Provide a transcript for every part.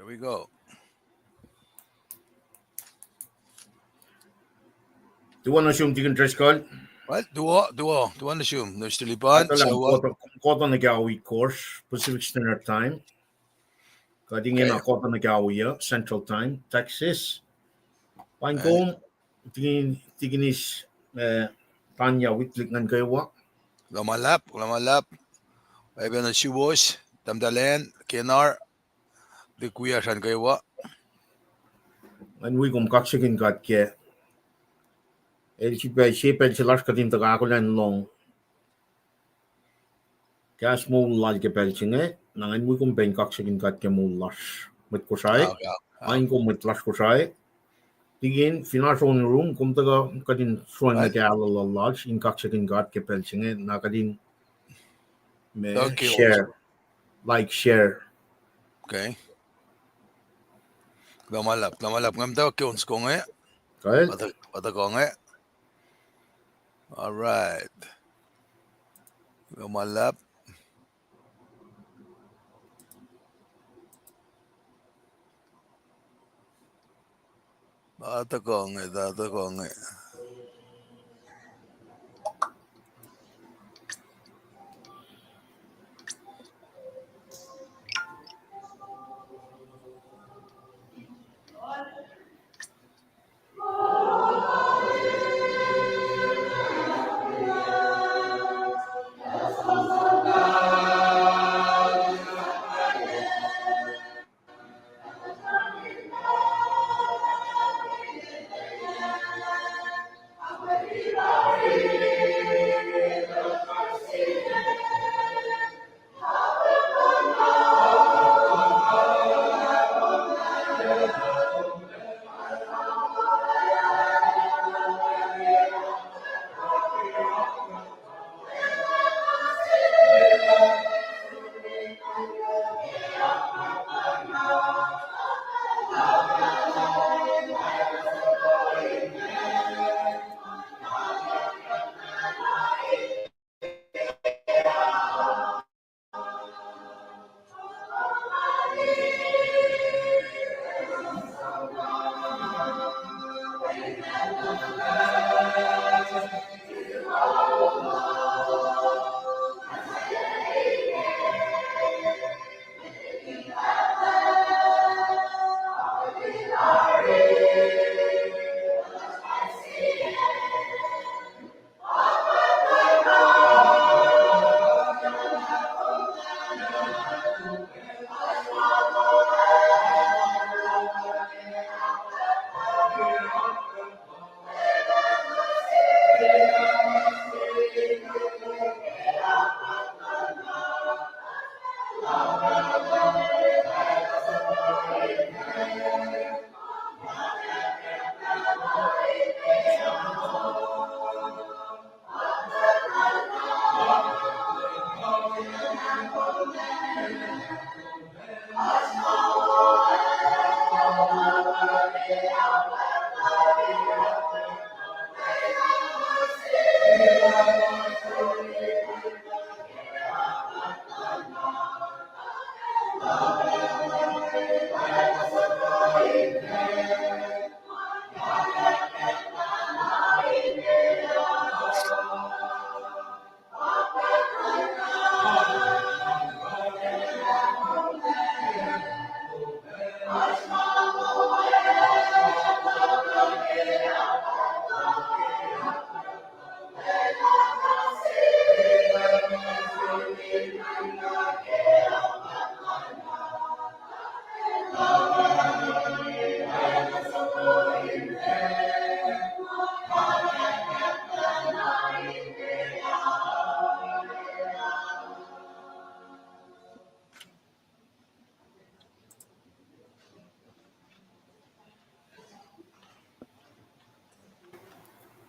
There we go. Tuwan na siyong chicken dress call. What? Duo na siyum. There's tilipan. Ito lang, koto na gawi course, Pacific Standard Time. Kadingin na koto na gawi Central Time, Texas. Paing kong, tiginis tanya witlik ng Kewa. Lumalap. Maybe na siwos, tamdalen, kenar, likiyac ang Kewa. And we kom kaksakin kat ke. Sipel silas katin taga akollah long. Kas mo lal ke pelchinge, nangan we kom paing kaksakin kat ke mo las. Met Kosrae, paing kom met las Kosrae. Tigin finashon room kom taga kadin suan na ke alalal in kaksakin kat ke pelchinge na kadin me share. Okay. Lumalap. Ngam daw kyons ko nga. Okay. Pata ko nga. All right. Lumalap. Pata ko nga.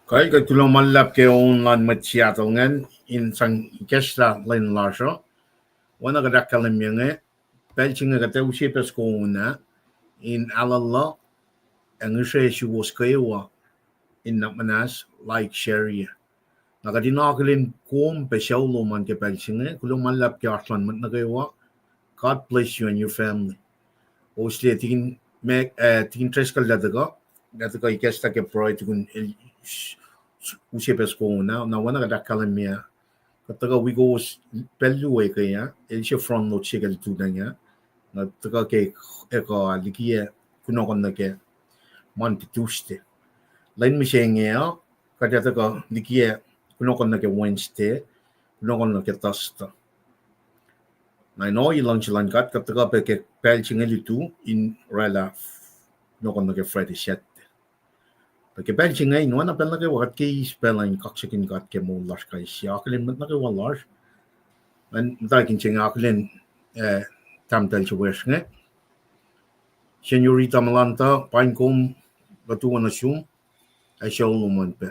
Kaya tulong malap ke online Seattle ngan in sang kesla lain larso. Wana kada kalam yang pelchinga kata usia peskona in akollah angushe siwos Kewa in nakmanas like sharia. Nakadinakalin kum pesaulo man ke pelchinga kulong malap ke aslan mat na Kewa. God bless you and your family. Osle tigin treskal daga ikesta ke pro tigun usipes ko na wana ka dakalamia kataga wiowos pelue kaya el front no chegal tudanya na taga ke eko likiyac kunokon na ke man tuste lain misengea kada taga likiyac kunokon na ke Wednesday kunokon na ke Thursday na no ilang chilangat kataga pe pelchingel itu in rela kunokon na ke Friday set Porque belching ay no na pel na ke wakat ke spelling kaksakin kat ke mo las kay siya aklin mat na ke walas and dakin ching aklin tam tel chwes nge Señorita Malanta pain kom batuan na sum ay siya lumon pe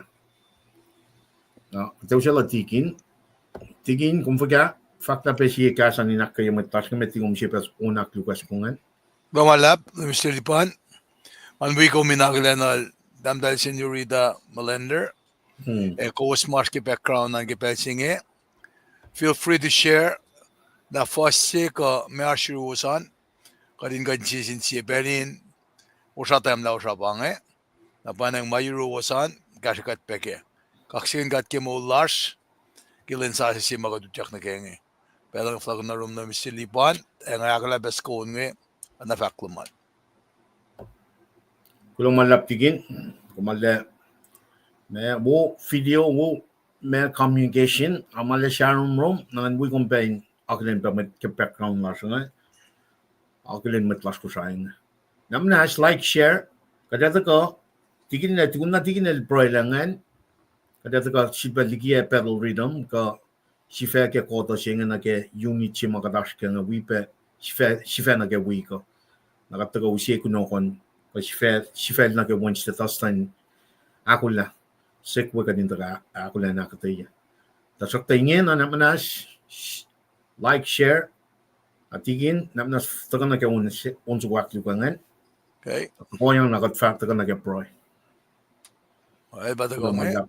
na taw siya tikin kung faga fakta pe siya kasan ni nakay matas ke metingum siya pas unak lukas kungan Lumalap, Mr. Lipan. Manwi ko minaglanal damdal Señorita Malender. Kos marski background ng gipelsinge. Feel free to share the first ko measure kadin ganchisin siya benin usatam la usabange. Na panang mayuruwasan kashikat peke. Kaksakin kat ke mo lars kilin sa si magadutyak na kenge. Pero flag na room na Mr. Lipan ang akala best ko nge na fakluman. Kulong malap tigin kumala me wo video wo me communication amala sharon room nan we campaign aklen pa met ke background la sanga aklen met las ko saing namna has like share kada ko tigin na tigin el broilangan kada ko sipa likiyac pacl rhythm ko sifac ke ko to singa na ke unit chima kadash ke na we pe sifac na ke we ko nakata ko usie kunokon ko sifac na ke Wednesday Thursday akollah sekwe ka din taga akollah na akketeyac. Tasok tingin na namanas like share atigin namanas taga na ke unsu waktu kangan. Okay. Ko yang nakat fact taga na ke pro. Ay bata ko nge.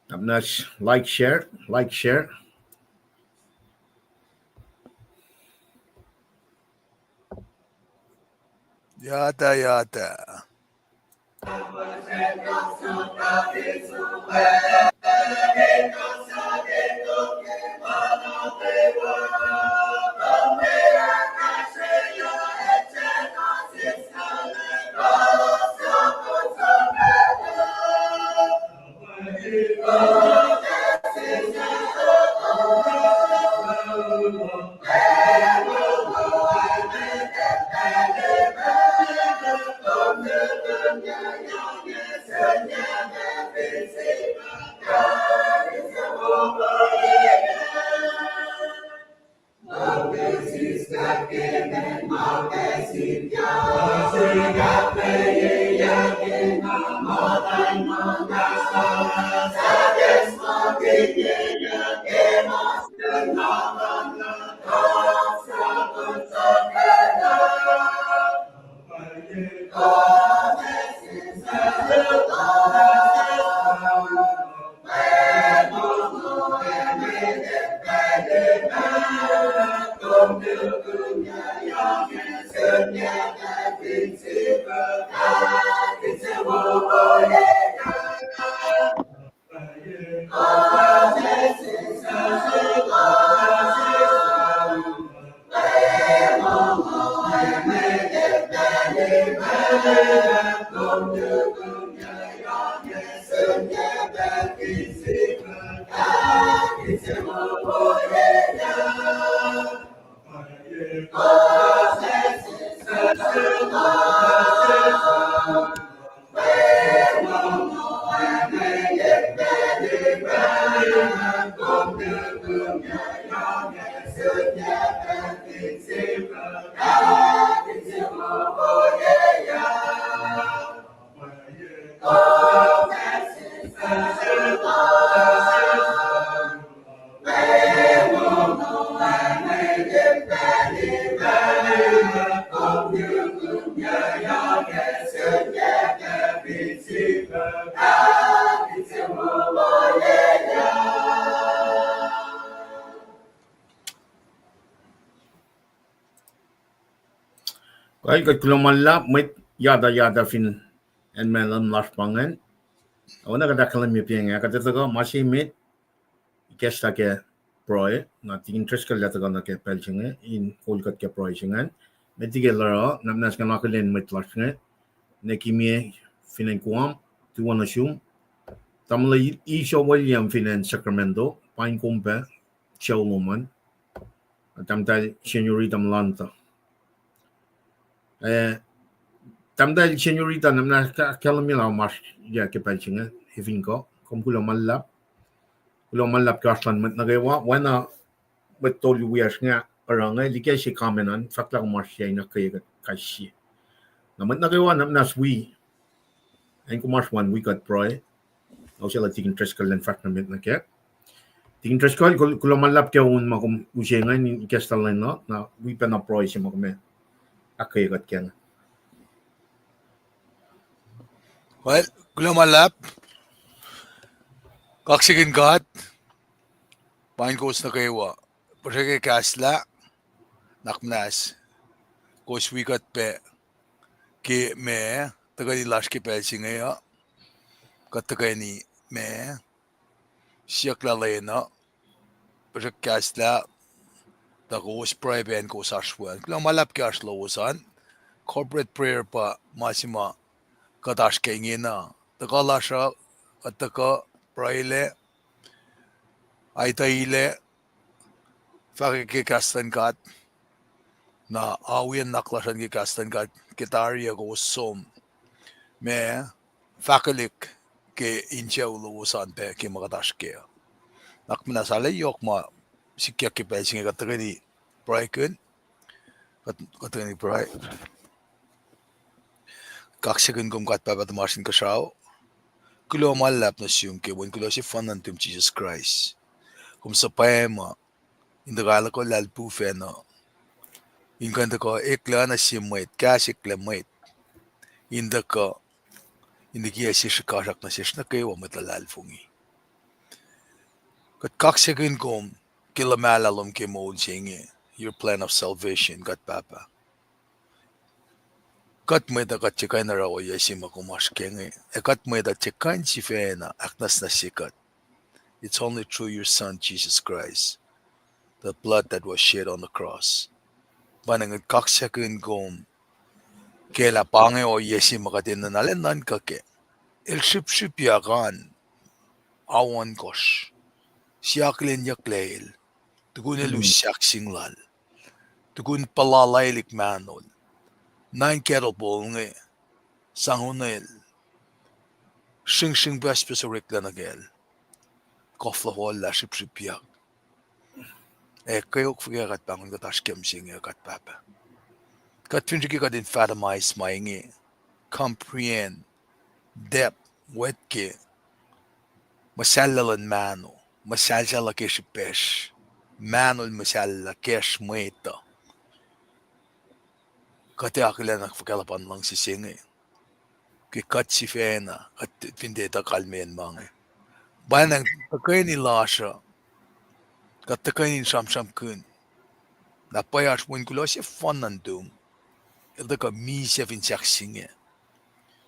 Namanas like share. Yata. Kaya katulong may yada fin and melon last pangan. Oana kadakalan mi piang akketeyac masimit ikes ke proy na interest ka lataga na ke pelchinge in kolkat ke proy chingan. Metigela namnas ka nakalin mit lashne nekimi finan kuam tuwana shum tamla isho William finan Sacramento Paing kumpe chawluman tamtal señorita Mlanta. Tamdal señorita namna kalamila mas ya ke pelchinge hivinko kumkulo malap kaslan met nagewa wana betul wias nga orangay likiyac kamenan fakla mas ya na kaya kashi namat nagewa namna Srui en kumas wan we got proy o sila tigin tres kalen fakna met na kaya tigin tres kal kulo malap kaya un makum usengan in kastalan no na we pa na proy si makume akaya gat kaya Well, lulap, kaksakin God, Paing na Kewa, Pasake kasla, nakmnas, wikat pe, ki me, tagani lash ki pelching ya, katagani me, siyak lalena, Pasake kasla, tako spray ben ko sashwan. Lulap kash lowosan, corporate prayer pa masima, katash ka inge na, takalasha, kataka, praile, aitaile, fakikastan kat, na awian naklashan ki kastan kat gitaria go som me fakalik ke Insiowos pe ke makatash ke nakmana sala yok ma sikya ke pelsing katagani pray kun katagani pray kaksakin kum kat pa marsin kashaw kulo malap na siyum ke wen kulo si fanan tum Jesus Christ kum sa paema indagala ko lalpu feno inkanta ko ekla na si Mwet kasikla Mwet indaka likiyac kaksakin na siya na Kewa matalal fungi. Kat kaksakin kom kilamalalom ke mood inge your plan of salvation kat papa. Kat may da kat chikay na raw yasima kumash kenge. Kat may da chikay si fena aknas na sikat. It's only through your son Jesus Christ, the blood that was shed on the cross. Banang kaksakin kom kela pange o yasima katin na nalanan kake. El ship yakan awan kosh. Siyaklin yaklail. Tukun elusyak singlal. Tukun palalailik manol. Nine kettle ball nge. Sanghunel. Shing bespesorik lanagel. Kofla wala ship yak. Kayok fagagat bangun katashkem singe kat papa. Kat finjiki kat infantamize mainge. Comprehend. Depth. Wetke. Masalalan mano. Masalsala keshipesh. Manol masala kesh mweta. Kati akilan nakfagalapan lang si singe. Kat si fena at pindeta kalmen mange. Banang takay ni lasha. Kat takay ni samsam kun. Napayash mo kulo si fanandum. Ilda ka misya vinsak singe.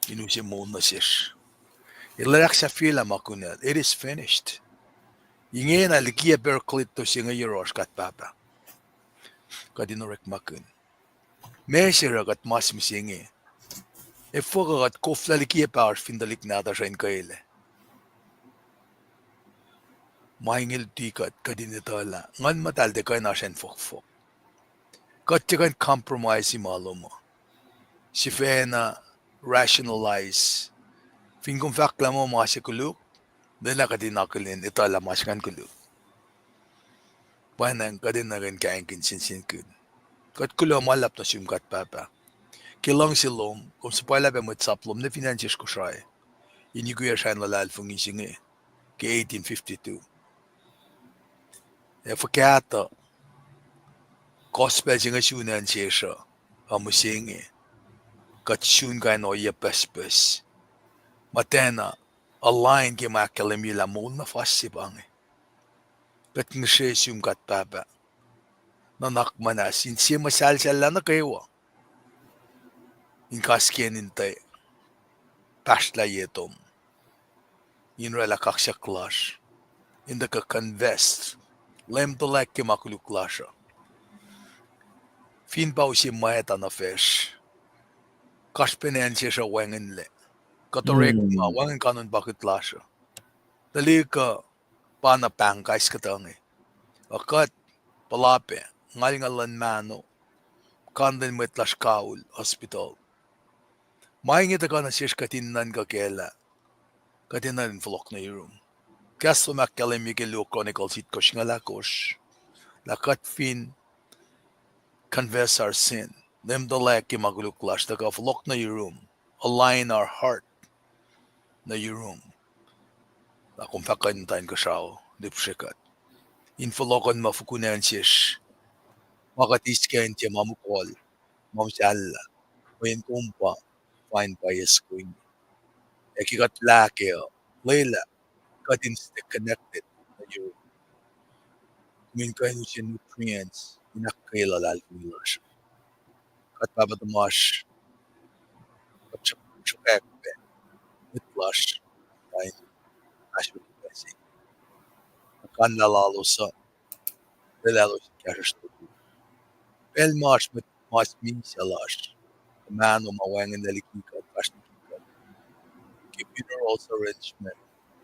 Inu si mona sish. Ilarak sa fila makunel. It is finished. Inge na likiyac berklit to singe yoros kat papa. Kadinorek makun. Mesira kat mas misinge. Fogagat kofla likiyac powers findalik nata siya in kaile. Maingil tikat kadinitala. Ngan matalde kay na siya fok. Katyakan compromise si malo mo. Si fena rationalize. Fingkong fakla mo mga si kuluk. Dala kadinakulin itala maskan kuluk. Panang kadinagan kaingkin sinsin kun. Kat kulo malap na siyum kat papa. Kilang silom. Kung sa pala pa mutsaplom na finansyas Kosrae. Iniguya siya nalal fungi singe. Ki 1852. Fakata. Gospel singa sunan siya siya. Amusinge. Kat sun ka no iya pespes. Matena. Align ki makalamila mo na fasibang. Kat nga siya siyum kat papa. Nanakmanas. Sinsiya masalsal na Kewa. in kaskeninte pacl yetom in rela kaksaklash in the convest lem to like kimakuluklash fin pausi maeta na fish kaspenensia wengenle katorek ma wangen kanon bakitlasha dalika pana pangkais katangi akat palape ngalingalan mano kanden metlash kaul hospital maingita kana siya katinan kakela katinan flok na room kaso makkalim mikilo chronicles it kosh ngalakosh lakat fin confess our sin them the leki maguluklash the flok na room align our heart na room na kumpakan tain kasao dipshikat infolokan mafukunan siya makatisken tiya mamukol mamsala wayan kumpa fine bias queen ekikat lakeo lela got connected na yung kuminkain siya nutrients inakkaila lalkumilash kat babadamash kat chukekpe mitlash kain ashwikipesi kan lalalo sa lalalo sa kashash tuku pelmash mit mas minsalash kamano mawangan na likiyac kashnikikat minerals arrangement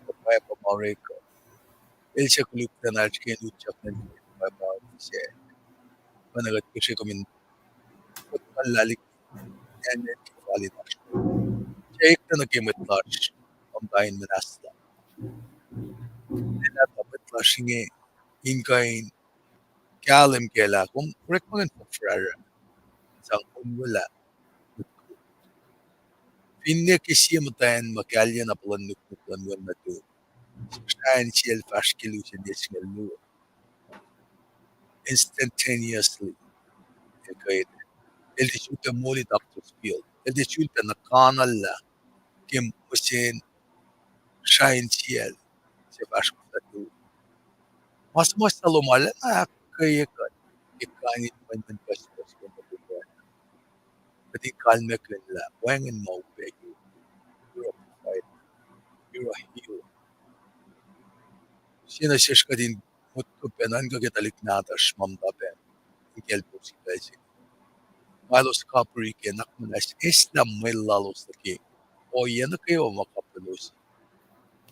kapaya pamareko el siya kulukta na chikin utsak na siya managat ko siya kumin lalik and validash siya ikta na kimitlash ang tayin manasla nila tapitlash nga inkain kalim kela kung correct mga frara sang unwala finne kisiya matayan makalya na palanuk na to Srui siya fashkilu siya desngalu instantaneously kaya el resulta muli doctor's field el resulta na kanal la kim musin shine siya siya fashkilu mas salumala na kaya ka ikanit man paspas ko matuwa pati kalme kanla wangin maupeg you're a fighter you're a hero sina siya kadin mutkupenan kagetalik natash mamtapen ikel po si Kasi malos kapri ke nakmanas islam may lalos na ke o yan na kayo makapalos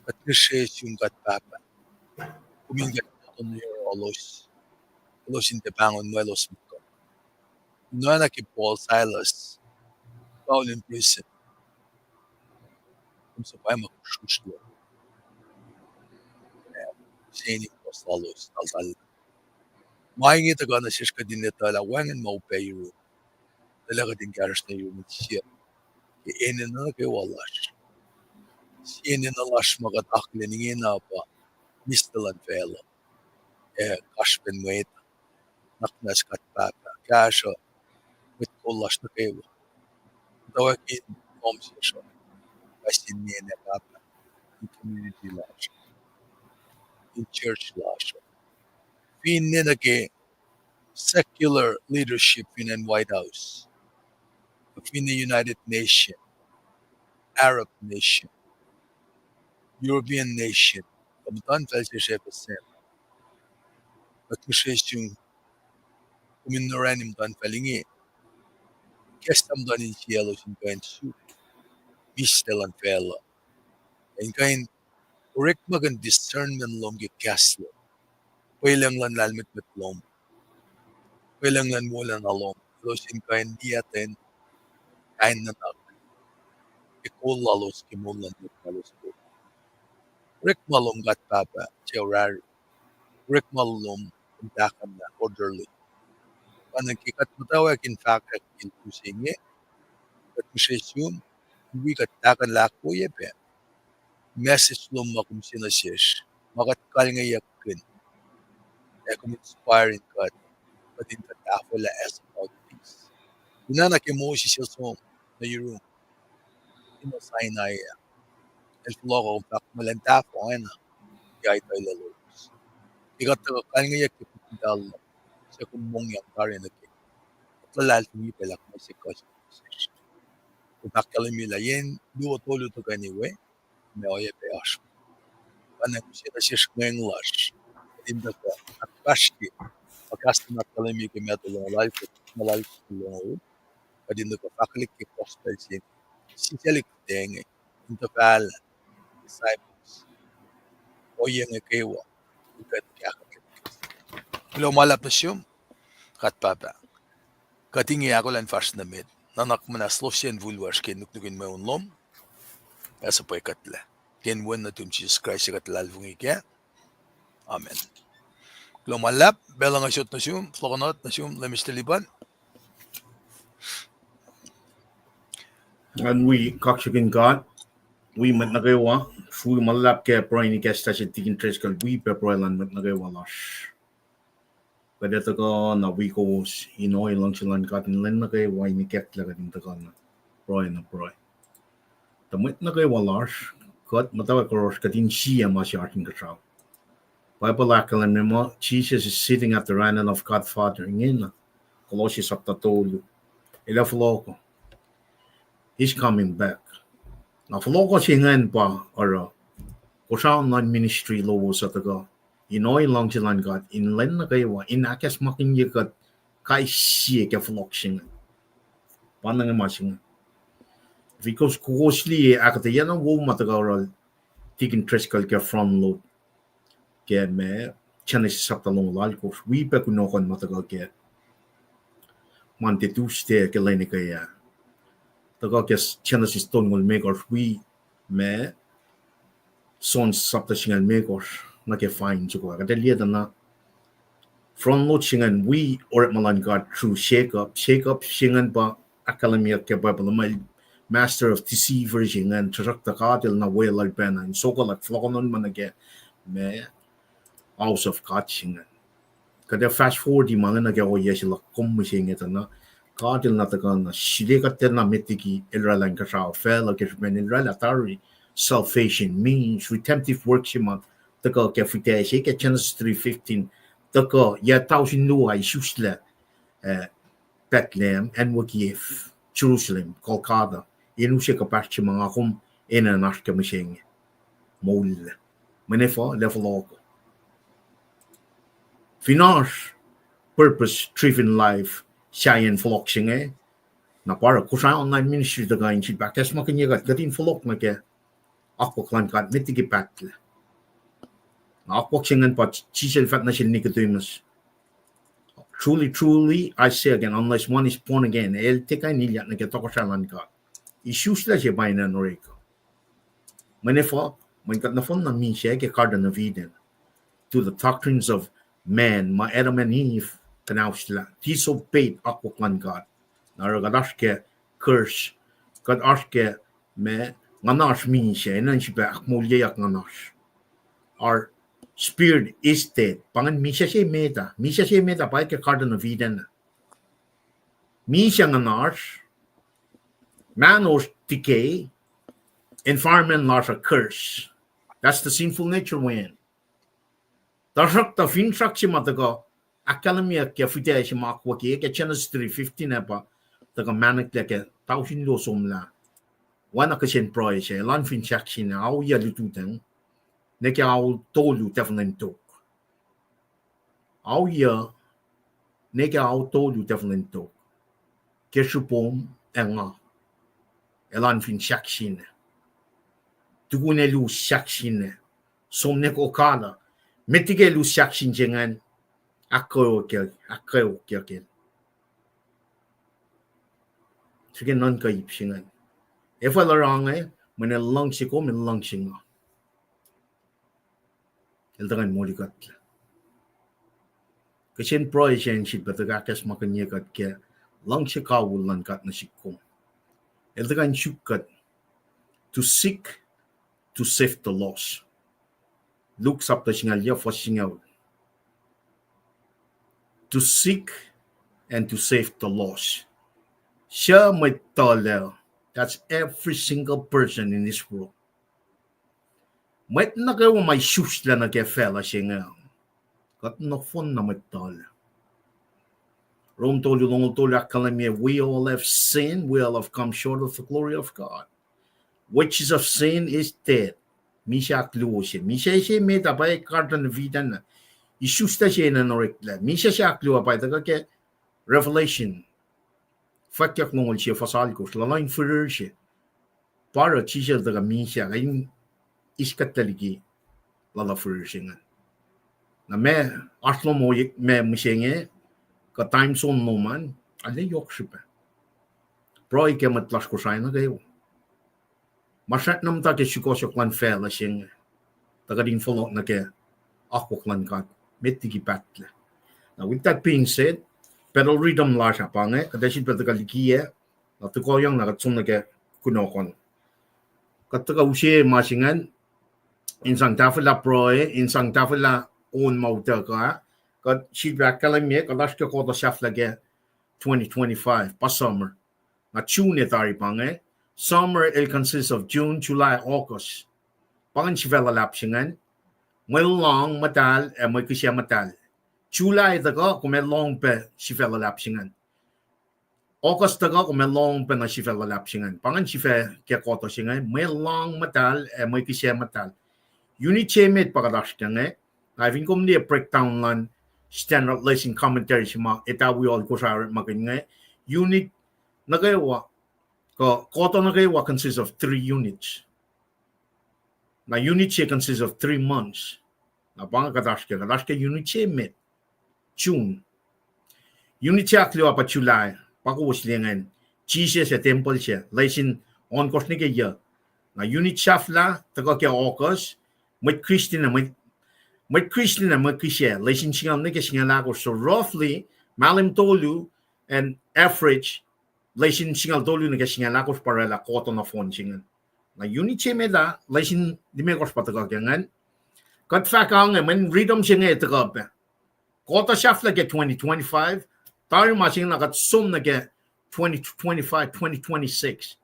at nishes yung katpapa kumingat na niyo olos inte pangon melos muka no na ki Paul Silas Paul in prison kung sa pay makushuslo sini ko salos tal maingit aga na siya kadin nito la wangan maupayo talaga din karas na yung siya inin na kayo walash sinin na lash magatakli ningin na pa mistalan fela kashpen Mwet naknas katpapa kasha with kollash na Kewa mutawaek siya Pasin niya na papa in community lash in church lash fin niya na ke secular leadership in the White House in the United Nation Arab nation European nation kamutan felsiya percent at yung kuminuranim tan felingi kestam dan in cielo sin kain su mistelan fela and kain correct magan discernment lom ge kaslo Wailang lan lalmit betlom wailang lan mulan alom los in kain diaten kain na tak akollah los kimulan los ko correct malom gat papa cheurar correct malom untakan na orderly panan kikat mutawaek in fact in kusinge at kusesyon we kat takan lako yepe message lom makum sinasyesh makat kalngayak kin ekum inspiring kat patin katafala as about peace inana ke mo sisyosom na yuru ino Sinai el flogo pak malentafo ana yay tayo lulap ikat kalngayak ke pital sa kumbong yang kare na ke lalal tumi pelak may sikos Udakkalimila yen duo tolu to anyway. Me oye peash. Ana kusira shish nglash. Inda ka akashki. Akastina kalimi ke metulo life malal lo. Kadinda ka faklik ke postal sin. Sisalik tenge. Inda pal disciples. Oye nge kewa. Ukat kya ka. Lo malap na siyum. Kat papa. Katingi akollah fast na med. Nanak mana slovsien vulwash ke nuknukin me unlom. Asa po ikatla. Ken wen na tum Jesus Christ ikatla alvungi kya. Amen. Lo malap. Belang asyot na siyum. Flokonot na siyum. Lemisteliban. And we kaksakin God, we met nukewa, Srui malap ke proini kesta si tikin treskal we peproilan met nukewa lash. Kada taka na wiowos lang silan katin len nukewa ini ketla kadin taka na proina proi. The met nukewa lash, kat mutawaek kadin siya masyartin katraw. Bible akalan memo, Jesus is sitting at the right hand of God Father. Inge Colossians chapter 2. Ilafloko. He's coming back. Na floko singan pa or Kosrae Online Ministry lowos at ago. Lang silan God in len na kayo in akas makin yikat kai siya ke flok singan. Panang masingan. Because closely akketeyac ang wo matagaral tikin treskal ke front load. Ke me chanes chapter long lal ko we pe kunokon matagal ke mantetuste ke len kaya. Taga ke chanes stone makers we me son sapta singan makers na ke fine chuko kada liada na from lot singan we or malan God through shake up singan pa academia ke Bible my master of deceiver singan trakta kadil na well alpena and so like flogonon manage me house of God singan kada fast forward di mga na ke o yesila kummusing ito na kadil na taga na sidekat na mitiki ilralan ka sa fela ke men ilralatari salvation means redemptive work siya taka ke fite siya ke Genesis 3:15 taka ya tausin luwa isusla Bethlehem and Wakiev Jerusalem Kolkata inu siya kapas siya mga kum inanas ka masyeng mol manefa level ako finance purpose driven life siya yan flok siya na para Kosrae Online Ministry taga in siya bakes makinyagat gatin flok na ke ako klan mitigi pacl ako singan pa chisel fat na siya Nicodemus. Truly, I say again, unless one is born again, el tika nilya na ketoko shalan ka. Isusla siya ba na noreko. Manefo, man kat na fon na min siya ke karda na viden. To the doctrines of man, ma Adam and Eve, kanaw sila. Disobeyed ako klan God. Naragadash ke curse. Kadash ke me nganash min siya. Inan siya ba akmulyayak nganash. Our spirit is dead. Pangan misya siya meta pa ke karda na viden. Misya nganash. Man or decay. Environment loss a curse. That's the sinful nature when. Darshak ta finshak si mataga academia ke fite si makwa ke Genesis 3:15 pa taga manik ke tausin lo somla. Wana ka sin proy siya lan finshak si na au ya lututang. Neke au tolu definitely tok. Au ya neke au tolu definitely tok. Kesupom enga. Elan finshak si na. Tuku ne lu shaksin na. Somnek okada. Metige lu shaksin jengan. Akketeyac. Sige non ka ipsingan. If I larang mene lang siko men lang singa. Eldangan molikat. Kasin proyecen shit batagakas makanyakat ke lang sikawul lang kat na sikko. Eldangan shukat to seek to save the lost. Luke sapta singal ya for singal. To seek and to save the lost. Siya may tala. That's every single person in this world. May nagawa may shoes na nagefela siya nga. Kat na fon na may tala. Rome told you long told you we all have sinned, we all have come short of the glory of God. Wages of sin is death. Misha kluoshe. Misha she made up by carton vidan. Isusta she na norekla. Misha she klua by the Revelation. Fakyak nongol she fasalkos. La line for she. Para teacher the Misha in iskataligi. La for sing. Na me aslo mo me mishenge. Ka time zone no man. Ale yokshipe. Pro ike matlas ko sayna kayo. Masat nam ta ke shikosok lan fel sing tagadin follow na ke akwak lan kat metigi pacl. Now with that being said, pero rhythm la siya pange kadasit pa taga likiyac na tukoyang nakatsum na ke kunokon. Kataga usye masingan insang tafela proe insang tafela on mauta ka kat shibrak kalame kadas ke kota shafla ke 2025 pa summer. Na tune tari pange. Summer it consists of June, July, August. Pangan sivela lapsingan. May long matal e may kisya matal. July daga kung may long pe sivela lapsingan. August daga kung may long pe na sivela lapsingan. Pangan sive kya koto singan. May long matal e may kisya matal. Unit chemet pakadashkan eh. I think kung niya breakdown lan standard lesson commentary sima itawi all Kosrae maging unit nagawa. Koto na Kewa consists of 3 units. Na unit siya consists of 3 months. Na banga kadashke unit siya met June. Unit siya akliwa pa July. Pakuwas lingan. Chi siya sa temple siya. Laisin on course ni kaya. Na unit siya fla taga kaya August. Mwet Christian na mwet kisya. Laisin singal ni kaya lako. So roughly malim tolu and average laisin singal dolu na singal lakos para la koto na phone singan. Na unit chemeda laisin dimekos patagagangan. Kat fakang men rhythm singa etagap. Koto shafla ke 2025. Tayo masing nakat sum na ke 2025 2026.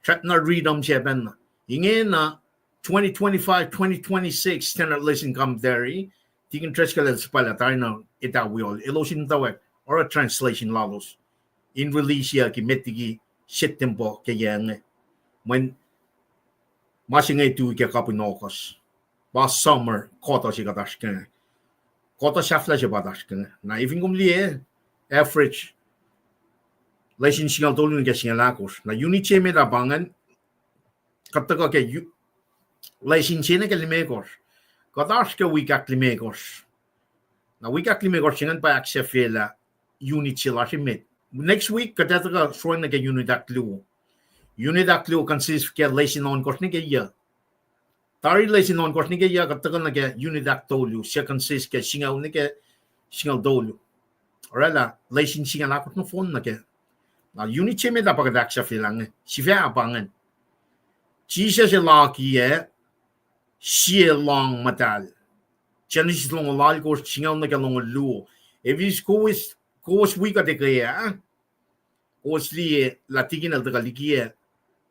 Chat na rhythm siya ben. Inge na 2025 2026 standard laisin commentary. Tikin tres ka sa pala tayo na itawiol. Ilosin tawag or a translation lalos. In release ya ki metigi September kaya when masingay tu ke kapinokos ba summer kota si katashken kota shafla si batashken na even kumli average lesin singal tolun ke singalakos na unit cheme da bangan kataga ke lesin chene ke limekos katashke wikak limekos na wikak limekos singan pa aksefela unit sila si met. Next week, katataga Srui na ke unit aklu. Unit aklu consists ke lesin on course ni ke ya. Tari lesin on course ni ke ya kataga na ke unit aktolu. Siya consists ke singal ni ke singal dolu. Orala lesin singal akot no phone na ke. Na unit cheme da pagadak siya filang. Sifa abangan. Jisa siya laki siya long matal. Genesis long lal course singal na ke long luo. If he's Kos wika de kaya, kos li latigin al daga likiyac,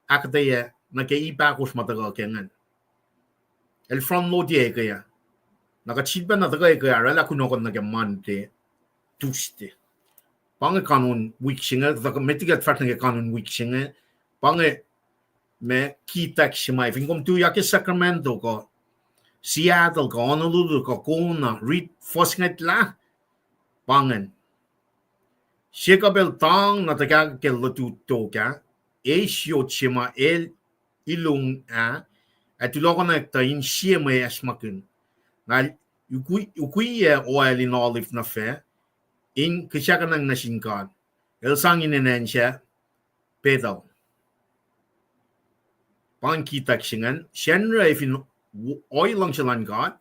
akketeyac na ke ipa kos mataga kengan. El from lo dia kaya, nakachilpa na daga kaya rala kunokon na ke Monday, Tuesday. Pange kanon week singa, daga metigat fat na ke kanon week singa, pange me kitak simay. Fingkom tu yake Sacramento ko, Seattle ko, Honolulu ko, Kona, Read Fosnget la, pangen. Shekabel tang na taga ke latu toka esio chima el ilung at logon ta in shema asmakin na ukui oil in olive na fe in kishaka ng nasinkan el sang inenensya pedal pangkitak singan shenra if in oil lang silang god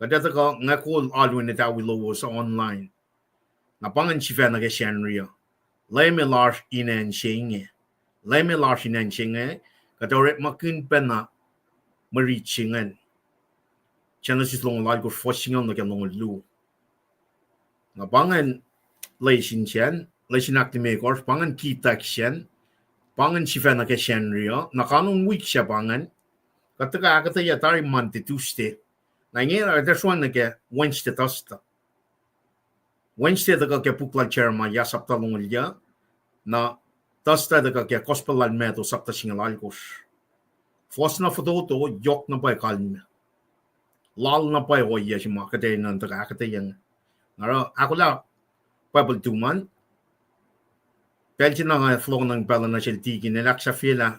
kadata ka ngakol alwin na tawi lowos online na pangan sifa na ke shenria leme large inen singe leme large inen singe katore makin pena mari chingan Genesis long lai ko fosingal na ke long lu na pangan leisin chen leisin aktime kors pangan kitak chen pangan sifa na ke shenria na kanong week siya pangan kataka akketeyac tari Monday Tuesday na ngera deswan na ke Wednesday Thursday Wednesday daga ke pukla chairman ya sapta lungulya na Thursday daga ke gospel al meto sapta singalal kos. Fos na foto to yok na pa kalme. Lal na pa ho ya si makate nan daga akketeyac. Naro akollah Bible tuman. Belgian nga flow ng pala na siya tiki nilak sa fila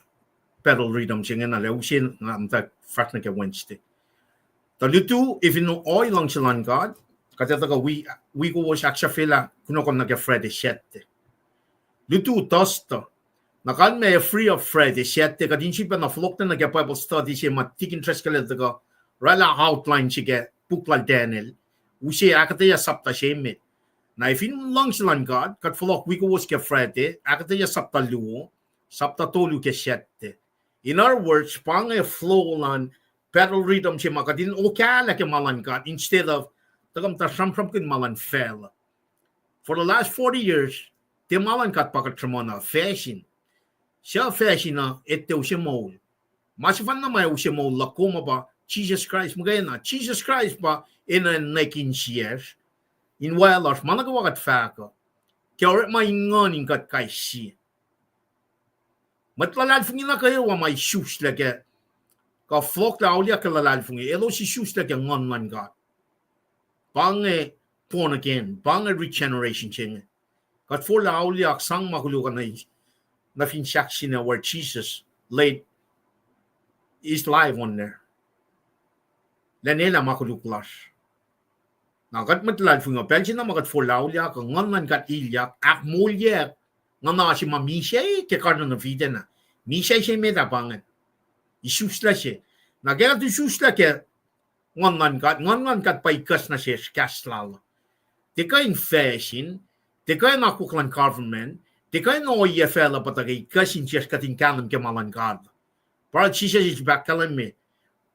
pedal rhythm siya na leusin nga amta fat na ke Wednesday. Talutu if you know oil lang silang God kaya taga we go was sa fila kuno kon na ke Friday 7. Lutu tosto nakal me free of Friday 7 kadin siya pa na flock na ke Bible study siya matikin tres kala taga rala outline siya ke pukla Daniel usi akketeyac sapta siya me. Na if in lang silang God, kat flock we go was ke Friday, akketeyac sapta luo, sapta tolu ke 7. In other words, pang a flow lan pedal rhythm siya makadin okala ke malan God instead of tagam ta sampram kin malan fell. For the last 40 years, te malan kat pakatramona fashion. Siya fashion na ette siya mo. Masifan na may siya mo lakoma ba Jesus Christ magayana. Jesus Christ ba in a 19 years. In wiowos, managawakat faka. Kaya orat mainganin kat kay siya. Matlalal fungi na kayo wa may shoes lagi. Ka flock la ulia ka lalal fungi. Elo si shoes lagi ngon man God. Pang born again. Pang regeneration siya. Kat for la ulia sang makulukan na finshak siya where Jesus laid his life on there. Lanela makuluklas. Nakat matlal funga Belgian na makat folaulia ka ngon man kat ilyak ak mulyak nga na si mamishay ke karno na vida na mishay siya meta pangan isusla siya nagaya tu susla ke ngon man kat paikas na siya kaslala de ka in fashion de ka na kuklan government de ka no yefela patagay kasin siya katin kanam ke malankad para siya is back telling me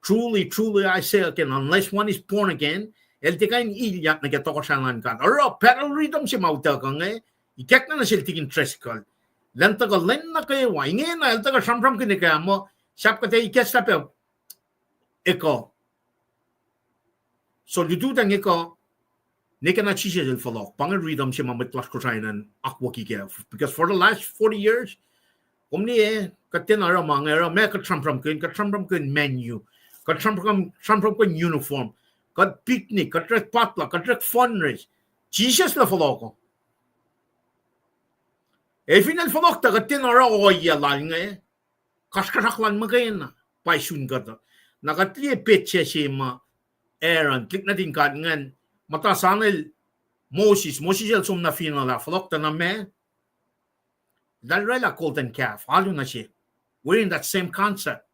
truly I say again unless one is born again el tikain ilyak na gato ko sangan kan oro pedal rhythm si mauta kan ikek na sil tikin treskal lan taga len na kayo wa inge na el taga sampram kini kaya mo sap kate ikes na pe eko so ludu tang eko nika na chise el follow pang rhythm si mamatlas ko sainan akwa kike because for the last 40 years omni katen ara mangera me ka sampram kin menu ka sampram kin uniform kat picnic, kat rek patla, kat rek fundraise. Jesus la foloko. E final folok ta kat tinara oya lang kaskasaklan magayana. Paisun kata. Nakatliye petche si ma Aaron. Klik natin kat ngan. Matasanil Moses el sum na final la folok ta na me. Dalrela golden calf. Halo na siya. We're in that same concept.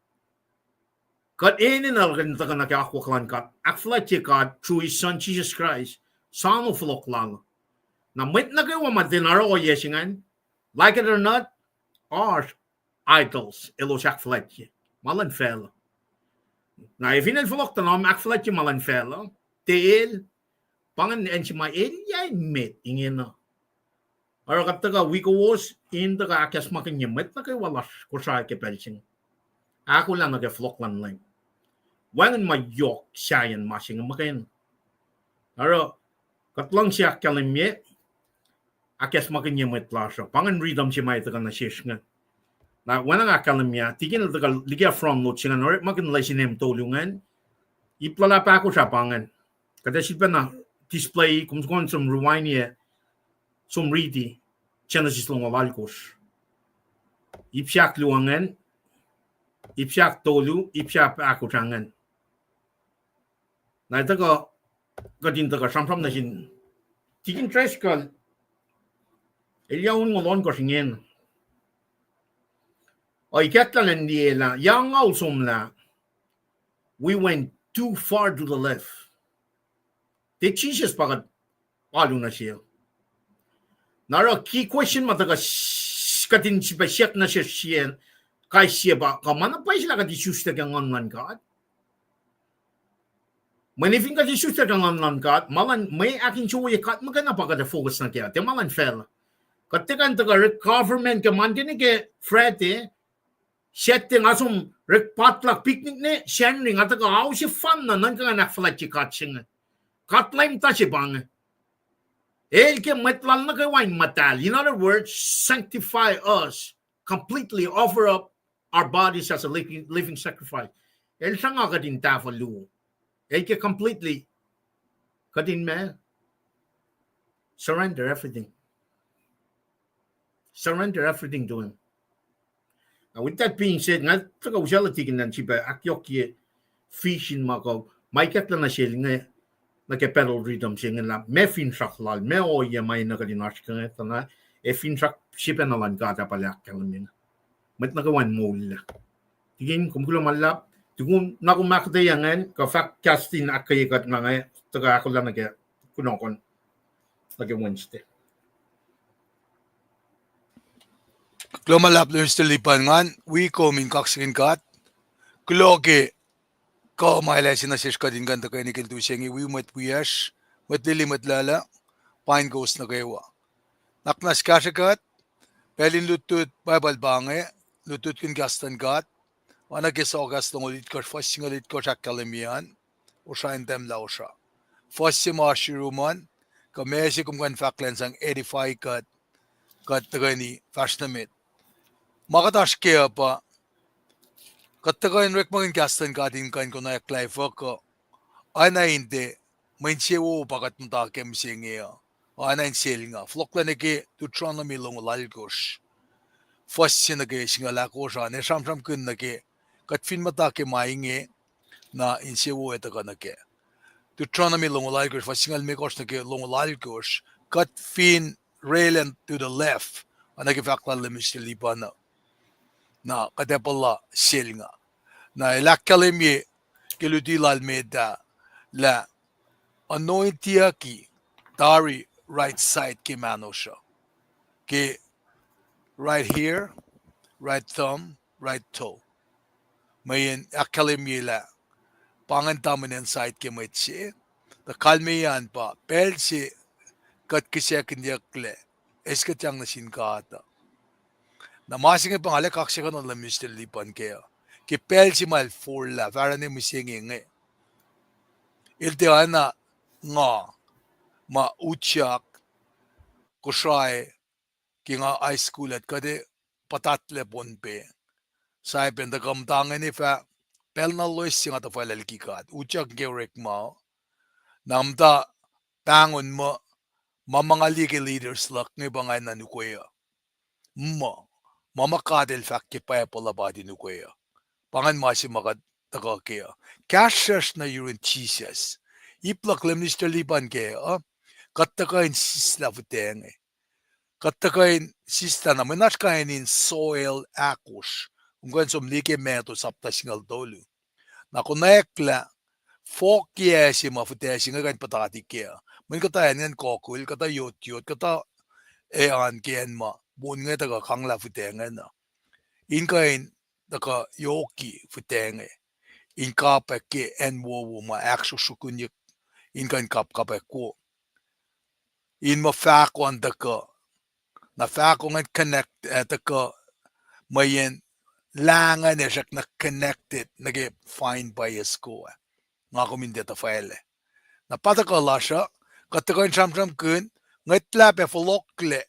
God in na rin taga nakakaklan kat. Akflat God through His Son Jesus Christ. Sano flok lang. Na Mwet na kayo matinaro o yesingan. Like it or not, are idols. Elo siya akflat ye. Malan fela. Na ifin el flok tanong akflat ye malan fela. Teel. Pangan en si ma yay met. Ingin na. Ara kat taga wiowos. In taga akas makin ye met na kayo walas. Kosrae ke pelching. Ako lang nag-flok lang. Wangan mayok siyayan masing makain. Aro, katlang siya kalimye, akas makin met lasyo. Pangan rhythm siya may taga na shish nga. Na wanang akalimya, tigin na taga likiyac from note siya nga, makin lasinem tulungan, iplala pa ako siya pangan. Kada siya pa na display, kung sum rewind niya, sum ready, siya na siya lang walalkos. Ipsiyak luwangan, ipsiyak tolu, ipsiyak pa ako siyangan. Na ito kadin taga sampram na sin tikin treskal elyaun ngolon ko singen o ikatla nandiela yang awsum la we went too far to the left te Jesus pagat alu na siya naro key question mataga kadin si pasyak na siya kay siya ba kamana pa sila kadin susta kang ngan God Manifing ka Jesus kang kat, malan may aking suwi kat magana pa kada focus na kaya, te malan fell. Katikan taga government ka man din ke Fred setting asum rek patlak picnic ne sharing at taga aw si fun na nan ka nak flat kat sing. Kat lime ta si bang. El ke matlal na kay wine matal. In other words, sanctify us completely, offer up our bodies as a living sacrifice. El siya nga kadin tafalu. El ke completely kadin me. Surrender everything. Surrender everything to him. Now, with that being said, nga taka usala tikin nan siba akyok ye fishing mako. May kakla na siya nga nake-pedal rhythm siya nga me fin saklal me o ye may nakadinash ka nga tana e fin sak siya na lang gata pala kalamin. Mat nakawan mo la. Tigin kumkulo malap. Tigun nakumakatayangan ka fact casting akketeyac nga nga taga akollah nage kunokon nage Wednesday. Lumalap na still lipangan, wiko min kaksakin kat, kloke ko mailesin na siya kadin ganda kay nikil tu siya ngi Mwet wiyash, Mwet lilimit lala, Paing goes na Kewa. Naknas kashakat, pelin lutut Bible bange, lutut kin gastan kat, wana kisogas ng ulit ko, fasting ulit ko siya kalimian, o siya intem lao siya. Fasting marshiruman, kamesi kum kan faklens ang edify kat tagay fashionamit. Makatash kaya pa, katagayin rek maging kastan katin kan ko na yaklay ko, ana hindi, may siyo pakat mutakem siya ana insil nga, flokla nake tu trana milong lalgosh, fas siya nage singala ko siya, ne samsam kun nage, kat fin matake mainge na insiyo ito ka nage. Tu trana milong lalgosh, fas singal mikos nage long lalgosh, kat fin railen to the left, anage fakla lemis lipan na kadepala sil nga. Na ilakalimye kiludilal meda la anointia ki dari right side ki manosha. Ki right here, right thumb, right toe. Mayin akalimye la pangantaman side ki metsi. The kalmiyan pa pelsi kat kisya kinyakle eskatyang nasin kata. Na masing pangale kaksakan on la Mr. Lipan kaya. Ki pelsi mal for la para ni musing inge. Iltiana nga ma utyak Kosrae ki nga high school at kade patatle ponpe. Sai pen da kamtangan ni fa pel na lois singa ta fa likiyac. Utyak gerek ma namda pangon mo mamanga leaders lak ng bangay na nukewa. Mama kadel fakki pa pala ba di nukewa. Pangan masi makad taka kaya. Kashas na yurin Jesus. Iplak lemnister liban kaya. Kattakain sisla futenge. Kattakain sisla na manashkain in soil akush. Kung som like meto sapta singal tolu. Na kunekla fokye si mafute singa kan patati kaya. Man katayan ngan kokul kata yot kata an kian ma. Bun nga taga kangla futenge na. Inkain taka yoki futenge. Inkape ke enwo ma aksu sukunyik. Inkain kape ko. In mafako ang daka. Nafako nga connect daka mayen langan na siya na connected nage find by ko. Nga kumindi ta file. Napatakala siya katakan samsam kun ngatla pe folokle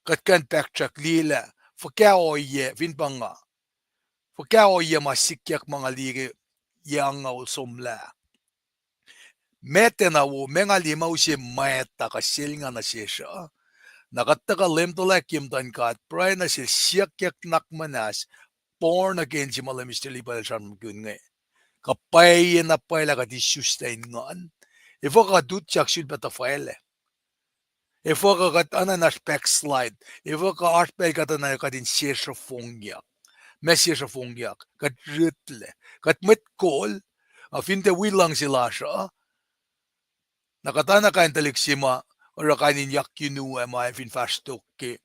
katkan pekchak lila fakao ye vinpanga. Fakao ye masikyak mga ligi yang usumla. Mete na wo menga limaw si meta kasil nga na siya. Nakataka lemtolek yung tankat, pray na si siyakyak nakmanas, born again si malamis nilipan sa mga ngay. Kapay na pala ka di sustain ngon. Ifo ka dutyak sud patafile. Ifo ka katana na spec slide. Ifo ka arspel katana ka din siyasya fongyak. Mesiyasya fongyak. Kat ritle. Kat mitkol. Afinte wilang sila siya. Nakatana ka yung taliksima. Ora kanin yak yunu ma fin fasto ke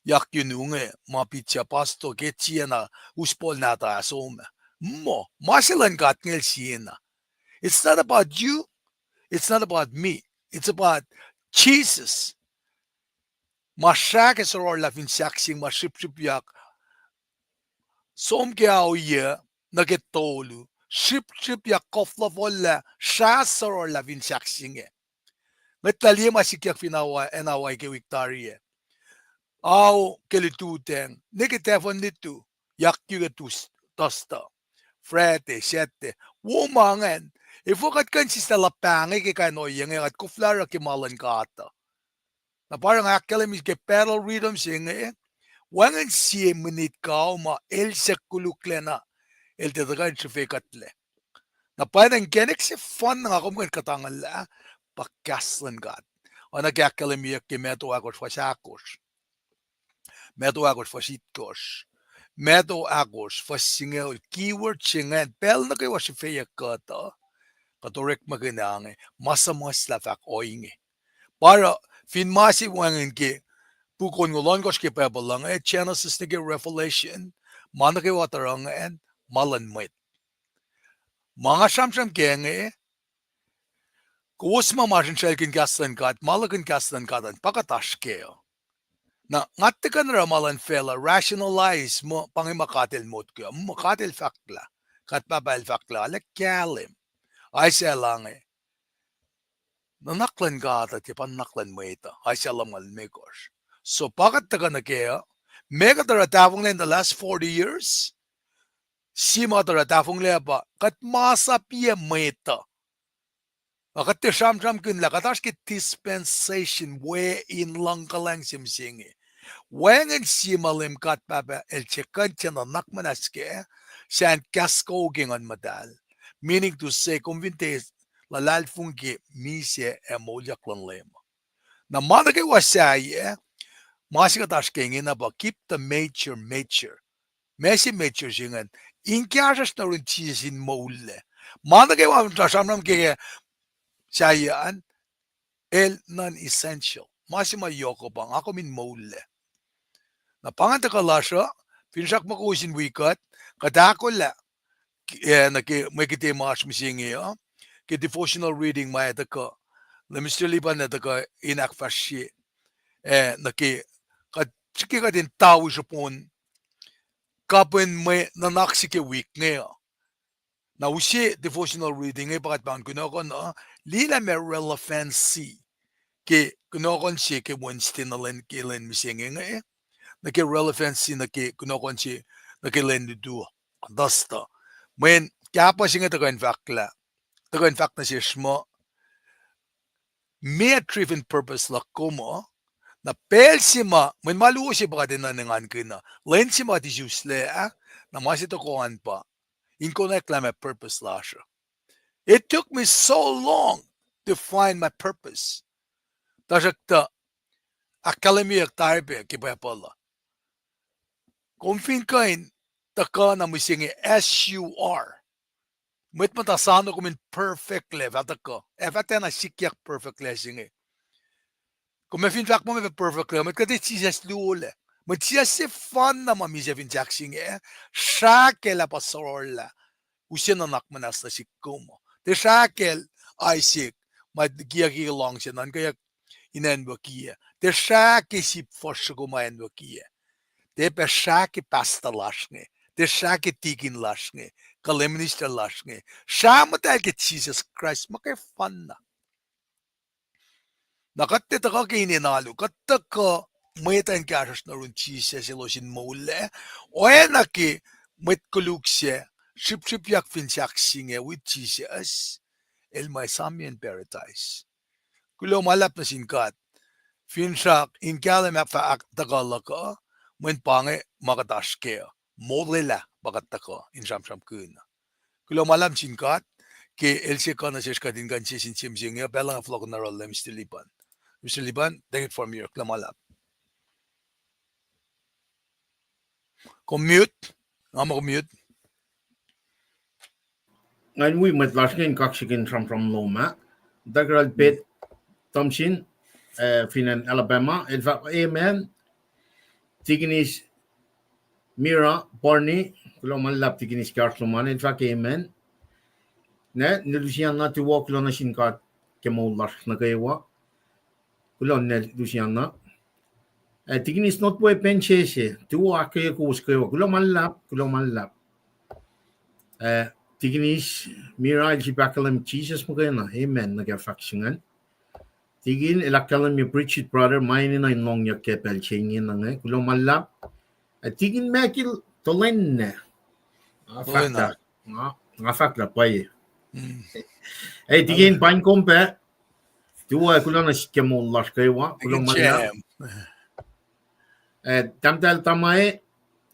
yak yunu nge ma pizza pasto ke tiena uspol nata asom masilan kat ngel siena. It's not about you, it's not about me, it's about Jesus. Mashak es ror la fin saksing ma ship yak som ke au ye nagetolu ship yak kofla volla shas ror la fin saksing Ngatali masikiak finawa enaway ke Victoria. Aw kelituteng nikitefon ditu yakjugetus tosta. Frete, sette, womangen. Ifukat kan si salapangi ke kanoyeng at kuflara ke malan kata. Na parang akalamis ke pacl rhythm singe. Wangan siye menit kao ma el sekuluklena el tetagan sifekatle. Na parang kenek si fun nga kumkan katangan la pakaslan kat. O nagkakalamiyak ke meto akos fasakos. Meto akos fasitkos. Meto agos fasingel keyword singan pel na kayo si feya kata katorek maginange masamas lafak oinge para finmasi wangen ke pukon ngolon kos ke pebalang Genesis na ke Revelation mana ke watarang malan Mwet mga samsam kenge kuwas mamashin shelkin kastan kat malakin kastan katan pakatash keo na ngatikan ramalan fela rationalize mo pangimakatil mo ko makatil fakla kat babal fakla ala kalim ay selang nanaklan gata ti panaklan mo ito ay selang malmekos so pakat taga na kaya mega taratafong na in the last 40 years si mga taratafong leba kat masapia mo ito akat ti sham kinla katash ki dispensation we in lang kalang simsingi Wangan simalim kat papa el chekan chana nakmanaske san kaskoging on madal. Meaning to say, convintes lalal fungi mise emoljaklan lema. Na manake wasaye, masikataskingin na ba keep the mature. Messi mature singan, inkyasas na rin chisin mole. Manake wa tasamram kaya sayaan, el non-essential. Masima yoko bang ako min mole. Na panganta kalasha, pinsak makusin wikat, katakola, na ki makite mas misingi ki devotional reading may taka, na mistilipan na taka inakfashi, na ki chiki ka din tao sapon, kapin may nanaksi ki week ngayon. Na usi devotional reading ay pakat bang kunokon lila may relevancy ki kunokon si ki Wednesday na len kilen misingi ngayon. Naki relevancy naki kunokon si naki lendu dasta when kapa singa taga infakla taga infact na si shmo may driven purpose la kumo na pel sima when maluo si baka din na nangan kina len sima ti jusle na masito koan pa inkonek la my purpose la siya. It took me so long to find my purpose tasak ta akademiyak tarbe kibaya pala kung finkain taka na misingi SUR. Mwet matasano kumin perfect le vataka. Evate na sikiyak perfect le singi. Kung may finfak mo may perfect le, mwet kati siyas lule. Mwet siyas si fun na mamisya finfak singi shakel la pasorla. Usiya na nakmanas na sikumo. Te shakel ay sik. Madgiyak long siya nan kaya inenbakiya. Te shakel si forsyo kumayenbakiya. Det är säkert pasta lashne. Det är säkert tikin lashne. Kalemnister lashne. Shamat elket Jesus Christ. Makay fanna. Nakatte taka kininalo. Katta ka maitan kasas na rin Jesus ilosin mole. Oena ki mait kulukse. Ship yak finsak singe with Jesus. El may samyan paradise. Kulo malap na sinkat. Finsak in kalem afa tagalaka. When pange makataskeo modela bakatako in samsam kuna kulo malam sinkat ke else kana seska din kan sin simsing ya pelang flok na role Mr. Liban take it from here klamalap commute amo commute Ngayon we matlaskin kaksakin from Loma. Dagral pet Thompson finan Alabama. In fact, amen. Tiginis Mira Barney. Kulo malap tiginis Kartloman. In fact, amen. Ne nilusiyan na tiwok lo na sinkat kemolar na Kewa. Kulo ne lusiyan na. Tiginis not po penchese. Tuwa akketeyac Kewa. Kulo malap. Tiginis Mira si pacl Jesus mo kayo na. Amen. Nagafaksingan. tigin ilakalan mi preach it brother mine na inong yak ke pelchingin nange kulo malap tigin mekil tolen ne fakta nga fakta paye tigin pain kompe tuwa kulo na skemo lashkewa kulo malap tamtal tamae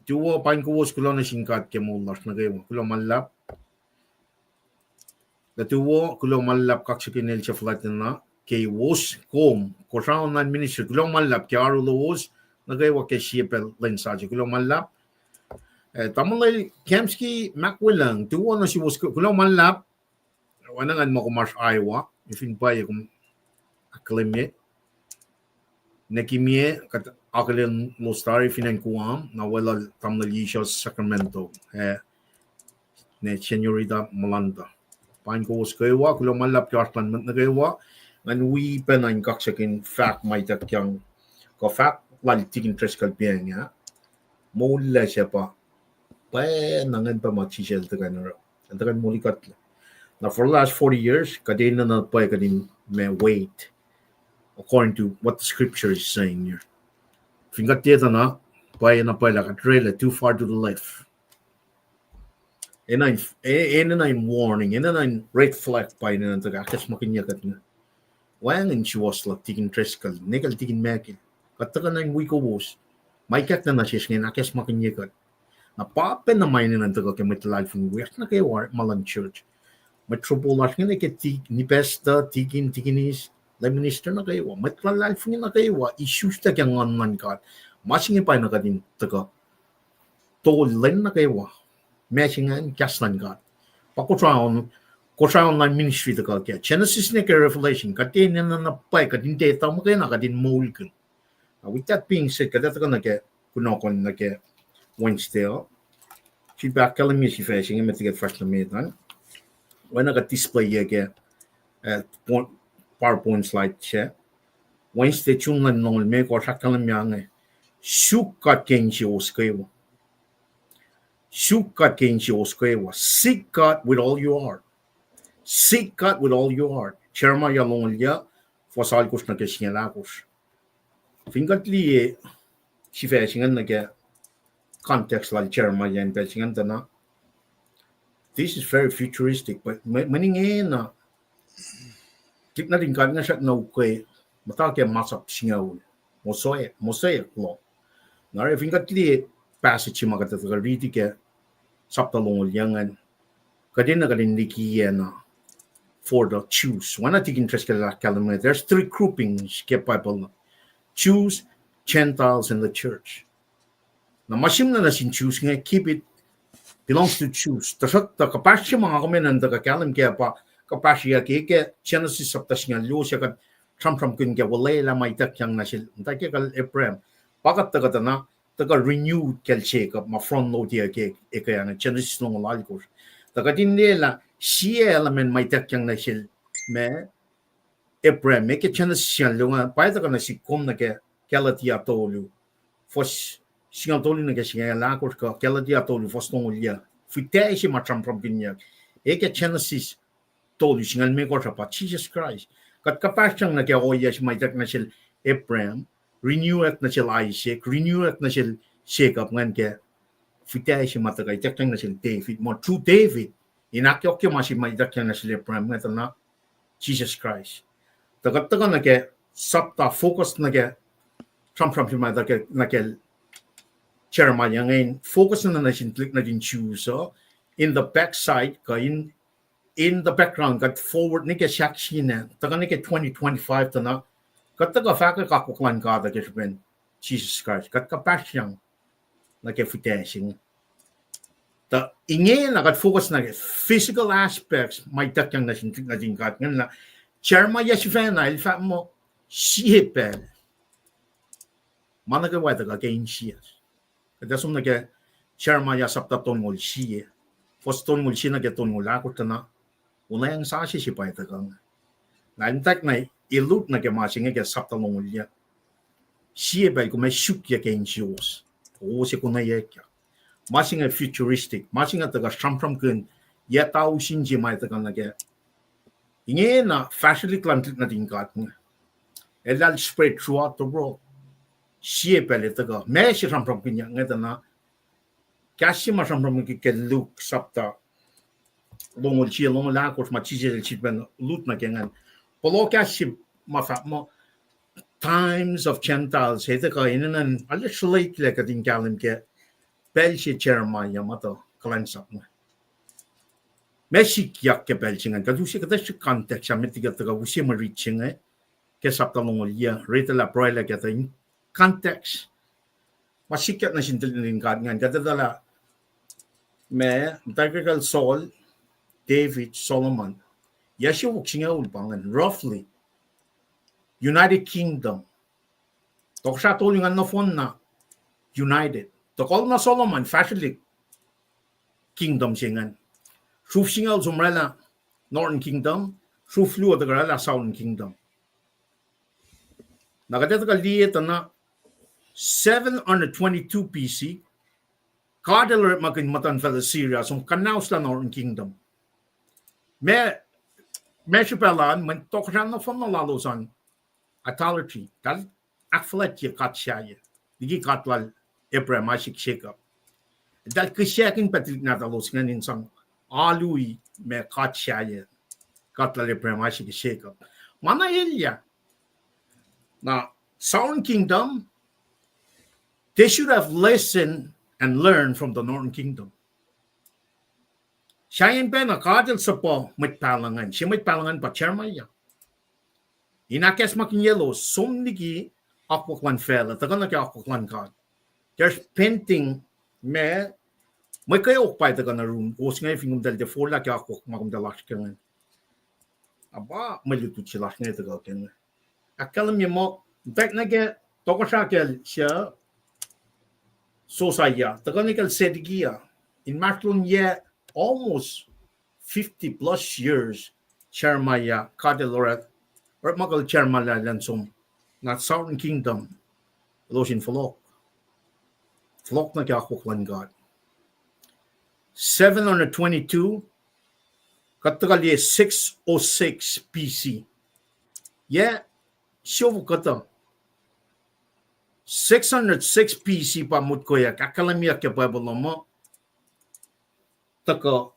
tuwa pain ko kulo na singkat kemo lashkewa kulo malap tuwa kulo malap kaksakin el chaflatina Kewos kom Kosrae Online Ministry kulo malap ke aru lowos nagawa ke sipel lensaje kulo malap tamalay Kemski makwilang tuwa na si was kulo malap wanangan mo ko mas Iowa ifin pa yung aklemye nekimye kat akelen lo star finan kuam na wala tamnalisha Sacramento ne señorita Malanta pain ko was Kewa kulo malap ke artan nagawa and we penang kaksakin fact may takyang ko fact lal tigin treskal Paing ya mula siya pa nangan pa machisel tagan tagan mulikat na for the last 40 years kadena na pa kadin may wait according to what the scripture is saying here fingat teta na pa like a trailer too far to the left and I'm warning and I'm red flag pa na taga akas makinyakat na Wang Insiowos la tigin treskal, negal tigin mekil. Katakan na yung wiowos, may kat na nasis ngayon, akes makinyakat. Napapen na may na taga kamitalal from wiyak na Kewa, malang church. May trobolas nga ni pesta, tiginis, la minister na Kewa. May tlalal from na Kewa, issues ta kyang online kat. Masing ipay na kadin taga. Tolen na Kewa. Mesingan, kaslan kat. Kosrae Online Ministry to kaya Genesis ne Revelation katin na napay kadin data mo kaya nakadin mulkin. With that being said, kada ka nake kunokon nake Wednesday. Feedback kala mi si facing im tiget first na metan. When naka display yake PowerPoint slide che. Wednesday chunglan nol me ko sakala mi ange. Shukat Insiowos Kewa. Shukat Insiowos Kewa. Seek God with all your heart. Seek God with all your heart. Cherma yalonglia fosal kus na kesingalakos. Fingatli si facing na context like cherma yan facing na. This is very futuristic, but maning na tip na din kan nga siya nuke matake masap singaw. Mosoe lo. Na fingatli passage magata read ke saptalong yangan. Kadin na kadin likiyac for the Jews. When I take interest in that calendar, there's three groupings ke Bible. Jews, Gentiles, and the church. Na masim na nasin Jews nga keep it belongs to Jews. Tasot ta kapasya mga kamenan ta kalam kaya pa kapasya ke Genesis saptas nga lewos ya kat tram kun ke wala may takyang nasil. Ta ke kal Abraham. Pakat ta katana ta renewed kel check up ma front load ya ke kaya na Genesis long lalikos. Ta kadin nila siya element may takyang nasil me Abraham me ke Genesis siya lunga pa ta kana si kom na ke kalatia tolu fos singa tolu na ke siya lakos ka kalatia tolu fos tong ulia fite si matram from ginya ke Genesis tolu singa me ko pa Jesus Christ kat kapasyang na ke oya si may tak nasil Abraham renew at nasil Isaac renew at nasil Jacob ngan ke fite si matagay takyang nasil David mo true David inakyokyo masih may takyang nasil Abraham nga na Jesus Christ tagat-taga na ke sapta focus na ke from may take na ke Jeremiah ngayon focus na nasin click na din choose in the backside ka in the background got forward ni ke shaksi na taga ni ke 2025 na kataga faka kakuklan ka da ke Jesus Christ kat kapasyang na ke fitesing the inge na kat focus na physical aspects may takyang nasin click na din kat nga na Jeremiah sifena ilfa mo sihipel managawa taga kain siya kada sum na ke Jeremiah sapta tongol siya foston ngul siya na ke tongol ako tana una yang sasi si pa taga na intak na ilut na ke masinga ke sapta ngul ya siya ba ko may shuk ya kain siya o si kuna ya masinga futuristic masinga taga from kun ya tao sinji mai taga na ke inge na facility klantik na tingkat and that spread throughout the world. Siya pala taga. May siya from pinya ngeta na. Kasi ma from ke look sapta. Longol siya long la kos ma chije chit ben lut na kengan. Polo kasi ma fa mo times of Gentiles heta ka inan alishlit like ating kalim ke pel siya chairman yamato kulacnsap mo. Likiyac ke pel singan kadu siya kada siya context sa metiga taga usi ma reaching ke sapta longol ya reta la proila ke ta context masikat na sintilin God ngan kadadala me integral Saul David Solomon yasyo wuksinga ulpangan roughly United Kingdom tok sa tulingan na phone na United tokol na Solomon fashionly Kingdom singan suf singal sumrela Northern Kingdom suf lu adagala Southern Kingdom nakadeta liet na 722 BC, Kadal makin matan fella Syria, som kanaus la Northern Kingdom. Me chupelan, men tokran na from na lalosan, idolatry, kal akfalet ye katsyaye, digi katwal Abraham Isaac Jacob. Dal kisyakin patik na talos nganin sang alui me katsyaye, katlal Abraham Isaac Jacob. Mana ilya, na Southern Kingdom, they should have listened and learned from the Northern Kingdom. Siya pa nakadil sa po mitpalangan. Siya mitpalangan pa chairmaya. Inakes makinyelo sumnigi akwaklan fela. Tagan na kaya akwaklan God. There's painting may kayo okpay tagan na room. Os ngay fingum dal de fola kaya akwak makum dalas kangan. Aba malutut sila ngay tagal kangan. Akalam niya mo. In fact nage toko siya Sosaya, Taganical Sedigia, Inmasrlon yet almost 50 plus years, Charmaya, Kadeloret, or Magal Charmala Lansum, not Southern Kingdom, Losin Flok. Flok na Kakuklan God. 722, Katagali 606 BC. Yeah, Shovu Kata. 606 BC pa mutkoya kakalamiya ke pueblo mo toko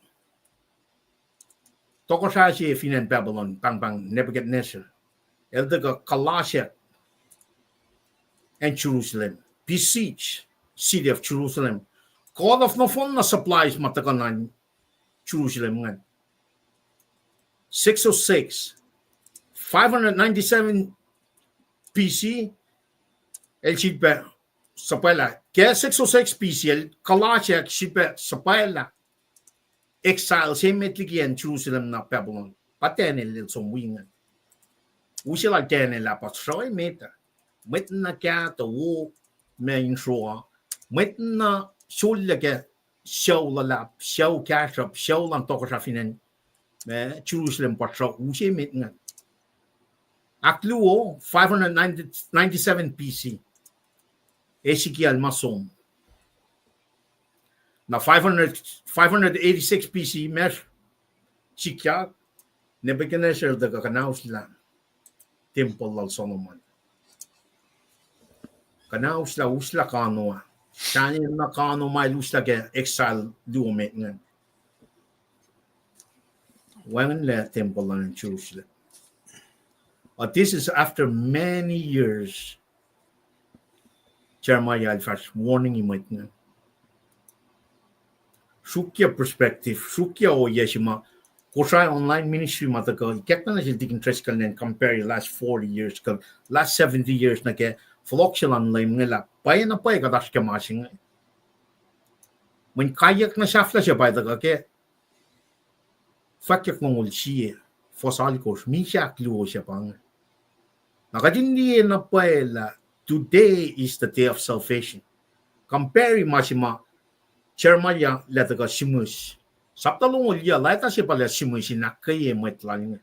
sa si finan Babylon pang Nebuchadnezzar el toko Colossia and Jerusalem besiege city of Jerusalem call of no phone na supplies matakanan Jerusalem ngan 606 597 BC el shitbe sapela ke 606 BC Colossia shitbe sapela exile semetligian Jerusalem na Babylon patene lil som wingan usila tene la patroi meta met na ka to wo main shore met na shullage show lulap show cash up show lan to ka finen me Jerusalem patro usi met nga akluo 597 BC Ezekiel Masom. Na 586 BC, Mer Likiyac, Nebuchadnezzar the kanaus la Temple of Solomon. Kanaus la usla kanoa. Kani na kano may usla ke exile duomet nga. When la Temple in Jerusalem. But this is after many years. Jeremiah first warning him with Shukya perspective, Shukya o Yeshima, Kosrae Online Ministry mataka, Kekna na siya interest ka na compare last 40 years, last 70 years na ke, Flokshlan lime nila, paya na paya kadash ka masing. When kayak na shafla siya paya daga ke, fakyak mong ulsiye, fosalikos, misya kluo siya pang. Nakadindi na paya la, today is the day of salvation. Compare masima Jeremiah letaga shimush. Saptalong ulia laita siya pala shimush na kaya Mwet lang.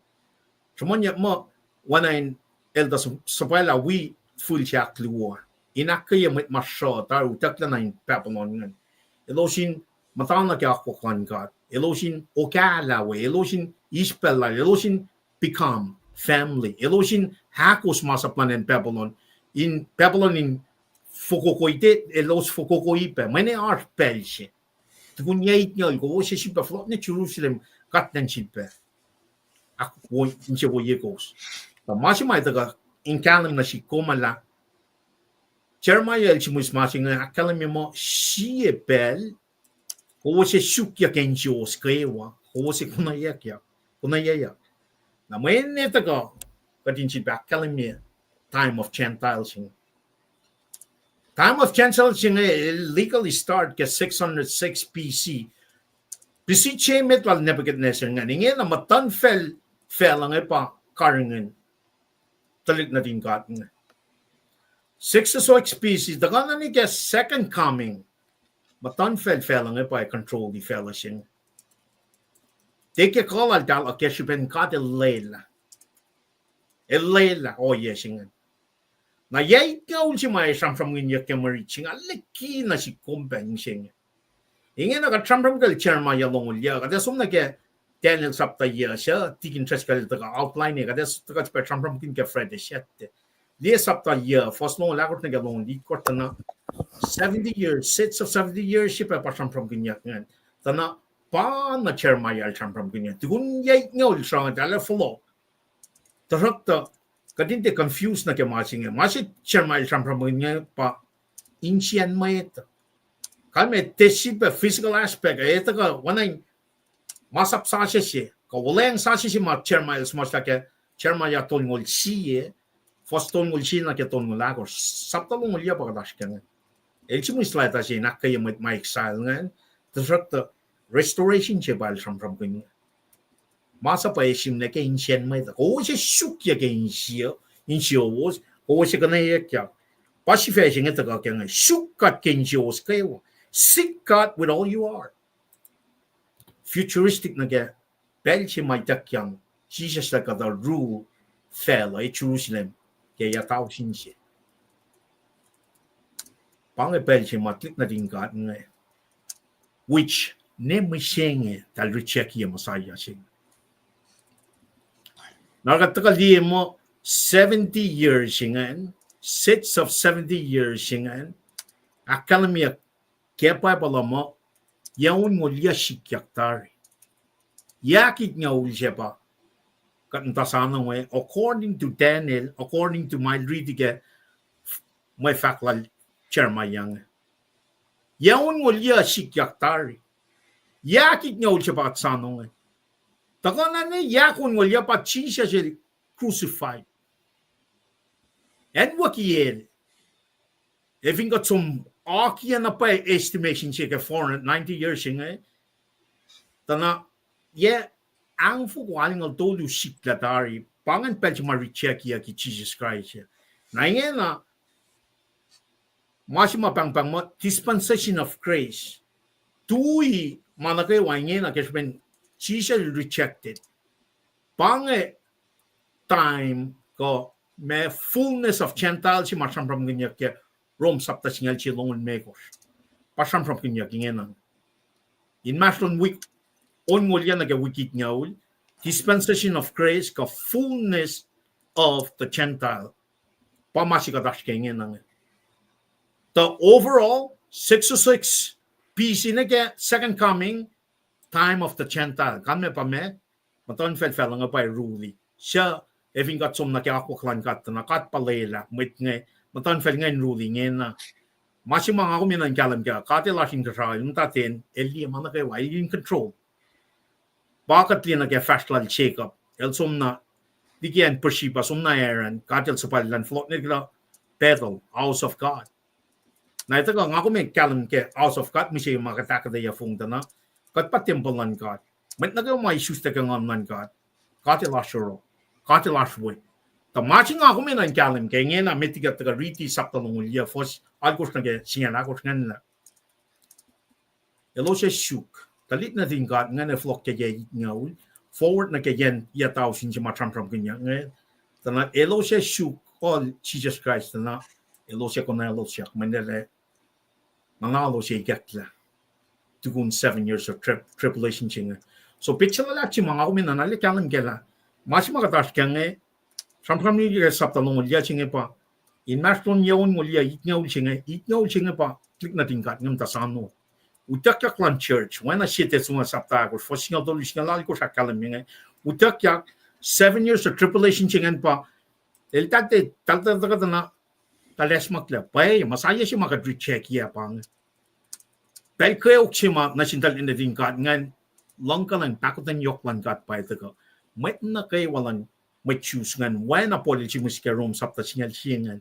Sumanya mo wanain elda sapala we full siya kluwa. Inakaya Mwet masyo taru takla na in Babylon. Elosin matana kaya ako kan God. Elosin okala we. Elosin ispella. Elosin become family. Elosin hakos masaplan in Babylon. In Babylon in Fukukoite, elos Fukukoipe. Many are pelche. Tukun yait nyal go se shipa flot ne Jerusalem kat nan shipa. Ak wo inche wo yekos. The Mashima daga in kalam na shikoma la. Jeremiah elchimus mashing akalam mo shie bel. Go se shukya kenjos Kewa. Go se kunayak. Kunayaya. Na when netaga katin shipa akalam me time of Gentiles. Time of Gentiles legally start ke 606 BC. BC chemet wal Nebuchadnezzar nga ninge na matan fell ang pa karingen. Talik na din kat nga. 606 BC daga na ni ke second coming. Matan fell ang pa control di fellowship. Take call al dal akeshipen kat elela. Elela oh yes nga. Na yay gaul si may from ginya kemariching aliki na si kumpeng sing. Inge na ka from gal chairman ya long ulya kada sum na ke Daniel sapta ya siya tikin tres kal ta outline ni kada ta ka from kin ke Fred shet. Dia sapta ya first long lagot na galong di kort na 70 years sits of 70 years si pa from ginya ngan. Tana pa na chairman ya from ginya. Tigun yay ngol sa dala follow. Tarakta kadinte confused na ke masing masi chairman from niya pa insian Mwet kame tesiba physical aspect eta ka wanay masap sa siya ka walang sa siya ma chairman mas ke chairman ya ton ngol siye first ton ngol siye na ke ton ngol ako sapta ngol ya pa kadash kan elchi mo slide siya na kay my exile ngan the restoration siya bal from niya Masa pa esim na ke insian Mwet. O se shukya ke Insiowos. O se kakketeyac. Pasifying ito ka kaya shukat ke Insiowos Kewa. Sikat with all you are. Futuristic na ke. Belche may takyang. Jesus na ka the rule fell ay Jerusalem. Kaya tao siya. Pangay belche matlik na din ka nga. Which ne may siyang tal recheck yung masaya siya. Nakataka mo 70 years singan, sits of 70 years singan, akalamia kepa pala mo, yaun mo liya sikyaktari. Yakit nga uli siya pa, katuntasana mo according to Daniel, according to my reading, may pacl chairman yang. Yaun mo liya sikyaktari. Yakit nga uli siya pa katsana mo Takana ne yakun wal yapa chisha je crucified. And wakiel. If you got some akia na pa estimation check 490 years nga. Tana ye ang fuwaling al tolu siklatari pangan pelch maricheck ya ki Jesus Christ. Na na masima pang mo dispensation of grace. Tui manakay wangena kesben Jesus rejected. Pange time ko may fullness of Gentiles si masam from ginya ke Rome sapta singal si longon mekos. Pasam from ginya kingenan. Inmasrlon week on ngolya na ke wikit ngaul dispensation of grace ka fullness of the Gentile. Pamasi ka dash kingenan. The overall 606 BC na ke second coming time of the Gentile. Kame pa me, maton fel nga pa ruli. Siya, even got some nakiakuklan kat na kat palela, mit nga, maton fel nga ruli nga na. Masi mga kuminan kalam ka, kati lasing kasal, yung tatin, eli man na kayo, ay in control. Bakit li nag-fastlan shake-up? El sum na, di kiyan persipa, sum na eran, katil sa palilan, float nila, pacl, house of God. Na ito ka, nga kumin kalam ka, house of God, misi yung mga kakketeyac fung na, kat patimbalan God. Mat nagaw may issues ta kang online God. Kati lashuro. Kati lashwoy. Ta matching ako may nan kalim kay ngena metigat ta riti sapta ng ulya fos algos na ke siyan akos ngan na. Elo siya shuk. Talit na din God nga na flock kaya ngaul. Forward na kaya yataw sin siya matram kanya. Ta na elo siya shuk all Jesus Christ na elo siya konelo siya. Manila nangalo siya ikatla. Tukun 7 years of tribulation chinga. So picture la chi mga kumin na nalikalan kela. Mas makatash kang Sometimes you get something along with yaching pa. Inmasrlon yawn will ya eat no ching pa. Click nothing got them to sano. Utakyak church, when I sit as one saptag or for single dollar ko sa kalaming. Utakyak 7 years of tribulation ching pa. El tate talta na tales makla. Pay masaya si makadri check ya pang. Pay kayo chima na sintal in the thing got ngan long ka lang takutan yok lang got pa ito ko. Mwet na kayo walang may choose ngan why na po si musika room sapta singal singan.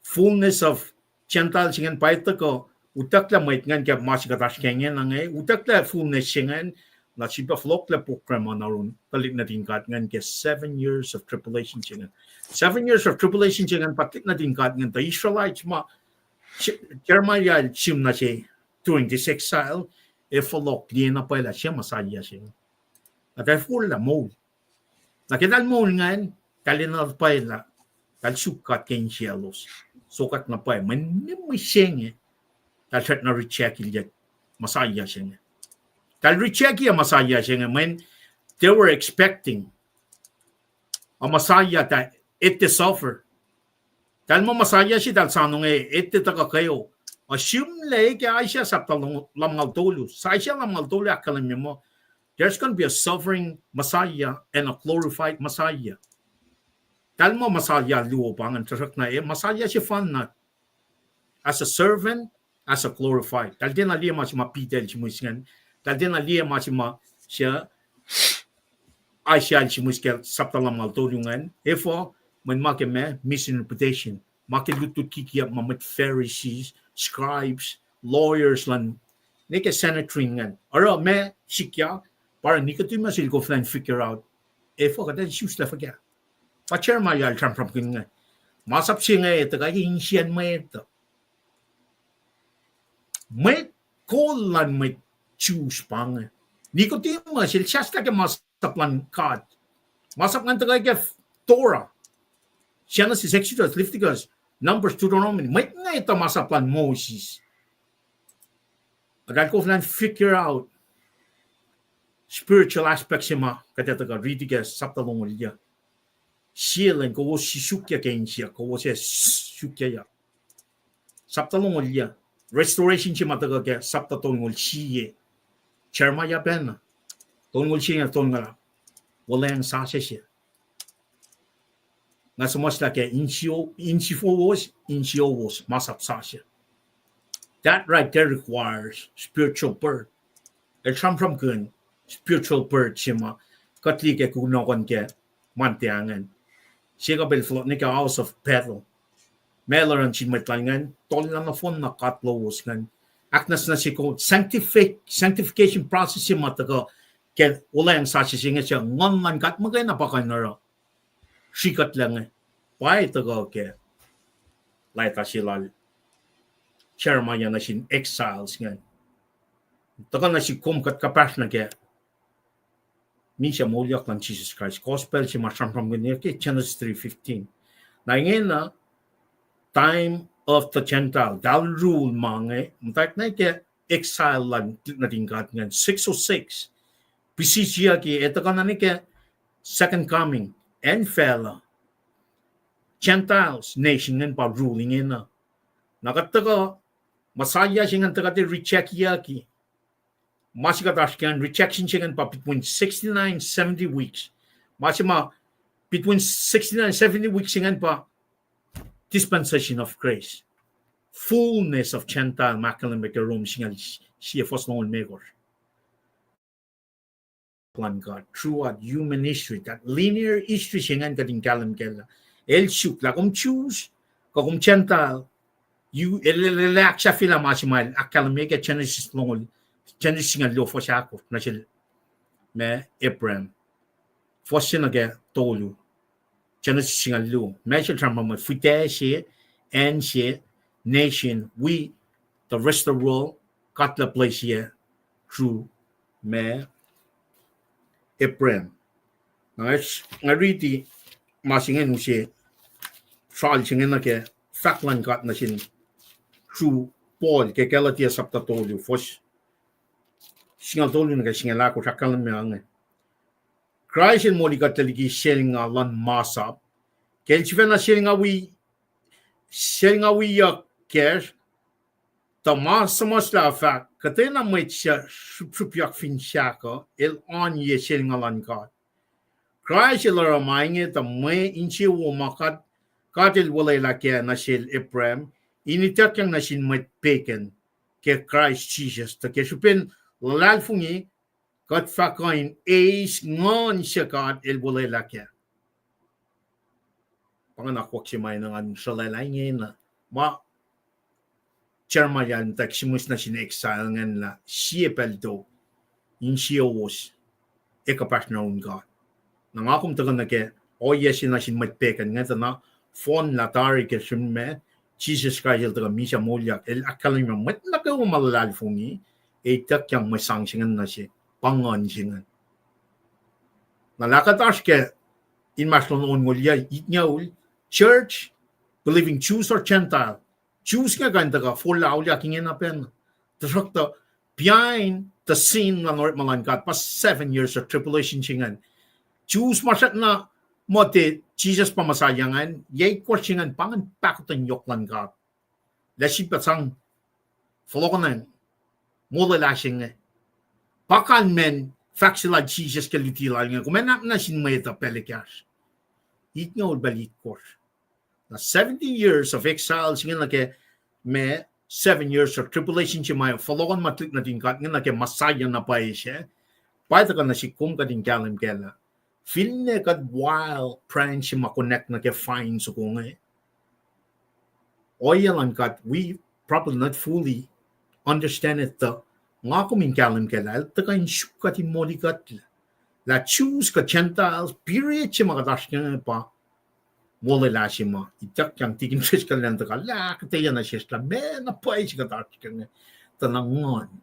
Fullness of Chantal singan pa ito ko. Utak la may ngan kaya masikatas kenyan na ngay. Utak la fullness singan na sipa flok la program na ron. Talik na din kat ngan kaya 7 years of tribulation singan. 7 years of tribulation singan patlik na din kat ngan. The Israelites ma Jeremiah sim na siya during this exile. Flok liya na pala siya masaya siya. At ay full la mo. Nakidal mo ngan kalinal pala. Kal sukat kay Insiowos. Sukat na pa eh. Man may siyang eh. Kal set na recheck ilya. Masaya siya. Kal recheck ya masaya siya. Man, they were expecting a masaya that it to suffer. Kal mo masaya siya dahil sa anong eh. It to taka kayo. Assume lay kaya siya sa lamal tolo. Sa siya lamal tolo akalam mo. There's going to be a suffering Messiah and a glorified Messiah. Kal mo masaya luopang ang tasak na eh. Masaya siya fan na as a servant, as a glorified. Kal din na liya ma siya mapitel siya muskan. Kal din na liya ma siya ay siya siya muskan saptalam maltulungan. Therefore, when makime misinterpretation, makilutut kikiyak mamit Pharisees, scribes, lawyers lan, nike senatoringan. Aro me sikya para nikatu masil go flan figure out. Therefore, kada siya la fagya. Pacer mayal from nga. Masap siya nga ito, kaya hinsiyan mo ito. May kolan may choose pa nga. Di ko tiyo mo, sila siya ka masap lang kad. Masap nga ito kaya Torah. Siya na si Exodus, Leviticus, Numbers, Deuteronomy. May nga ito masap lang Moses. Agad ko lang figure out spiritual aspects siya ma. Kaya ito ka, Ridigas, saptalong uliya. Siya lang ko si sukya kain siya ko siya sukya ya saptalong uliya restoration siya mataga kaya saptatong ul siya charma ya pena tong ul siya tong ngala wala ang sasya siya nga sumasla kaya Insiowos masap sasya that right there requires spiritual birth it come from good spiritual birth siya ma katli kaya kunokon kaya mantiangan siya ka belflot ni ka house of pacl. Melaran si matlangan, tol na phone na lowos ngan. Aknas na si ko sanctification process si mataga kaya wala yung sa siya siya ngon man kat magay na pa kanara. Sikat lang eh. Why taga kaya laita sila chairman yan na sin exiles ngan. Taga na si kumkat kapas na kaya Misha molyak lang Jesus Christ. Gospel si masampram ganyan kay Genesis 3:15. Na ngayon na time of the Gentile. Dal rule mga mtak na kaya exile lang natin kat ngayon. 606. Bisisya ki ito ka na ni kaya second coming and fella. Gentiles nation ngayon pa ruling ngayon na. Nakataga masaya siya nga taga recheck yaki. Masikatashkan rejection chicken pa between 69 70 weeks. Masima between 69 70 weeks chicken pa dispensation of grace. Fullness of Gentile Macallan room singal siya first known makers. Plan God throughout human history, that linear history singan kading kalam kela. El shukla kung choose kung Gentile you relax sa fila masima akalam mega Genesis long Genesis nga lo for siya ako na siya me Abraham for siya nage tolu Genesis nga lo me siya trama mo fite siya and siya nation we the rest of the world got the place here through me Abraham nga riti masingen siya trial siya nga ke faklan got na siya through Paul ke Galatia chapter tolu for singal tolu nga singal ako sa kalam nga Christ mo likat taligi sharing lan masap. Kel chifena sharing ya cash. Ta mas la fa katena mwet shupyak fin shaka el on ye sharing lan God. Christ la ramainge ta mwe inchiwo makat katil wala la ke na shel Ephraim initak yang na shin mwet peken ke Christ Jesus ta ke shupen lalfungi kat fakain eis ngon shakat el wala la ke panganak wak simay ng salay na ma Charma yan tak simus na sin exile ngan la siepel do Insiowos ekapas na God. Nang akum tagan na ke o yes na sin matpekan nga na phone la tari ke simme Jesus Christ el taga misa molyak el akalim yung mat na ka umalal fungi e tak yang masang singan na si pangon singan. Nalakatas ke Inmasrlon on ngulya itnyaul church believing Jews or Gentile Jews nga ganda ka full aulia kingen na pen. Trakta behind the scene ng North Malangkat pas 7 years of tribulation singan. Jews masat na mote Jesus pamasayangan yay ko singan pangan pakutan yok langkat. Lesi patang flokonan mula lasing pakan men faksila Jesus kalutila nga kumenap na sinmayta pelikas. Itnyo balit course. Na 70 years of exile singan lake me 7 years of tribulation si may followon matlik na tingkat nga lake masaya na pa siya paita ka na si kum ka din kalim kela feel ne kad while praying si makonect na ke fine so kung oyalan kat we probably not fully understand it nga kumin kalim kela ta ka insyukat imolikat la choose ka Gentiles period si makadash nga pa wala la si ma itak yang tikin fish ka lang ka la akketeyac na siya me na pay si ka tartikan tanangon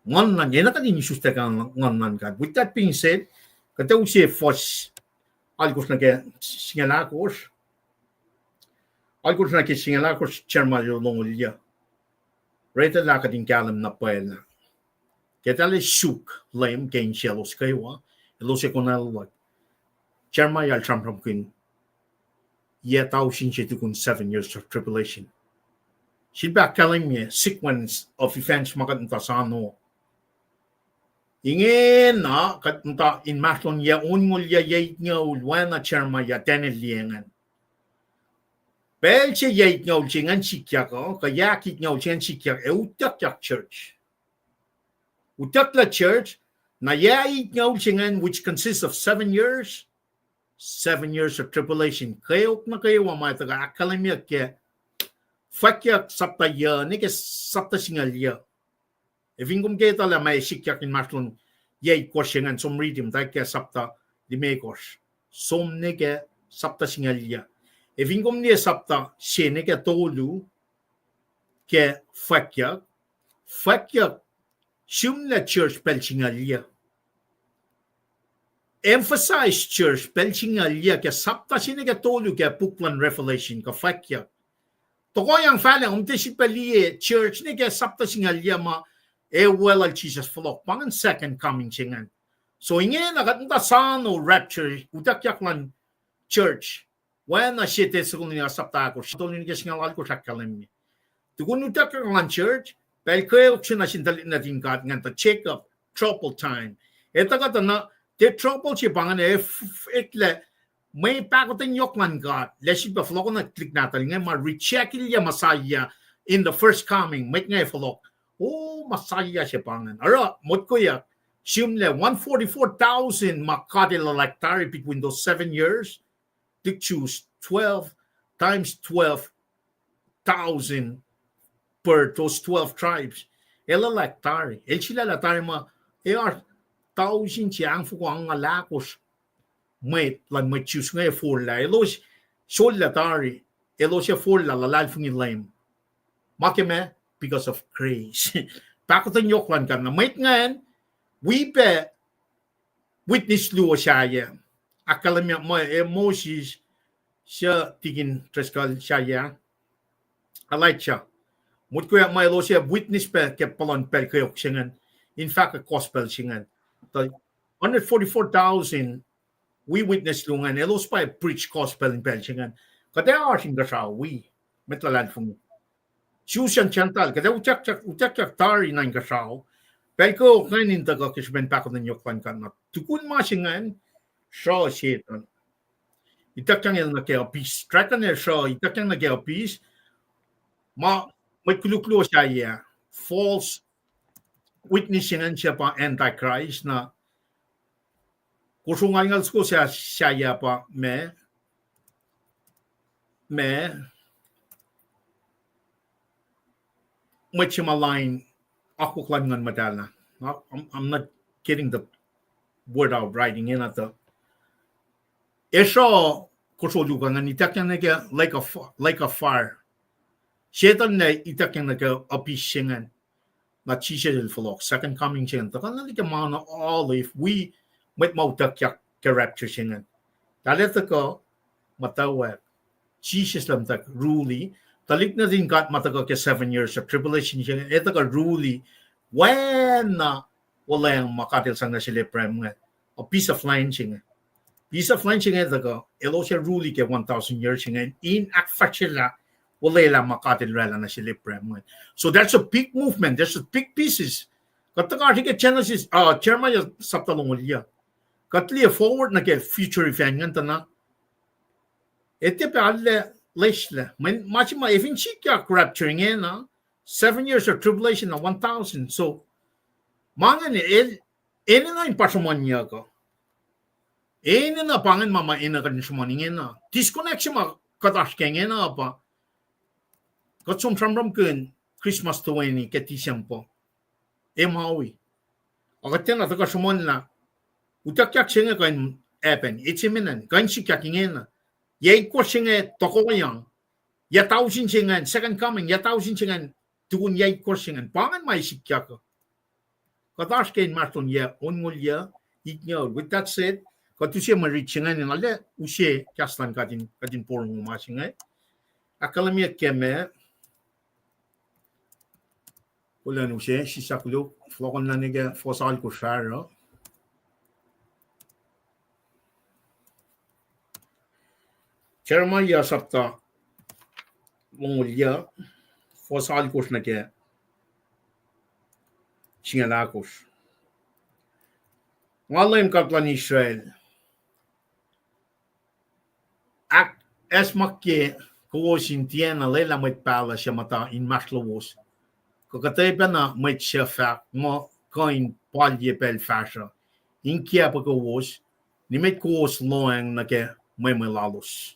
ngon lang yan ka din susta ka ngon nan ka with that being said kata usi fos algos na ke singalakos charma yo longolya reta la ka din kalam na pay na kata le shuk LEUM ke Insiowos Kewa lo se konal charma yal trampram queen yet out since 7 years of tribulation. She'd back telling me sequence of events makanta sano. Inge na katanta Inmasrlon ya unmul ya yait nga ulwana charma ya tenel liengan. Pel che yait nga ulchingan sikiak kaya kit nga ulchingan sikiak utak church. Utak la church na yait nga ulchingan which consists of 7 years. 7 years of tribulation. Kayo na kayo mga taga akalimya ke fakyak sapta ya ni ke sapta singalya. Evin kum kita la may sikyak Inmasrlon yay kosyengan som reading tay ke sapta limekos. Som ni ke sapta singalya. Evin kum ni sapta siya ni ke tolu ke fakyak shumla church pel singalya. Emphasize church pelchingalya ke sapta sine ke tolu ke puklan revelation ka fakya toko yang fala si pelie church ne ke sapta singalya ma well al Jesus flock pangan second coming singan so inge na katunda sano rapture utakyak church when a shite sekun ni sapta ko tolu ni ke singal ko sakalem ni tukun utakyak church pel ke option na sindali na tingkat ngan ta check up trouble time eta kata na the trouble si pangan etle may pakutan yokman God lesi ba flok na click natal nga ma recheck ilya masaya in the first coming make nga flok masaya si pangan ara mot ko ya simle 144,000 makadil electari between those 7 years to choose 12 times 12,000 per those 12 tribes electari sila electari ma are 1,000 chiang fu quang alakos Mwet lan Mwet choose nga for la elos sol latari elos ya for la lalal fung LEUM makeme because of grace pakutan yoklan kan na Mwet ngan we be witness luo siya akalamya mo Moses siya tigin treskal siya alait siya mut ko ya may elos ya witness pe ke palon per kayok singan in fact a gospel singan 144,000 we witness lungan elos pa preach gospel in Belchingan. Kada arsing gashaw we metlalan fung. Susan Chantal kada utak tari nang gashaw. Pelko kanin taga kisben pa ko ninyo kan na. Tukun masingan shaw shit. Itakang el na kaya peace. Trakan el shaw itakang na kaya peace. May kuluklo siya ya. False witnessingan siya pa antichrist na kusungangal ko siya ya pa me maline ako klangan madala. I'm not getting the word out writing in at the Esho kusulukan nga itakyan na like a fire. Shetan na itakyan na apishingan na chisel flok second coming chen. Takan na like mana all if we might mautakyak character shingan. Talet ko mutawaek Jesus lam tak ruli. Talik na din kat mataga ke 7 years of tribulation shingan. Ito ka ruli when wala yung makatil sang na sila prem nga. A piece of line shingan. Piece of line shingan ito elo siya ruli ke 1,000 years shingan. In akfat sila wala lang makatil rala na sila prem nga. So that's a big movement. There's a big pieces. Kataga artikel Genesis chairman ya saptalong uliya. Katli forward na ke future event nga na. Ete pe alle lesle. Machima even chika rapturing na 7 years of tribulation na 1,000. So mga ni ene na impasomon niya ko. Ene na pangan mama ina kan sumaningen na. Disconnection ma kadash kengen na pa. Katsum samram kun Christmas 20 ke tisempo. Maui. Agaten na taka sumon na. Utakyak singa kan epen. Itiminan kan sikakingen na. Yay ko singa tokoyang. Ya tausin singa second coming ya tausin singa tukun yay ko singa pangan mai sikyak. Kadash ken Inmasrlon ya ongul ya ignore. With that said, katusia maricingan ni nale usie kaslan kadin porong masinga. Akalamia keme Ulan usie sisaklo flokon na nega fosal ko sharo. Chairman ya sapta mongolya fosal ko na ke singalakos. Ngalim kaplan Israel. Ak esmakke ko sintiena lela met pala siya mata Inmasrlon. Kakketeyac na may sifac mo coin palye pel fasha. Inge pagawos ni may kos loang na ke may lalos.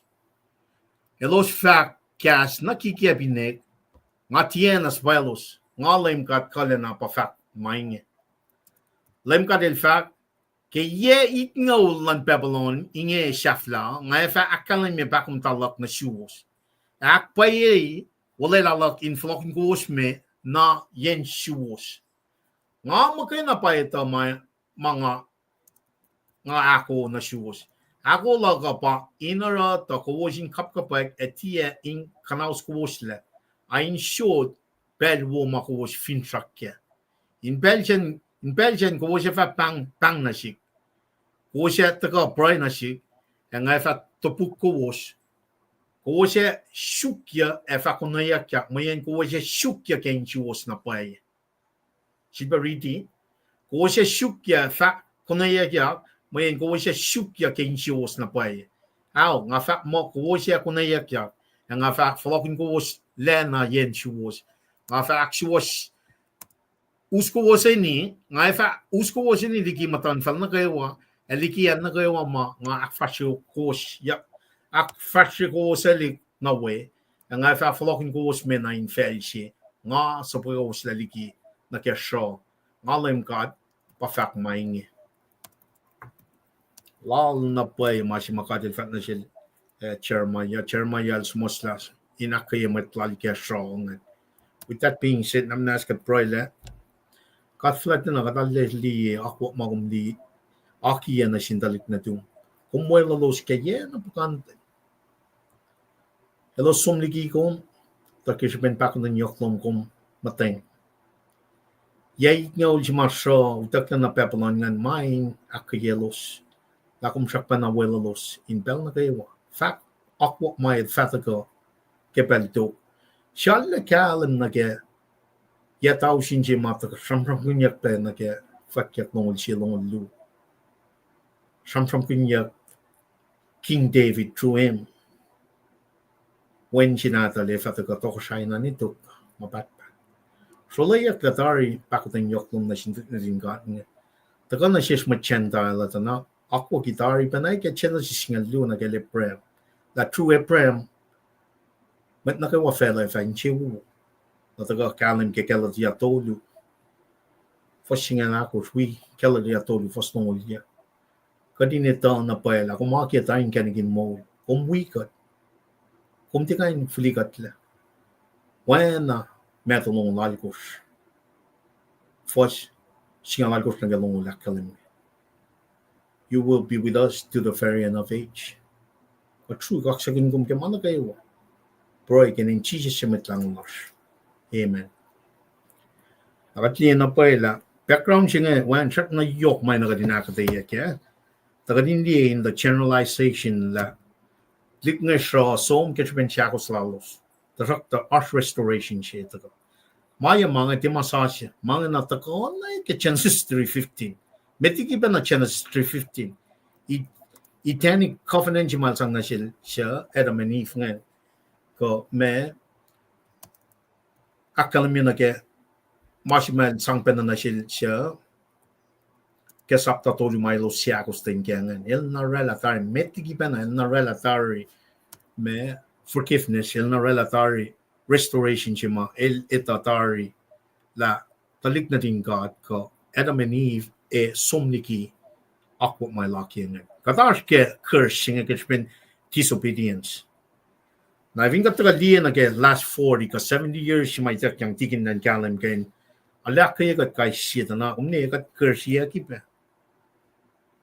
Elos fac kas nakikiabinek nga tienas velos nga lem kat kalena pa fac mainge. Lem kat el fac ke ye itngol lan Babylon inge shafla nga fa akalan me bakum talak na wiowos. Ak paye wala lalak in flokin kos me na Insiowos. Nga makay na pa ito mga ako na wiowos. Ako laga pa inara ta kuwosin kapkapag etia in kanaus kuwosle. Ain shod belwo makuwos fintrakke. In Belgian kuwosya fa pang na sik. Kuwosya taka pray na sik. Nga fa topuk kuwos. Kuwosya shukya fa akketeyac mayan kuwosya shukya ke Insiowos na pay. Siba riti. Kuwosya shukya fa akketeyac mayan kuwosya shukya ke Insiowos na pay. Aw nga fa mo kuwosya akketeyac nga fa flokin kuwos lena Insiowos. Nga fa aksuwos uskowos ni nga fa uskowos ni likimatan fal na Kewa likiyac na Kewa ma nga akfasyo kos ya akfasyo ko salik na we nga fa flokin ko me na infelse nga sa pagos laliki na kesho nga LEUM GOD pa fac mainge lal na pay mas makatil fat na siya chairman ya smoslas inakketeyac lal kesho nga. With that being said, I'm not going to pray that. Kat flat na katali ako magumdi aki na sindalik na tu. Kumway lalos kaya na pukante. Hello sumligi ko takisben pa ko ng yoklom kom mateng. Yay nga ultima show utak na pepalon ngan maing akketeyac. lakum shakpan na welalos in pel na Kewa. Fact, akwak may fatago kepel to. Shall kalim na ke yet out shinji mata from kunyak pen na ke fakyak no shilong lu. From kunyak King David through him. When chinata le fatago to shine na nito mabat. So layak katari pakutin yoklum na shingat niya. Tagal na siya machenta la na ako gitari panay ke chela si singalu na gele prem. La true prem met na kawa fela fa inchiwu. Na tagal kalim ke kela dia tolu. Fo singana ko swi kela dia tolu fo snolya. Kadine ta na paela ko makia tain kanigin mo. Kom wikat. Kom tikain flikat la. Wana metalong lalikos. Fos singalagos na galong lakalim. You will be with us to the very end of age. But true kaksakin kum ke mana kayo. Bro, in Jesus simet lang los. Amen. Nakatliyan na paela. Background siya nga, wan siya na yok may nakadinakatayak ya. Takadindi in the generalization la. Lik nga siya som ketchupen siyakos lalos. Tarak the art restoration siya ito. Maya mga timasasya, mga natakon na Genesis 3:15. Metiki ba na Genesis 3:15? Itani covenant jimal sang na siya, Adam and Eve nga. Ko me akalam yun na ke masimal sang pena na siya kesapta tolu mailo siya kustin kyangan. El na relatari, metiki ba na el na relatari me forgiveness, el na relatari restoration siya el etatari la talik na din God ko Adam and Eve somniki akwa may laki nga. Katash ke curse nga ketchpen disobedience. Na even kapag diyan na ke last 40 ka 70 years siya may tak yang tikin nan kalam kain alak kaya kat kay siya na umne kat curse ya kipa.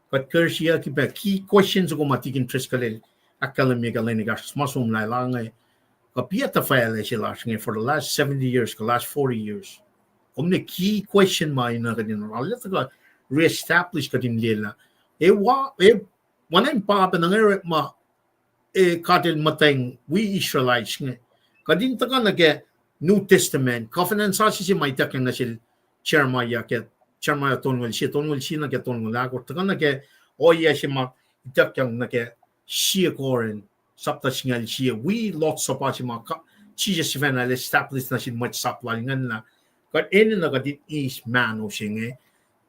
Kat curse ya kipa key questions ko matikin tres kalel akalam mi kaleni gas masum na langay. Kapiata file sila for the last 70 years, the last 40 years. The key question na kanina, alat ka re-establish ka din nila. Wanan pa ng ma katil mateng we Israelites nga. Kadin ta ka nage New Testament, covenant sa si may takang na sil Jeremiah tonwel si na ke tonwel ako. Ta ka nage oya si ma takang nage siya koren. Sapta singal siya, we lots of pa si mga siya si Venal established na siya much supply nga na. Kat ene na kadit is mano siya nga,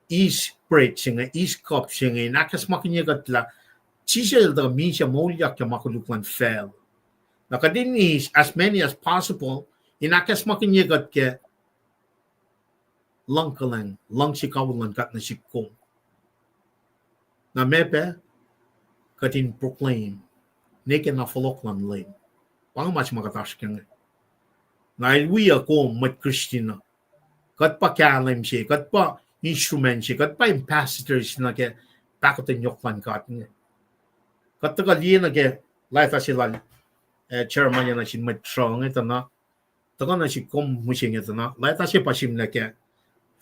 is bread siya nga, is cup siya nga, nakas makinya katla, siya da minsiya molyak ya makuluklan fell. Na kadin is as many as possible, inakas makinya kat ke lang si kawalan kat na si kong. Na mepe, katin proclaim, neke na foloklan lane. Pang mas makatash kang. Na ilwiya ko mat Christina. Kat pa kalam siya, kat pa instrument siya, kat pa ambassadors na ke pakotin yoklan kat nga. Kat taga liya na ke laita sila chairman niya na siya mat strong ito na. Taga na siya kom musing ito na. Laita siya pa siya na ke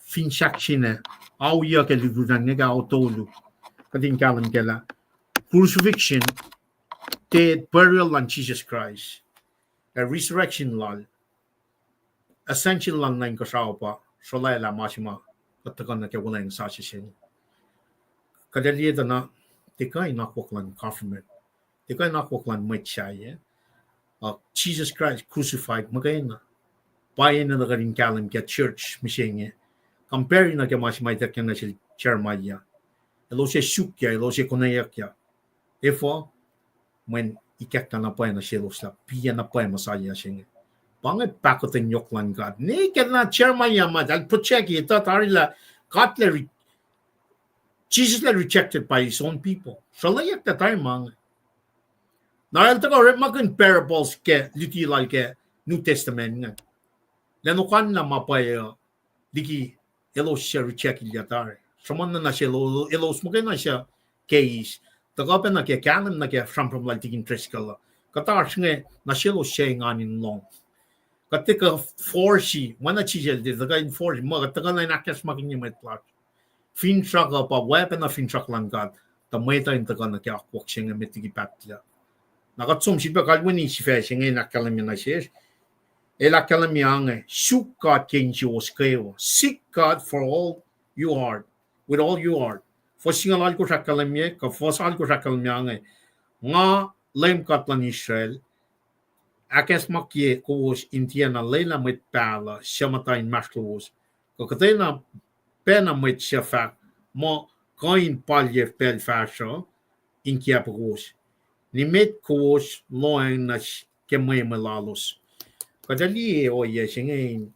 finshak siya na. Awiya ke ligunan nga ka autolu. Katin kalam ke la. Crucifixion death, burial on Jesus Christ, a resurrection lang, ascension lang na yung kasawa pa, so la masima, katakan na kaya wala yung sasyasin. Kadaliyada na, di ka inakwak lang confirmation, di ka inakwak lang may siya, Jesus Christ crucified, magayin na, bayan na nagaling kalam kaya church, misyenge, compare na kaya masima itakyan na siya Jeremiah, ilo siya sukya, ilo siya kunayakya, therefore, when ikek na pa na siya sa piya na pa masaya siya. Pangit pakotin yok lang God. Naked na chairman yaman. I'll protect it. Tatarila God Jesus rejected by his own people. So layak na tayo mga. Now I'll talk about parables ke likiyac ke New Testament nga. Lanukan na mapaya liki elos siya rejected yatari. Saman na siya elos mo na siya case. Tagapan na kaya kanan na kaya from like tiging triskala. Katar nga na silo siya nga nin long. Katika forci, wana chijel de taga in forci, mga taga na inakas makinya may plot. Finchak pa weapon na finchak lang God. ta meta inta na kya kwak singa metigi patla nagat som sipa kalwini sifa singa na kalamina ses ela kalamiange shook God Insiowos Kewa seek God for all you are with all you are for singalal ko sa kalamye ka fosal ko sa kalamiange nga LEUM God lan Israel akes makye kos intiana lela met pacl shamata Inmasrlon ko katena pena met sifac mo coin palje pel fasho inge pagos ni met kos loeng na kemwe malalos kadali o yesingen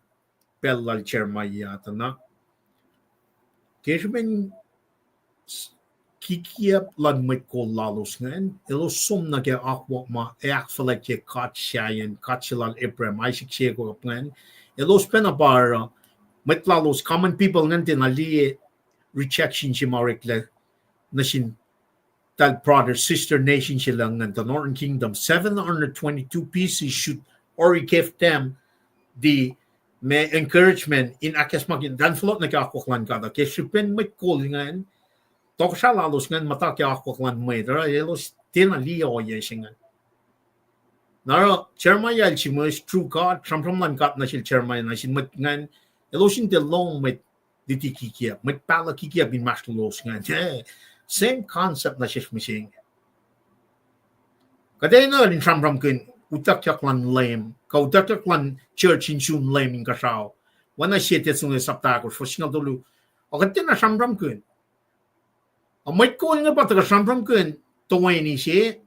pelal chermaya tana kesben kikiap lan met ko lalos ngan elo som na ke akwa ma akfala ke kat shayen katchilal ibrahim isaac chego plan elo spena bar met lalos common people ngan tinali rejection chimarekle nation that brother sister nation silang ng the northern kingdom 722 pieces should already give them the encouragement in akesmagin dan flot na kakoklan kada kesupen may callingan tok siya lalos ngan mata kakoklan may dara elos tinali o yesingan naro chairman yal chimo is true God from lan kat na sil chairman na sin mat ngan elosin de long met likiyac met pala kikiya bin Inmasrlon ngan same concept na siya missing kaday na rin from kun utak lan LEUM ka utak lan church in sun LEUM in kasao wana siya tetsunga sapta ko for singal dulu o katin na from kun o may ko nga pa taga from kun tuwini siya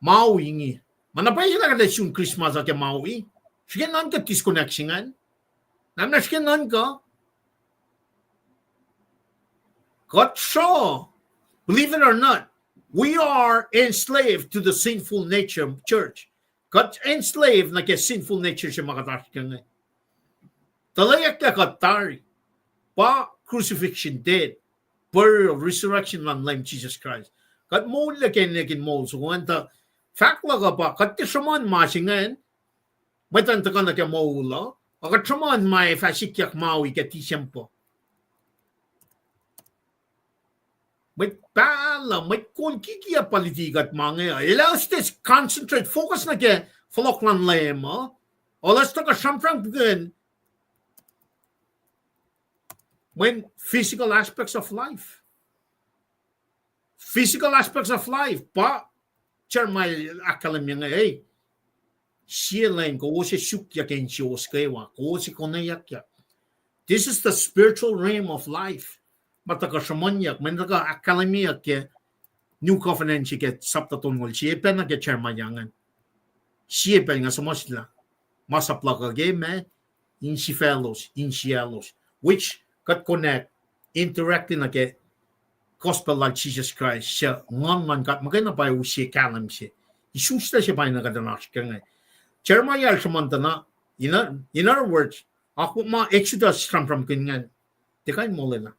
maui ngi manapay sila kada sun Christmas at maui siya nan ka disconnectionan namna siya nan ka God saw, believe it or not, we are enslaved to the sinful nature of church. God enslaved na kaya sinful nature siya makatarik ka nga. Talayak ka katari, pa crucifixion, dead, burial, resurrection ng LEUM Jesus Christ. God mo lagyan naging mo. So kung anta, fact lang ka pa, katisyaman masingan, may tanta ka na kaya mo ula, o katisyaman may fasikyak maui katisyam po. May pala, may kung kikiya politikat mga ilang states concentrate, focus na kaya falok lang LEUM, o let's talk a samprang again when physical aspects of life. Physical aspects of life, pa, charmay akalam niya nga, hey, siya lang, ko si sukya kay Insiowos Kewa, ko si konayak. This is the spiritual realm of life. Mataka shamanyak, mendaga akalamiyak ke new covenant siya ke saptaton ngol siya pa na ke charmayangan. Siya pa nga sumasla. Masaplaka game Insiowos, which got connect interacting na ke gospel like Jesus Christ siya ngon kat magana pa yung siya kalam siya. Isusta siya pa yung nakadanas ka nga. Charmayal samantana, in other words, ako ma Exodus from kingan. Tekay mo na.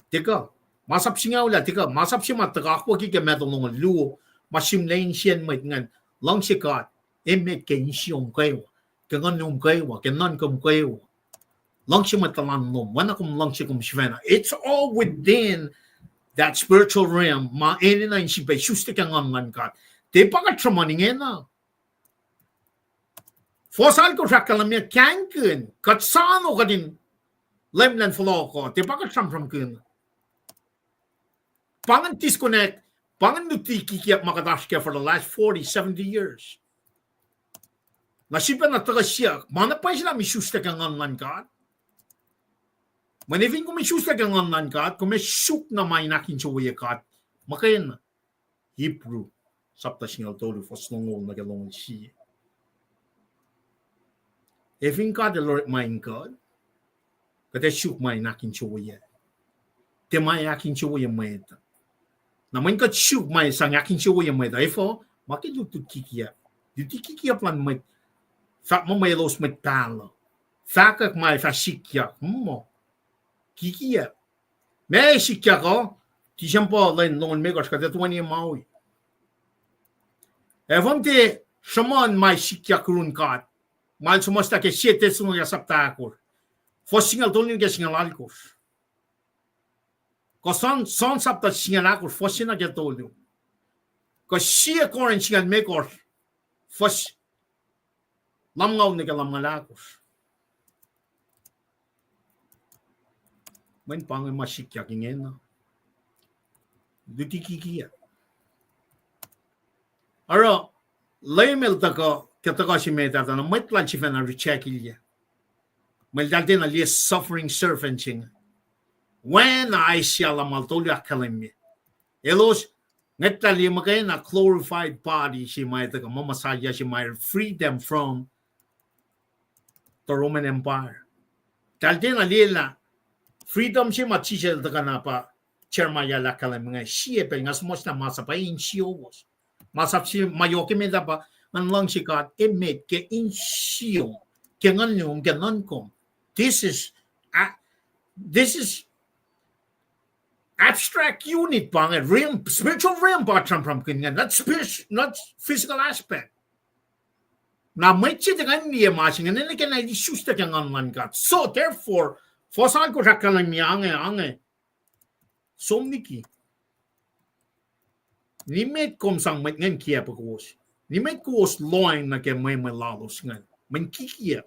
Teka, masap siya nga wala, teka, masap siya mataka ako kika metong ng luo, masimlayin siya may ngan, lang siya kat, emet kay Insiowos Kewa, kangan yung Kewa, kanan kong Kewa, lang siya matalan nom, wana kong lang siya kong shvena. It's all within that spiritual realm, maanin na yung sibay, suste kang ngan kat, te pakatramanin na. Fosal ko sa kalamya, kankin, katsano ka din, lemlan follow ko, te pakatram kun. Pangan disconnect, pangan nukiyac makatash for the last 40, 70 years. Nasipan na taga siya, mana pa sila may susta kang ngan kat. Manivin ko may susta kang ngan kat, kung may suk na may nakin sa waya kat, makayan na. Hebrew, sapta singal tolu, foslongol na galong siya. Evin ka the Lord my God, kata suk may nakin sa waya. Te may nakin sa waya may ito. Naman ka suk may sang nakin sa waya may ito. Ifo, makilutut kikiya. Duti kikiya plan may fak mo may los may pacl. Fakak may fasikya. Mo. Kikiya. May sikya ko. Tisyan po, lain longan megos kata tuwan niya maui. Ewan te, saman may sikya kurun kat. Mahal sumasta ke 7 sunod ya sapta akor. Fos singal tolong ke singal alkos. Ko son sap ta singa ko fosina ke tolu. Ko sia koren singa me ko fos lam ngaw ni ke lam ngalakos. Men pang masikya kingen. Duti kikia. Aro lemel tako ketaka si meta ta na metlan si fena rechekilia. Mel dalten ali suffering servant ching. When I shall maltolia kalemi. Elos ngetali magay na glorified body si may taka mamasaya si may free them from the Roman Empire. Dalten ali la freedom si machichel taka na pa chermaya la kalemi nga siye pe nga smos na masa pa Insiowos. Masap si mayoke me dapa ang lang si kat emet ke insio ke nganyong ke nankom. This is abstract unit pang realm, spiritual realm pa from kinyan, not physical aspect. Na may dengan niya masing nga nila na isusta kang online kat. So therefore, fosan ko sa kalang niya ange somniki. Nimet kom sang met ngan kia pagos. Nimet kos loin na ke may lalos ngan. Men kikia.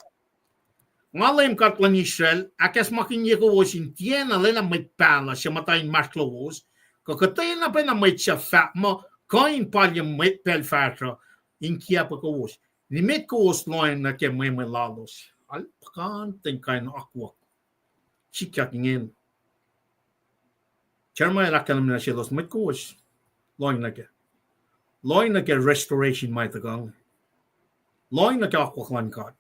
Ngalim kat lan Israel, akas makinye ko was in tiena lena met pala siya matay Inmasrlon. Kakatay na pa na met siya fat mo kain palya met pel fatra in kia pagos. Nimet kos loin na ke may lalos. Al pakan ten kain akwa. Chikya kingen. Charma rakanam na siya los met kos. Loin na ke restoration may tagang. Loin na ke akollah kat.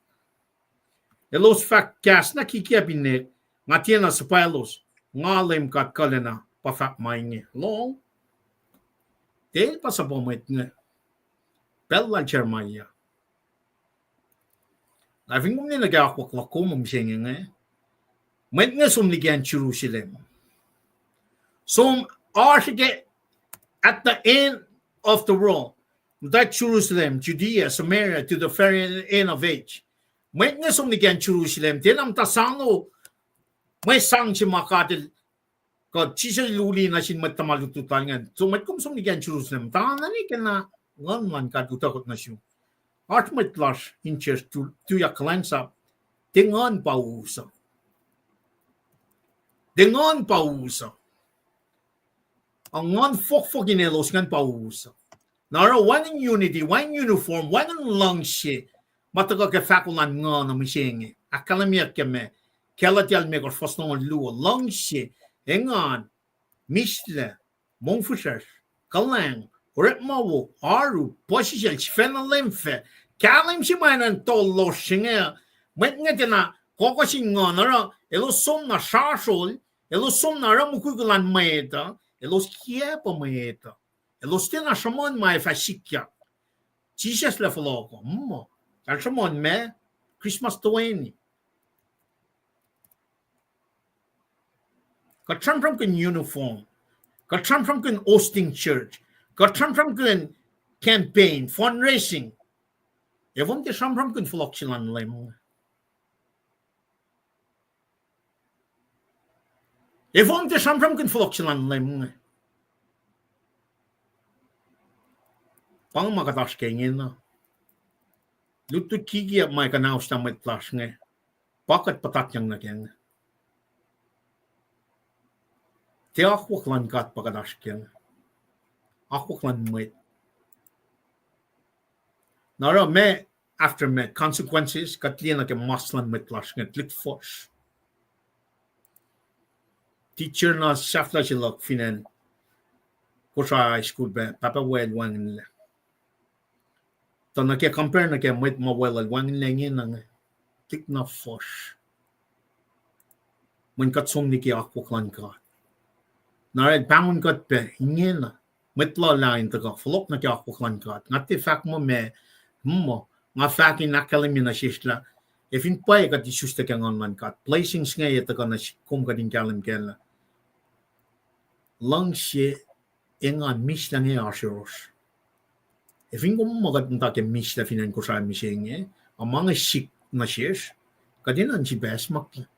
Elos fact kas na kikia binek ngatiena sa palos ngalem kat kalena pa fact may long. Tel pa sa pomit nga. Pella chermaya. Naving mo nga nag-akollah ko mong siya nga. May nga sumligyan Jerusalem. Som architect at the end of the world, that Jerusalem, Judea, Samaria, to the very end of age. May nga sumligyan Jerusalem, tinam tasano, may sang si makatil, ka chisa luli na sin matamalututan nga. So may kum sumligyan Jerusalem, tahanan ni ka na, ngan kadutakot na siya. At may clash in church to kulacnsap, tingan pausa. Tingan pausa. Ang ngon fok inelos ngan pausa. Nara one in unity, one uniform, one in langshi. Mataga ke fakulan ngon na misenge. Akalamiat keme. Kelatial me kor fosnong luo langshi. Engan misle mongfushers kalang retmawo aru posishel chfena lemfe. Kalim si manan tolo shinge. Met ngatina kokosing ngon nara elosom na shashol, elosom na ramukugulan maeta. Elos kia pa maeta. Elos tena shamon mai fasikya. Jesus le faloko. Tal shamon me Christmas tuweni. Katram from kun uniform. Katram from kun hosting church. Katram from kun campaign, fundraising. Evon te sham from kun flokshilan lem. Evon te sham from kun flokshilan lem. Pang makatash kengin na. Lutu kigi at may kanaus na may tlash nga. Pakat patat yang naging. Te akwaklan kat pakatash keng. Akwaklan mwet. Nara me, after me, consequences, katliyan na ke maslan may tlash nga. Tlik fosh. Teacher na shafla silok finan. Kosrae school ba, papa wed wangin nila. To na kaya compare na kaya Mwet mawelal wangin lengin na tik na fosh. Mun kat som ni kaya akwaklan kat. Nared pangun kat pe, ingin na. Mwet la lain taga, folok na kaya akwaklan kat. Ngati fak mo me, nga fakin nakalimi na shisla. If in pay kat isusta kaya ngon kat. Placings nga taga na kum kating kalim kaya. Lang siya, engan mis lang nga asiros. If in kung magatanta ke mis la finan ko sa misenge, ang mga sik na shes, kadinan si best makla.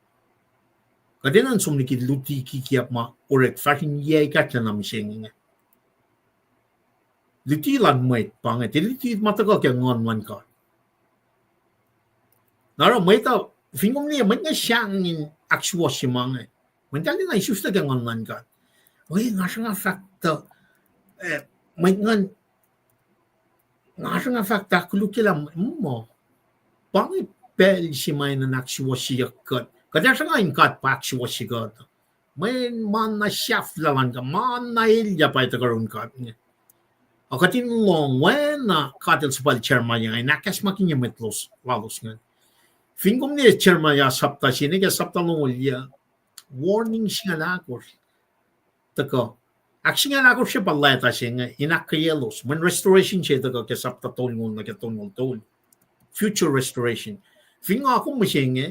Kadinan sumnikid luti kikiap ma orek fashion ye katlanam singing. Luti lan Mwet pange ti luti matagal kya ngon man ka. Nara Mwet fingom ni Mwet nga siyang in actual simange. Mentali na isusta kya ngon man ka. Oy nga nga fakta Mwet nga fakta kulukila mo. Pange pel simay na actual siyakat. Kadya siya nga inkat pa actual siyakat. May man na chef lalan ka, man na ilya pa ito karoon ka. Akatin long when katil sa chairman yang ay nakas makinya metlos lalos nga. Fingom ni chairman ya sapta siya ni sapta long ulya warning siya lakos. Tako action nga lakos siya paleta siya nga inakayelos when restoration siya tako kaya sapta tolong na kaya tol future restoration. Finga ako mo siya nga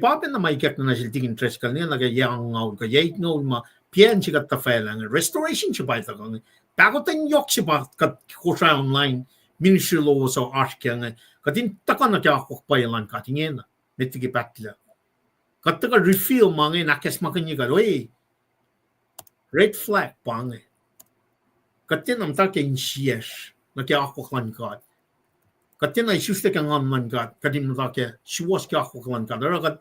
papen na may kak na siya tingin interest ka niya nagayang ngaw ka yay ngaw ma piyan siya katafela nga restoration siya pa ito ka nga. Takotan yok si ba kat Kosrae Online Ministry lowos o askya nga katin taka na kya ako payalan katingena metigi pacl. Kat taka refill mga nakes makanya ka oy red flag pange. Katin am taka Insiowos na kya ako klan kat. Katin ay suste ka ngan kat katin mo taka siwas kya ako klan kat. Dara kat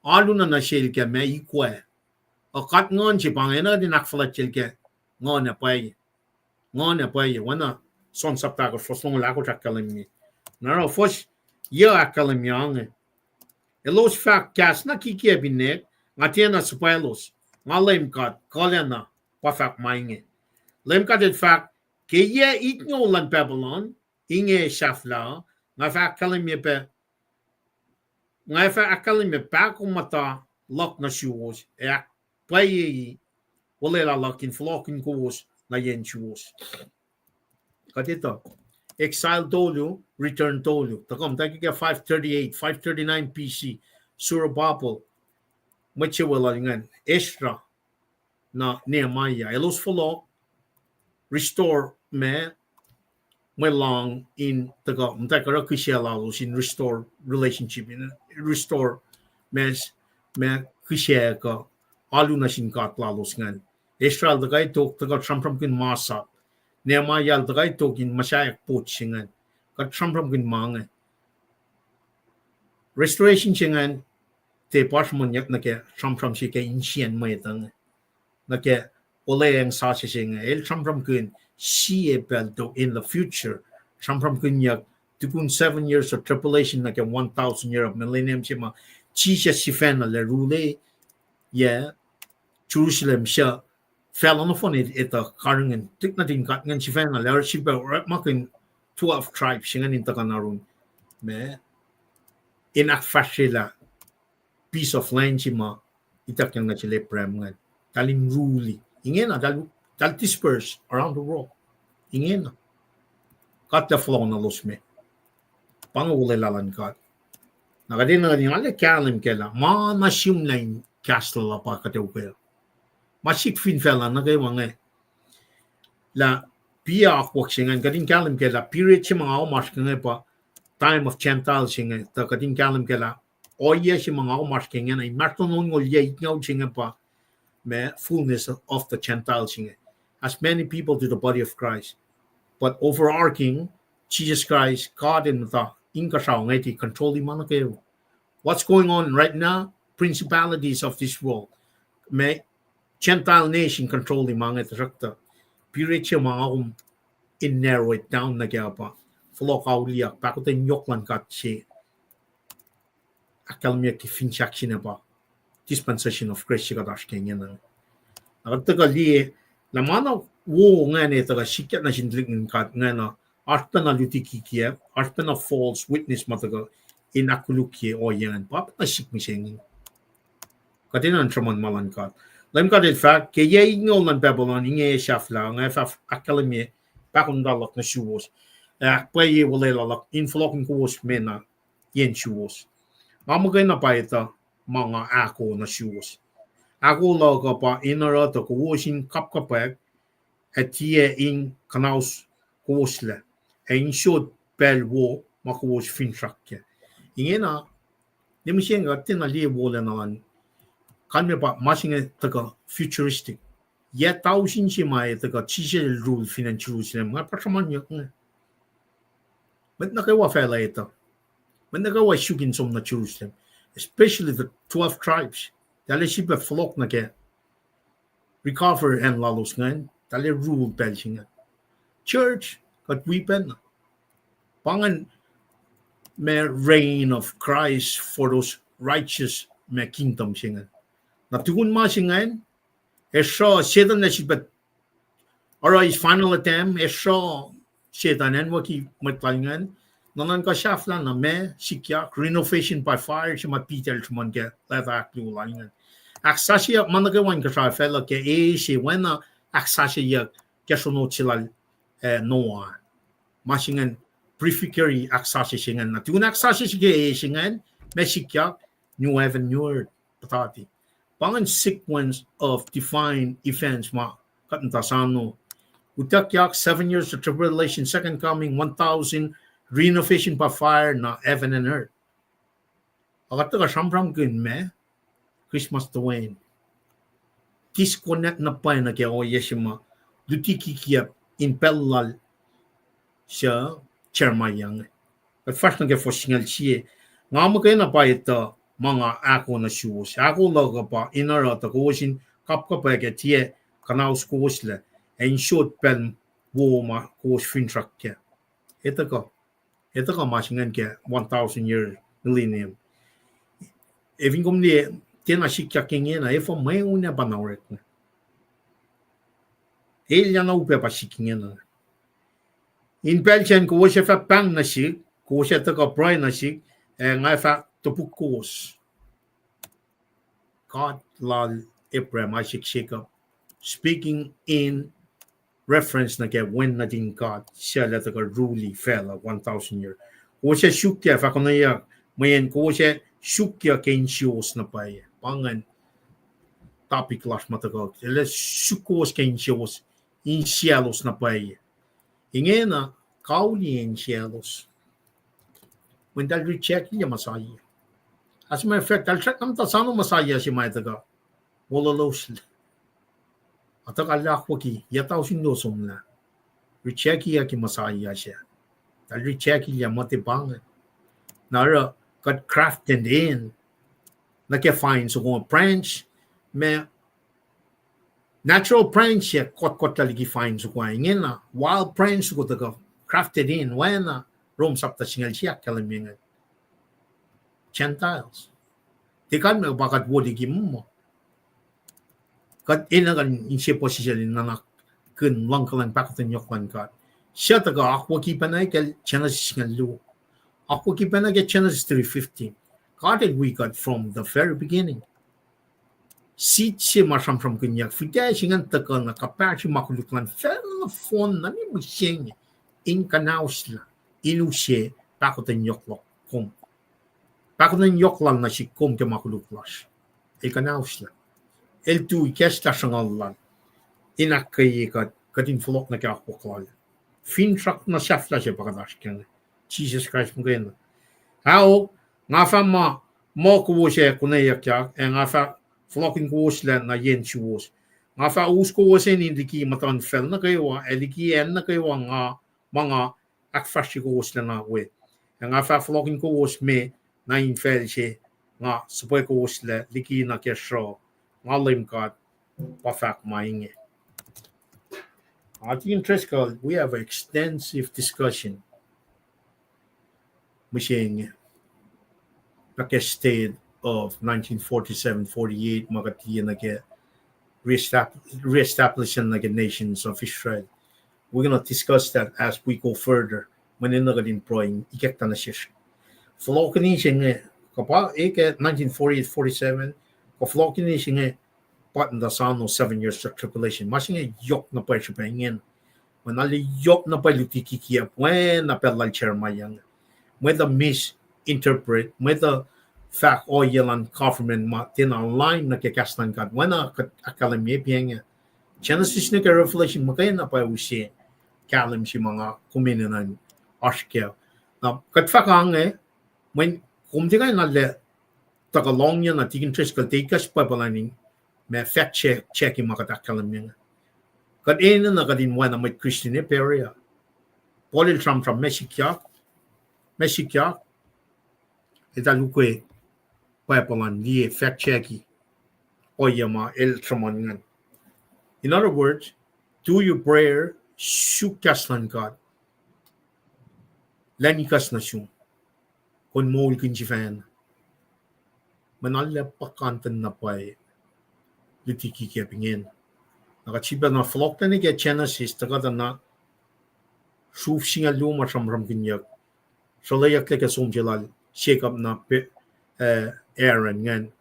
alu na shell kya may ikwe. O kat ngon si pange na din nakfalat shell kya ngon na pay. Ngon pa ye wana son sapta ko foslong la ko takalim mi naro fos ye akalim yang elos fak kas na kiki binek ngatiana spalos ngalem kat kalena pa fak mainge lem kat et fak ke ye itnyo lan Babylon inge shafla nga fak kalim ye pe nga fak akalim ye pa ko mata lok na shuos ek pa ye wala la lokin flokin kuos na Insiowos. Katito, exile tolu, return tolu. Takom, thank you 538, 539 PC, Surabapol, Machiwalangan, Estra, na Nehemiah. Elos follow, restore me long in Takom, Takara Kushelalos in restore relationship, in restore me Kusheka, Alunasin Katlalos ngan. Israel the guy talk the got from kin masa. Nehemiah the guy talk in Mashayak poachingan. Got from kin mange. Restoration chingan te parshmon yak na ke from shi ke insien maitang. Na ke ole ang sa singa el from kin she do in the future. From kin yak tukun 7 years of tribulation na ke 1,000 year of millennium chima. Chisha sifena le rule yeah Jerusalem sha fell on the phone at the Karingen, took nothing got and she found a large ship making 12 tribes singing in Takanarun. Me in a fashila piece of land chima itakang na chile prem talim ruli. Ingena dal disperse around the world. Ingena cut the flow na los me. Pangule lalan kat. Nakadin na din ale kalim kela ma na line castle la pa katew Masik fin fella na kay mga la pia akwak singan kadin kalim ke la period si mga omas kanga pa time of Gentile singa ta kadin kalim ke la oye si mga omas kanga na martonon ngol ye ngaw singa pa me fullness of the Gentile singa as many people to the body of Christ but overarching Jesus Christ God in the inge ngati controlling man kayo. What's going on right now? Principalities of this world me Gentile nation control the mga trakta. Period siya mga in narrow it down na kaya pa. Flock out liyak. Pakotin yoklan kat siya. Akal miya ki finchak siya na pa. Dispensation of grace siya katash kanya na. Nakataga liye. Lamana wo nga na itaga sikat na sindlik ng kat nga na. Arta na lutiki kiya. Arta na false witness mataga. Inakulukye o yan. Papat na sikmi siya nga. Katinan traman malan kat. Lem kat it fact ke ye ngol nan Babylon inge shafla nga fa akalme pakon dalak na Insiowos. Pa ye wala lalak in flokin kuos mena Insiowos. Mamagay na pa ita mga ako na Insiowos. Ako la ka pa inara to kuosin kapkapek at ye in kanaus kuosla. En shod pel wo makuos finchak. Inge na Nimsien gatin na liye wala naman kan me pa masing ta ka futuristic ya tao sin si mai ta ka chi se rule financial Jerusalem nga pa saman yak nga but na kay wa fa la ita when na ka wa shugin som na Jerusalem especially the 12 tribes dali si pa flock na ke recover and lalos ngan dali rule belching church kat wepen pangan may reign of Christ for those righteous may kingdom singan na tugun ma singan esho setan na sibat or his final attempt esho setan and waki matlangan nanan ka shafla na me likiyac renovation by fire si pacl man ke lata aklu langan aksasia managawan ka sa fella ke si wena aksasia ke sunod sila noa masingan prefigure aksasia singan na tugun aksasia sige singan me likiyac new heaven new earth patati pangan sequence of divine events ma katantasano utakiyak 7 years of tribulation second coming 1000 renovation by fire na heaven and earth agata ka sampram gun me Christmas to wane disconnect na pa na kaya o yeshima likiyac in pacl siya chairmayang at first na kaya for singal siya nga mo kayo na pa ito mga ako na shoes. Ako lang pa inarata ko sin kapka pa ke tie kanaus ko sila en short pen wo ma ko fintrack ke. Ito ka masingan ke 1000 year millennium. Evin kom ni tena likiyac na efo may una banawrek na. Ele na upe pa sikin na. In Belgium ko siya fa Paing na sik, ko siya ta ka Brian na sik, nga fa tupukos. God lal Abraham Isaac Jacob speaking in reference na kaya when na din God siya lata ka ruli fella 1000 year. Ko siya shukya fa kunaya mayan ko siya shukya kay Insiowos na pa pangan topic class matagal. Ele shukos kay Insiowos Insiowos na pa inge na kauli Insiowos. When that recheck niya masaya. As a matter of fact, al-check nam tasano masaya si may taga. Wolacna. At akalak waki, yataw sindosom na. Recheck iya ki masaya siya. Al-recheck iya matibangan. Nara, kat crafted in. Naki-find so kung branch, may natural branch siya, kot-kot taligi find so kung ingin na. Wild branch ko taga crafted in. Wena, Rome sapta singal siya kalamingan. Gentiles. Di kan may bakat wodi mo. Kat inagan insiya po siya nanak kun lang kalang pakatanyok man kat. Siya taga akwa kipanay kal Genesis nga lu. Akwa kipanay kal Genesis 3:15. Kated we got from the very beginning. Sit siya masam from kunyak. Fidya siya nga taga na kapag siya makuluklan. Fela phone na ni mo siya niya. Inkanaus la. Inu siya pakatanyok lo. Kung pakatanyok lang na siya kung ka makuluklas. Ikanaus la. El tu ikesta sangallan. Inakkayikat katin flok na kaya kuklal. Fintrack na safla siya pakadaskan. Jesus Christ mo kayo na. Hao, nga fa mo kuwo siya kunayak yak, nga fa flokin kuwo sila na Insiowos. Nga fa us kuwo siya ni liki matan fel na kayo, likiyan na kayo nga mga akfashi kuwo sila na we. Nga fa flokin kuwo me na infel siya, nga supay kuwo sila, liki na kaya show. Nga LEUM God, pafak mainge. I think interesting, we have an extensive discussion. Machine, like a state of 1947-48, magatiya na ke reestablishing like nations of Israel. We're gonna discuss that as we go further. When in the proing, ikekta na siya. Flokin siya kapag 1948-47. Koflokin is nga patin da sano 7 years of tribulation. Masing yok na pa siya pahingin. When ali yok na pa likiyac, when na pelal chairmayang. When the misinterpret, when the fact o yalan government ma tinonline na kikastan kad. When na akalamye piyang Genesis na ka Revelation makaya na pa usi kalam si mga kuminanan ashkel. Na katfakang when kumti kayo na tagalong yan at ikin tres kaltikas pa palaning may fact check yung makatakalam niya. Kad ina na kadin wana may Christian area. Polil from likiyac, italukwe pa palan di fact checki o yama el traman. In other words, do your prayer sukas lan God. Lanikas na siya. Kung mawul kinjifan. Manala pakantan na pa litiki kepingin. Nakachiba na flock na niya Genesis tagada na shuf singa luma samram kinyak. So layak leka sumjelal shake up na Aaron ngan.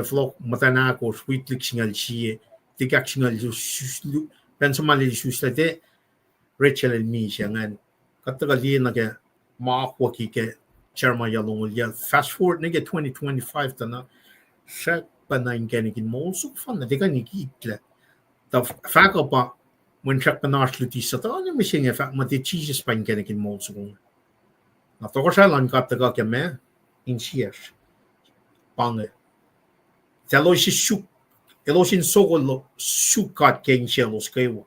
Flock matana ko sweet lik singal siye. Tikak singal pensamali sustate Rachel and me siya ngan. Katagali na kaya makwaki ke Charma yalong yal. Fast forward na 2025 ta na sa panayin kanikin mo so fan na tika nikitla. Ta faka pa when siya panasluti sa ta ano mi siya fa mati Jesus pan kanikin mo so na to ko siya lan kataga kya me Insiowos pange. Talo si shuk Elosin sokol sukat king Insiowos Kewa.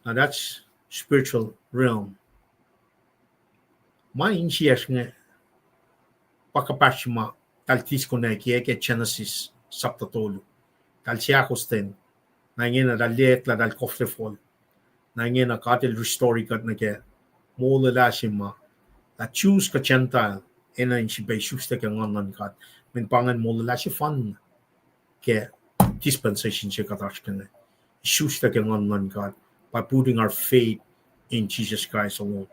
Now that's spiritual realm. My Insiowos nga pakapashma taltis ko na ke Genesis saptatolo. Talsiakos ten. Nangen na dalet la dal kofrefol. Nangen na katil restore kat na ke mola lasima. La choose ka chantal ena insi bay shusta ke nganan kat. Min pangan mola lasi fun ke dispensation siya katash ka na. Shusta ke nganan kat by putting our faith in Jesus Christ alone.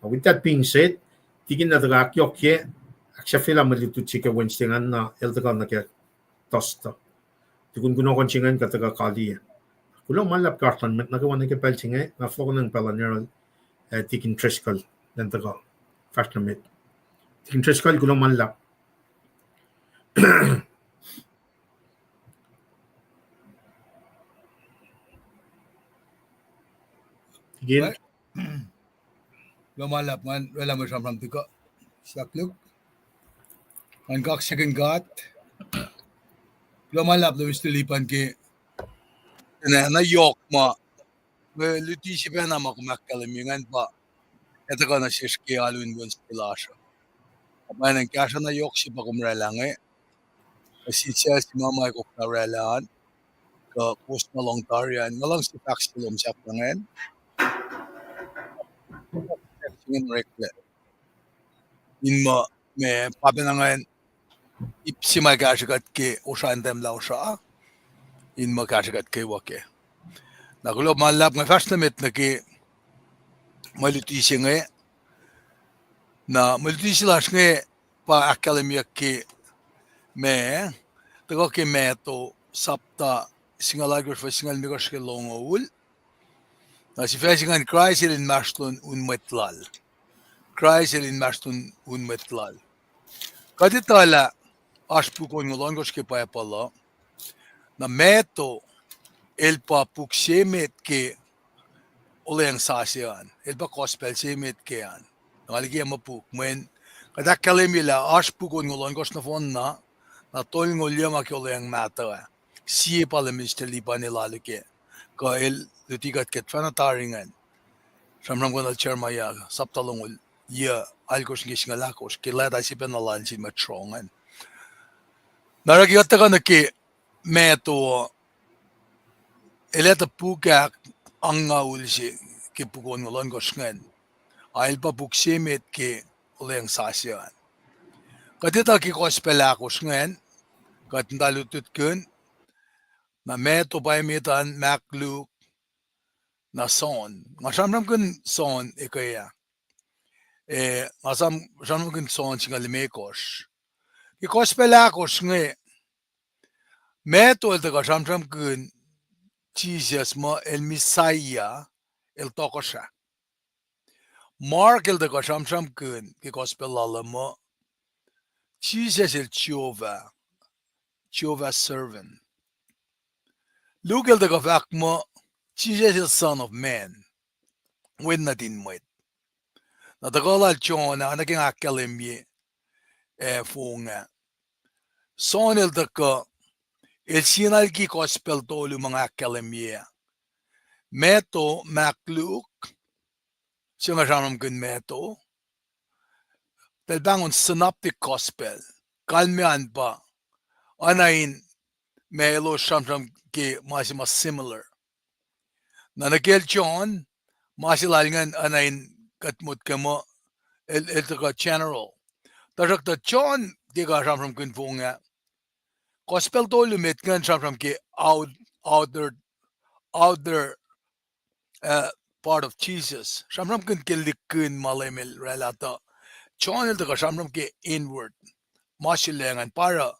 With that being said, tigin na tagakyok ye, aksya fila malutut siya Wednesday nga na eldagal na kaya tosta. Tigun guno konsingan ka taga kali ye. Kulang malap kartan, nagawa na kaya pelching eh, na flow ng palaneral, tigin triskal, dan taga, fast na mit. Tigin triskal, kulang malap. Tigin. Lumalap man, wala mo siyang tiko. Saklug. Ang kaksakin gat. Lumalap na mistilipan ki. Na yok mo. Luti siya na makumakalimyangan pa. Ito ka na siya alwin buwan sa pilasyo. Kapag nang kasya na yok siya pa kumrelang eh. Kasi siya si mama ay kukrarelaan. Ka post na long tarian. Ngalang sifac silom siya pangan. Ingin rekle. Inma me papinangan ipsima kashikat ke usandem la usa. Inma kashikat ke wake. Nagulo malap ng fast limit na ki malutisi nga na malutisi las nga pa akademia ki me tago ki me to sapta singalagos fa singal migos ke longoul. Na si fesingan Christ in Inmasrlon Mwet. Christ in Inmasrlon Mwet. Kaditala aspu ko ngolongos ke pacl na meto el pa puksemet ke oleng sasian el pa gospel semet ke an ngaligi mapuk men kada kalemila aspu ko ngolongos na fonna na tol ngolyama ke oleng mata si pa le Mr. Libanelalo ke ka el lutigat ke fanataringan samram gonal chermaya saptalongul ya algos ngisngalakos ke lada si penalan si matrongan Naragiyata ka na ki meto eleta puka ang ulsi ki pukon ngolon gosngan ail pa puksemet ki oleng sasyan katita ki kospelakos ngan katndalutut kun na meto pa imitan maklu na son masamram kun son ikaya masamram kun son singalimekos ki kospelakos nge meto el taga samsam kun Jesus mo el Messiah el tokosha. Mark el taga samsam kun ki gospel mo Jesus el Jehovah servant. Luke el taga fak mo Jesus el son of man. Win na din Mwet. Na taga lal chona naging akalim ye funga. sonel taka el sinal ki gospel tolu mga kalemia. Meto makluk singa shanam kun meto. Telbangon synoptic gospel. Kalmian pa. Anain melo shamsham ki masima similar. Nanagel John masilalingan anain katmut kamo el taka general. Tarak ta John di ka shamsham kun funga. Gospel tolu met kan shamsham ki outer part of Jesus. Shamsham kun kilikun malemel relata. John el taka shamsham ki inward. Masilangan para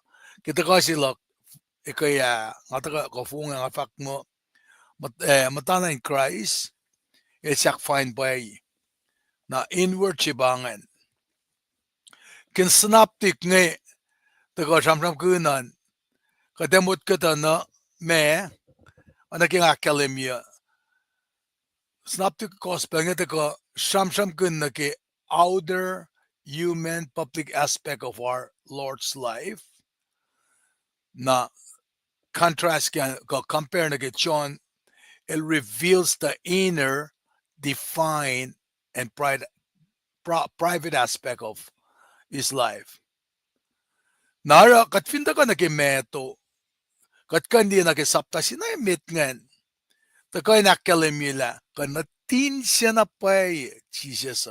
kita kasih ikaya ngata ka funga nga fact mo matana in Christ sak find by na inward chibangan kin synoptic nge taga shamsham kunan kademot kita na me anaking academia synoptic gospel nge taga shamsham kun na ki outer human public aspect of our Lord's life na contrast can compare na get John, it reveals the inner, defined, and private aspect of his life. Nara katfinda ka nakimeto, katkandi nakisapta sinayimit ngan, takay nakalimila, ka natin siya na pay, Jesus.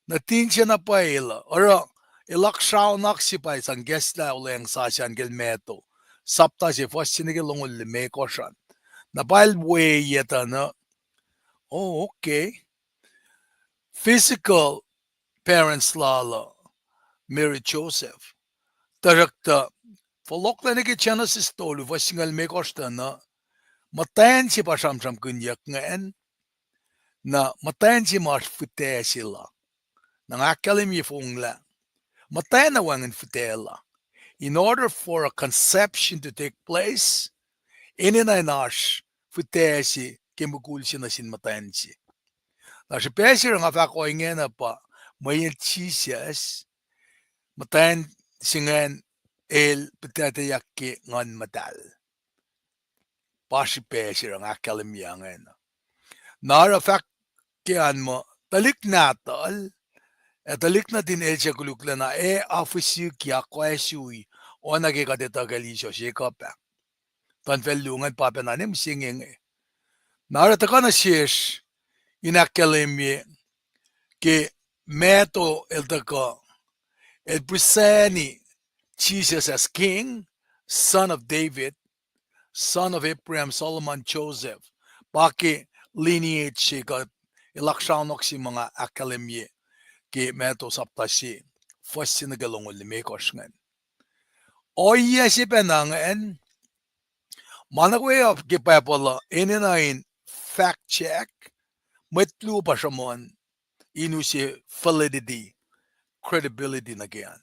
Natin siya na pay, ora, ilaksaw naksipay, sang gesla ulang sasyan gilmeto. Sapta si fos sinigilong ulime ko siya. Napal way yata na, oh, okay. Physical parents lala, Mary Joseph. Tarakta, folok na Genesis tolu, fos singal me ko siya na, matayan si pasamsam kunyak ngayon, na matayan si mas fute sila. Nang akalim yifong la. Matayan na wangan futela. In order for a conception to take place, ininainash futesi kimukul siya na sinmatayan siya. Na si Pesir nga fako inge na pa, mayan Jesus, matayan singan el akketeyac ngan matal. Pa si Pesir ang akalim yangan. Nara fak kian mo, talik natal, talik na din el siya kulukla na afusyu kya kwesui, o nagikatitagali siya pa. Tanfelungan papenanim singing. Narata na shesh inakalimye ke meto el tako el preseni Jesus as king, son of David, son of Abraham, Solomon, Joseph. Paki lineage siya ka ilaksanok si mga akalimye ke meto saptasi. Fos sinagalong ulimekos ngan. Oya si penangan Managway of Gipapala in fact check, metlu pa siya inu si validity, credibility na kiyan.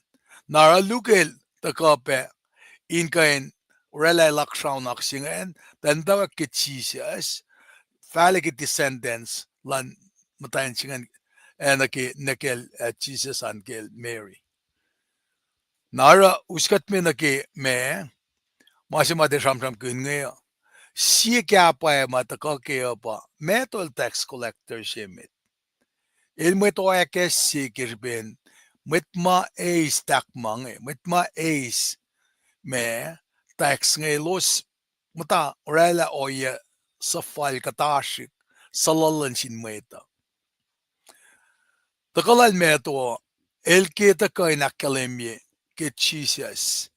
Naralugel takape in kain relay laksaw naksingan, tanda ki Jesus, ki descendants lan matayan singan naki nekel Jesus and Mary. Nara uskat me naki me Masimate samsam kun ngayon. Siya kaya pa mataka kaya pa. Metal tax collector siya mit. Il mutawaek si kirbin. Mitma ace takmang Mitma ace me tax ngay los. Mata orela oya sa file katashik. Salalan sin meta. Takalal meto. El kita kay nakalimye. Kit Jesus.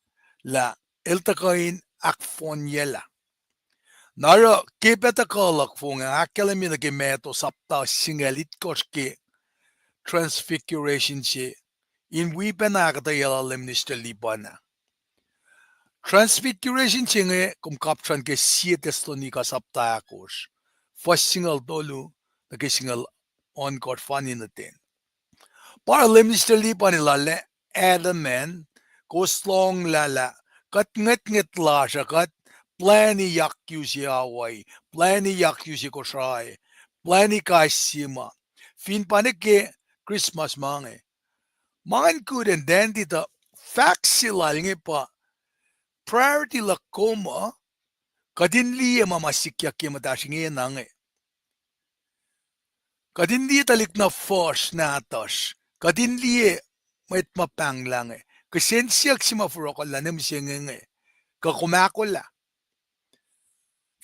La. El takain akfonyela. Nara kipeta kalak fung ang akalim na gimeto sapta singalit koski transfiguration si in wipen na akketeyac ministry libana. Transfiguration si nga kumkapsan ke 7 Thessalonica sapta akos. First single dolu na single on court funny natin. Para ministry libana lale Adamen koslong lala kat nget la siya kat plani yakyu si away, plani yakyu si Kosrae, plani kaisima. Fin panik ke Christmas mange. Mangan kuden den dito facts sila pa priority la koma kadin liye mamasikyak ke matashinge nange kadin liye talik na force natos kadin liye met mapang lange kasensiyak si mafurokol la nem singenge kakumakola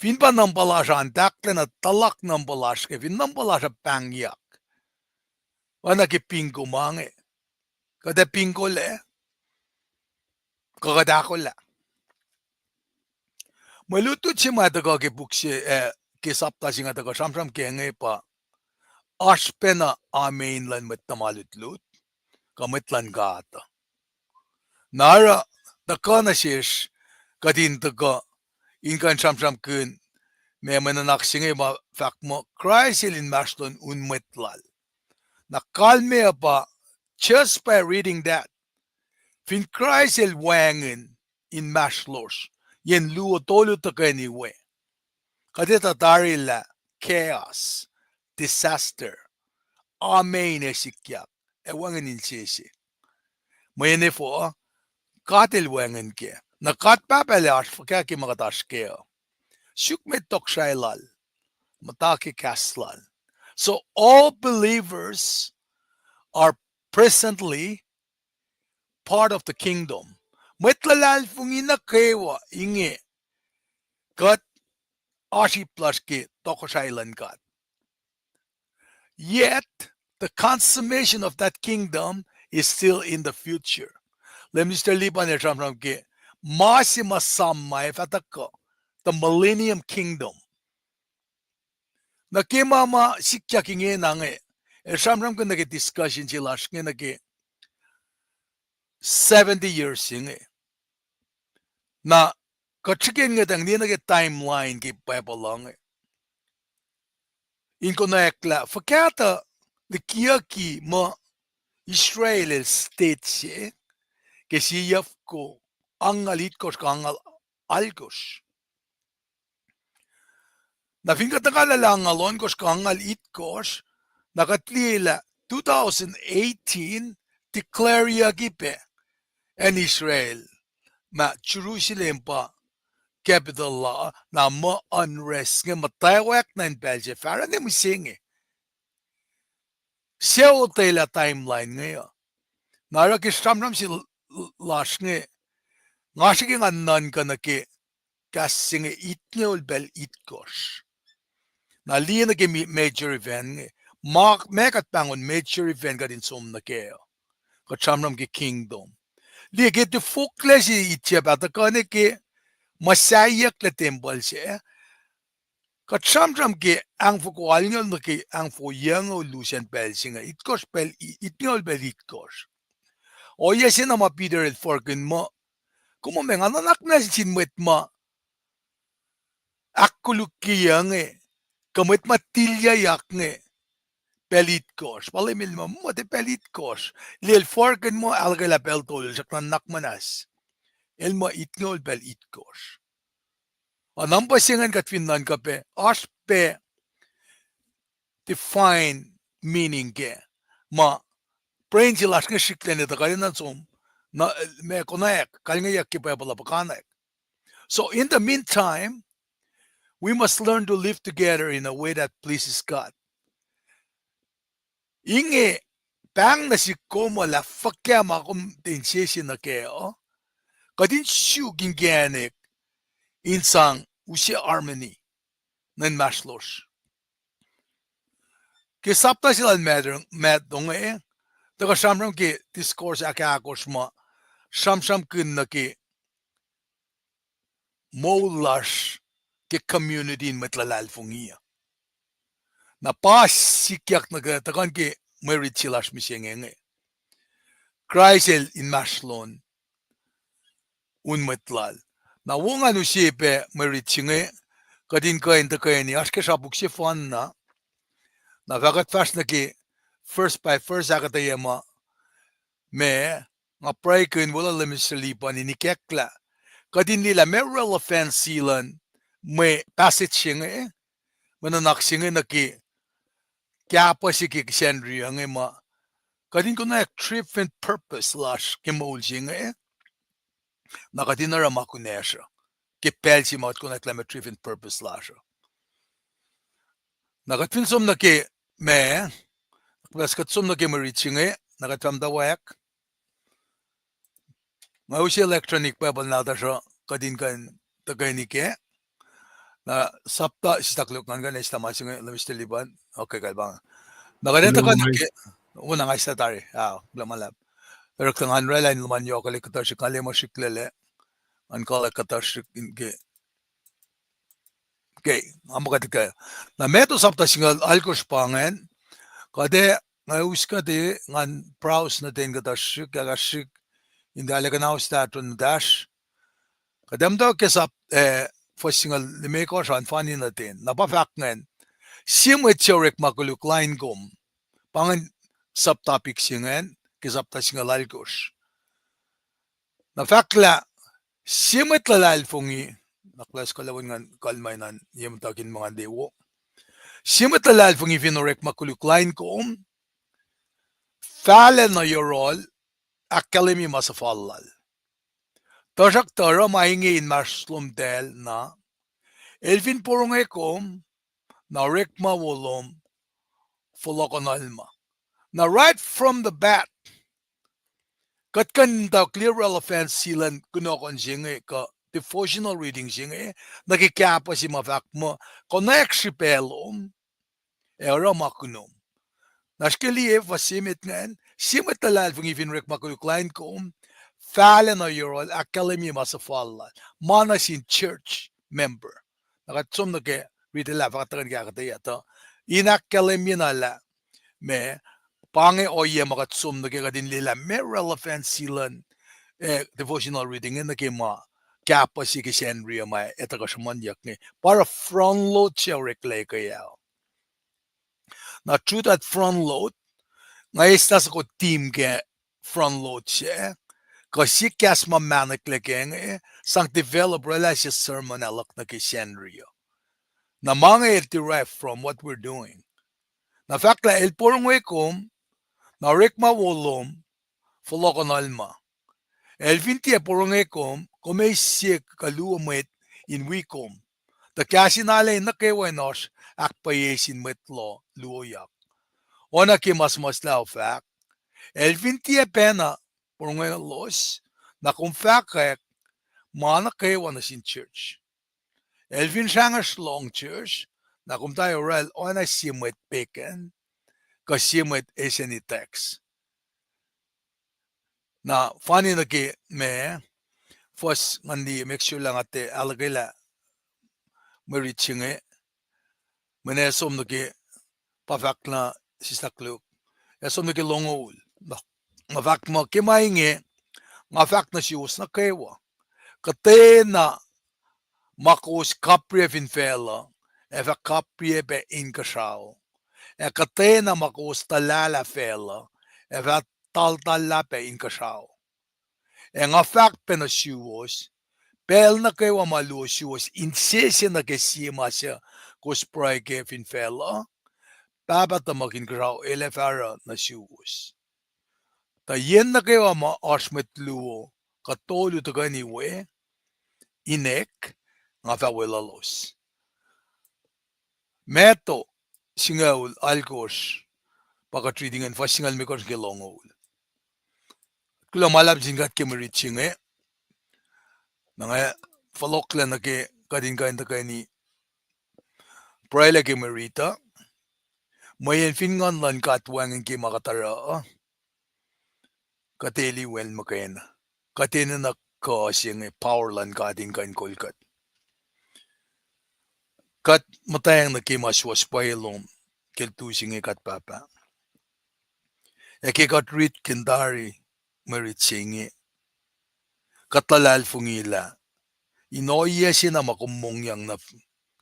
fin pa nang palasha antakle na talak nang palashke fin nang palasha pangyak wana ke pingo mange kada pingo le kakadakola maluto si mataga ke bukse ke sapta singa taga samsam ke nge pa aspena amen lan met tamalutlut kametlan gata nara takana shesh kadin taga inkan samsam kun me mananak singe ma fakmo Christ in Inmasrlon unmetlal na kalme pa just by reading that fin Christ el wangen in Inmasrlos yen luo tolu takani we kadita darila chaos disaster amen esikyak ewangen in sisi mayene fo katel wangen ke na kat papele asfaka ki magataske shukmet tokshailal mataki kaslal so all believers are presently part of the kingdom metlalal fungina Kewa inge kat ashi plus ke tokoshailan kat yet the consummation of that kingdom is still in the future. Let me start liban from ke masima samma fatako the millennium kingdom. Na ke mama sikya kinge nange samram ko nage discussion sila nge nage 70 years singe na kachikin nge tang ni nage timeline ke papalang inko na ekla fakata likiyac mo Israel state siya que si ko angalitkos kangal alkos. Na finka takala lang alon kos kangal itkos nakatlila 2018 declare yagipe en Israel ma Jerusalem pa capital law na mo unrest nga mutawaek na in Belgium para ni musingi. Siya la timeline ngayon. Nara kistamram si lash nge ngashiki nga nan ka na ke kasing itnge bel itkos. Na liya na ke major event nge mekat pangon major event ka din sum na ke kachamram ke kingdom. Liya ke te fukle si itya bata ka ne ke masayak na temple siya kachamram ke ang fukwal nga na ke ang fuyang o lucian bel singa itkos bel itnge bel itkos. O yesin ama Peter el Forkin mo como me anak na si Mwet ma akollah nge kamet matilyayak nge pelit kos palimil mo te pelit kos lil Forkin mo algala peltol sa kanak manas el mo itnol bel itkos anam pasingan kat finnan kape aspe define meaning ke ma brain silas nge shiklen ito kaya na som na me konaek kaya yak ki pa pala pakanek. So in the meantime, we must learn to live together in a way that pleases God. Inge bang na si komo la fakya makum din sisi na keo, kadin siu ginganek insang usi harmony nan maslos. Kisapta sila medong daga samram ki discourse akakos ma samsam kun na ki molash ke community in matlalal fungiya. Na pas sikyak na takan ke Mwe Read silas misiyenge. Christ el Inmasrlon unmetlal. Na wonga no sipe Mwe Read singe kadin kain ta kain ni aske sa buksi fan na vagat fast na ki first by first akketeyac me nga pray kun wala lemislipan ni kekla kadin nila me relevant silan me passage singe mananak singe na ki kya pa si ki sendri ang ma Kadin ko na different purpose lash kimulsing nakadin na ramakunesha. Kipelsi mo ko na klama different purpose lash. Nakatinsom na ke me, plus katsom na ke mariching nakatam da wak. Mausi electronic pebble na da siya kadin kan tagay ke. Na sapta sistaklok nga na istamasing lamistiliban. Okay kalbang. Nakadeta ka na ke. Una nga istatari. Blamalab. Pero kung hanrela naman yung kali katasik kali mo siklele. Ang kala katasik inge. Okay. Amo katika. Na meto sapta singal alkos pangen. Kade ngayus ka di ngan praus na din katasik. Kagasik. Hindi alaga na statun dash. Kadam daw kesap first singal limeko siya funny na din. Napafak ngen. Simwet siyorek makuluk line gum. Pangan subtopic singen. Kisapta singal alkos. Na fakla, simit lalal fungi, naklas kalawin nga kalmay nan, yung takin mga dewo. Simit lalal fungi vinorek makuluklain ko, falen na yorol, akalimi masafallal. Tasak tara maingi Inmasrlon del na, elvin purong ekom, na rekma wolom, fulakonalma. Now right from the bat, katkan daw clear relevant silan kunokon singe ka devotional reading singe nakikapa si mafak mo connect si pelom era makunom naskeli fasimit ngan simit talal fung even rek makulukline ko falen na yorol academy masafalla manasin church member nakatsom nake ridela fakatan kakketeyac in academy nala me Pange oye makatsum na kadin lila may relevant silan devotional reading na kima kapa si kisenria may etakasamanyak ni para front load siya reklay kaya. Na true that front load ngayos nasa ko team ke front load siya kasi kas mamanak lekeng sang develop relasyon sermon alak na kisenria. Na mga derive from what we're doing. Na fact la el porong wekom na rekma wolom fulakonalma. Elvintia porongekom komesye kaluamet in wikom. The kasinale na kewenos akpayesin metlo luoyak. Ona ki mas lao fak. Elvintia pena porongelos na kumfakek mana kewanas in church. Elvin shangas long church na kumtayo rel ona simet peken kasimet eseni text. Na funny na ki me first ngandi make sure lang ate alagila mariching mene som na ki pafak na sistakluk som na ki longol mafak mo ki mainge mafak na siwas na kewa kate na makos kaprie finfela eva kaprie be inkasao kate na makos talala fela eva taltala be inkasao nga fak pe na siwas pel na kewa malu siwas insesya na kesima siya kuspray ke finfela baba ta makin grau elefara na siwas ta yen na kewa ma asmet luo katolu ta ganiwe inek nga fa welalos meto singaul alkos pakatreatingan fa singal mikos ke longol kula malab jingat ke merichinge nga falokla na ke kadin kain ta kani praila ke merita mayen fingan lan katwang ke makatara kateli wel makain katena na kasing power lan kadin kain kolkat kat matayang na ke maswas pailom keltusing kat papa kat rit kendari meritsingi katalal fungila inoye sina makumong yang na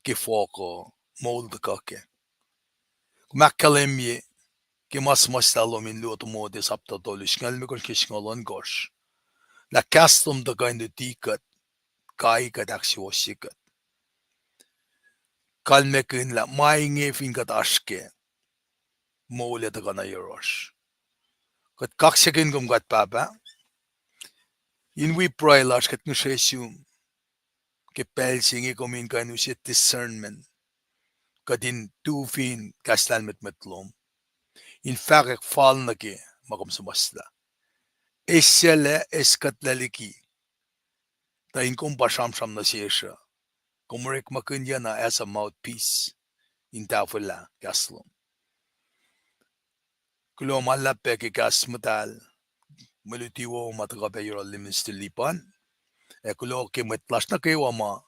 kifoko mold kake makalemye ki mas talomin luto mo de sapta tolish ngal me kos kisngalon gosh la custom da kind of tikat kai ka daksiwasikat kalme kin la mainge finkat aske mole da kana yorosh kat kaksakin kat papa. Inwi proilas kat nusesium. Ke pelsingi komin kanusit discernment. Kadin tufin kastan metlom. In fact, fall na ke makom sumasla. Esyele eskatlaliki. Ta inkom pasamsam na siya. Kumurek makunya na as a mouthpiece. In tafula kaslom. Kulo malape ke kasmatal. Malutiwo matagape yoro limis lipan. Kulo ke metlas na kewa ma.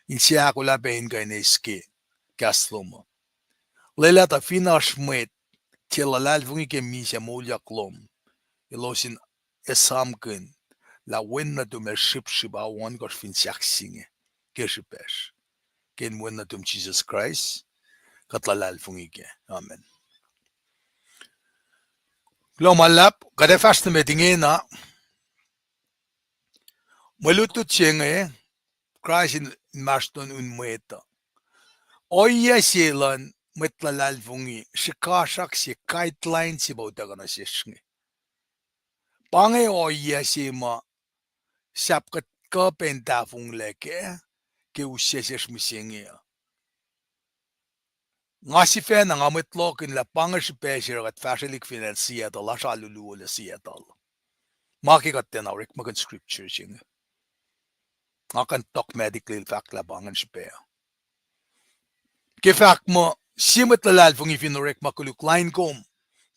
Insia kula pe inge kaslom. Lela ta finash Mwet. Tilalal vungi ke misya molya klom. Ilosin esamkin. La wenna tum ship awan gos fin singe. Keshipesh. Ken wenna tum Jesus Christ. Katlalal vungi ke. Amen. Lulap, kada fast meeting na. Malutut siya Christ in Inmasrlon Mwet. Oya silan metlalal vungi. Shikasak si guideline si bauta na siya. Pange oya si ma sapkat ka pentafung leke ke usyeses misingi. Ngasife na ngamitlokin la pangasipesir at fasilik finansiya la salulu la siyatal. Makikat tenawrik magan scripture sing. Ngakan tok medically fact la pangasipea. Ke fact mo simet lalal fung ifinurek makuluk line kom.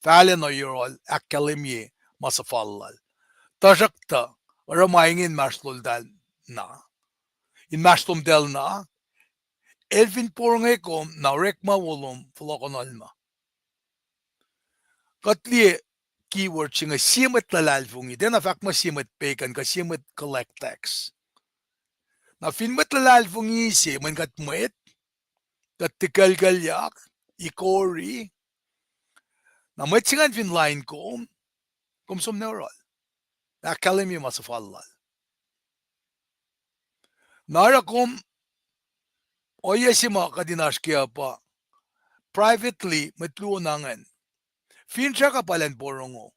Falen o yorol akkelemye masafallal. Tajakta ramaingin maslol dal na. Inmasrlon del na. Elvin pornge kom na rekma wolom flokonalma. Katli keyword singa simet lalalfungi. Den na fact ma simet pekan ka simet collect tax. Na finmet lalalfungi si man kat Mwet, kat tikalkalyak, ikori. Na Mwet singan fin line kom som neural. Akalemi masafallal. Nara kom oya sima kadinash kaya pa. Privately matluonangan. Fincha ka palan porongo.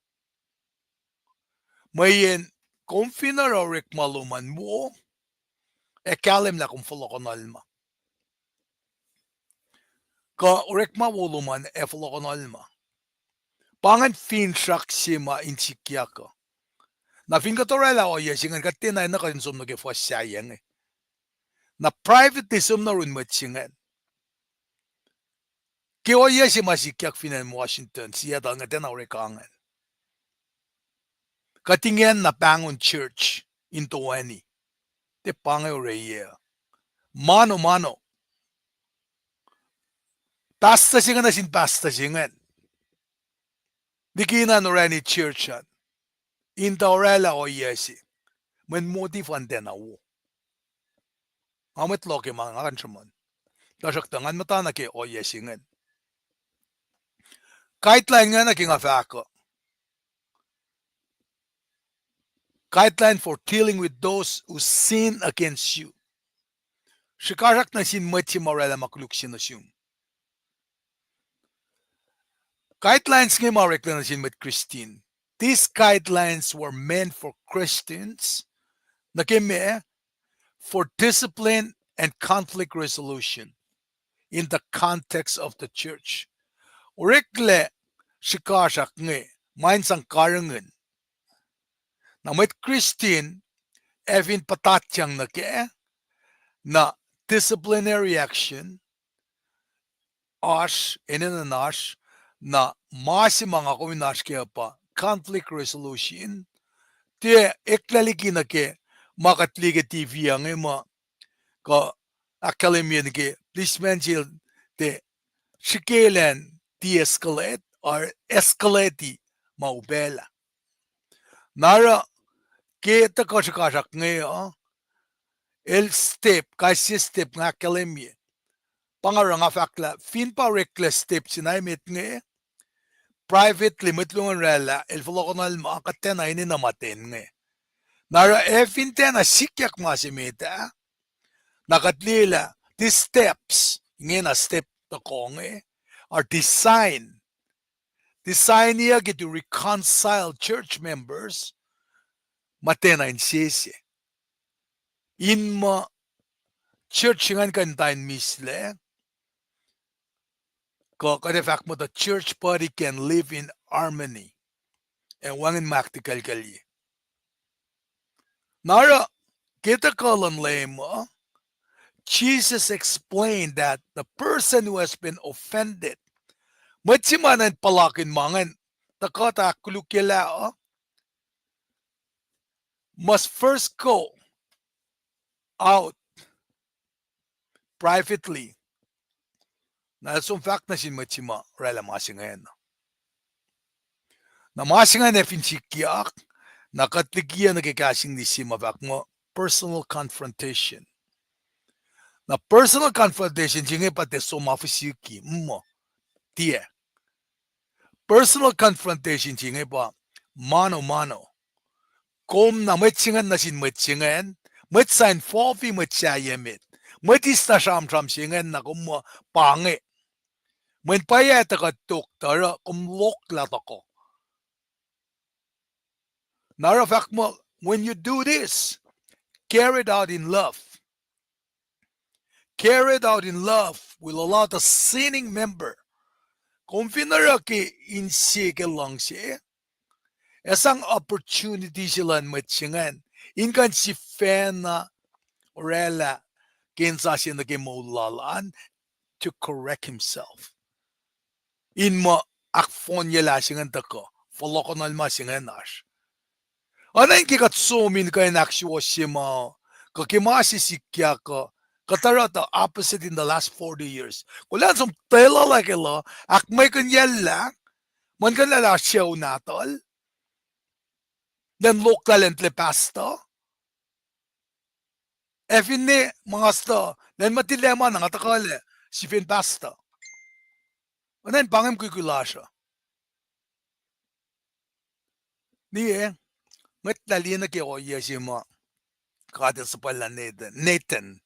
Mayen konfinara rek maluman mo. Kalem na kung flokonalma. Ka rek mawuluman flokonalma. Pangan finchak sima insikiaka. Na finkatorela oya singan katina na konsum na kefwa sayang. Na privatism na rin matsingan. Kewa ya sima sikiak finan Washington siya dal nga tena rekangan. Katingyan na pangon church into any. Te pangay reya. Mano. Pasta singan na sin pasta singan. Di kina no rani church yan. Inta orela o yesi. Men motif antena wo. Amit loke mga kansaman. Dasak tangan mata na ke o yesi ngan. Kahit lang nga na kingafako. Guideline for dealing with those who sin against you. Shikarak na sin Mwet si morela makuluk sinasum. Guidelines nga marek na sin Mwet Christine. These guidelines were meant for Christians na keme for discipline and conflict resolution in the context of the church. Urekle shikasak nga main sang karangan na Mwet Christine evin patatyang na ke na disciplinary action inanash na masi mga kuminash kaya pa conflict resolution te eklaliki na ke makatliga TV ang ima ka akademya na ke please mention te shikelan de-escalate or escalate maubela nara ke takashakasak ngayon el step kasi step ng akademya pangarang fakla fin pa reckless step sinaymet nga private limit lungan rela el flokonal makatena ini namaten nga nara fin tena sikyak masimita nakatlila these steps nga na step to ko nga are designed design niya to reconcile church members matena insisi. Inma church ngan kantain misle. The fact that the church body can live in harmony and wangin maktikal kali. Nara kita kalan lema. Jesus explained that the person who has been offended, matsimanan palakin mangan, takata kulukila, must first go out privately. Na some fact na sin matsima rela masingan. Na masingan na finsikiyak, nakatlikiya nagkakasing ni sima fact mo personal confrontation. Na personal confrontation jinge pati somafisiki mo tie. Personal confrontation jinge pa mano. Kom na matsingan na sin matsingan, matsain fofi matsayamit. Matis na sham singan na kumo pange. When paya taka tara kum lokla tako. Nara fact mo, when you do this, carry it out in love. Carry it out in love will allow the sinning member. Kung finara ki insi ke lang siya, esang opportunity sila matsingan. Inkan si fena orela kinsa siya nagimulalaan to correct himself. Inma akfon niya lasingan tako. Folokonal masingan nash. Anayin kikatsumin kayo naksyo sima. Kakimasi sikya ka. Katara the opposite in the last 40 years. Kulan som tela like ilo. Akmay kanyala. Man kanala siyaw natol. Then local entle pasta. Efine mga sta. Then matilema na ngatakale. Sifin pasta. Anayin pangam kukulasya. Niye. Matlali na kaya sima. Kada sa pala Nathan.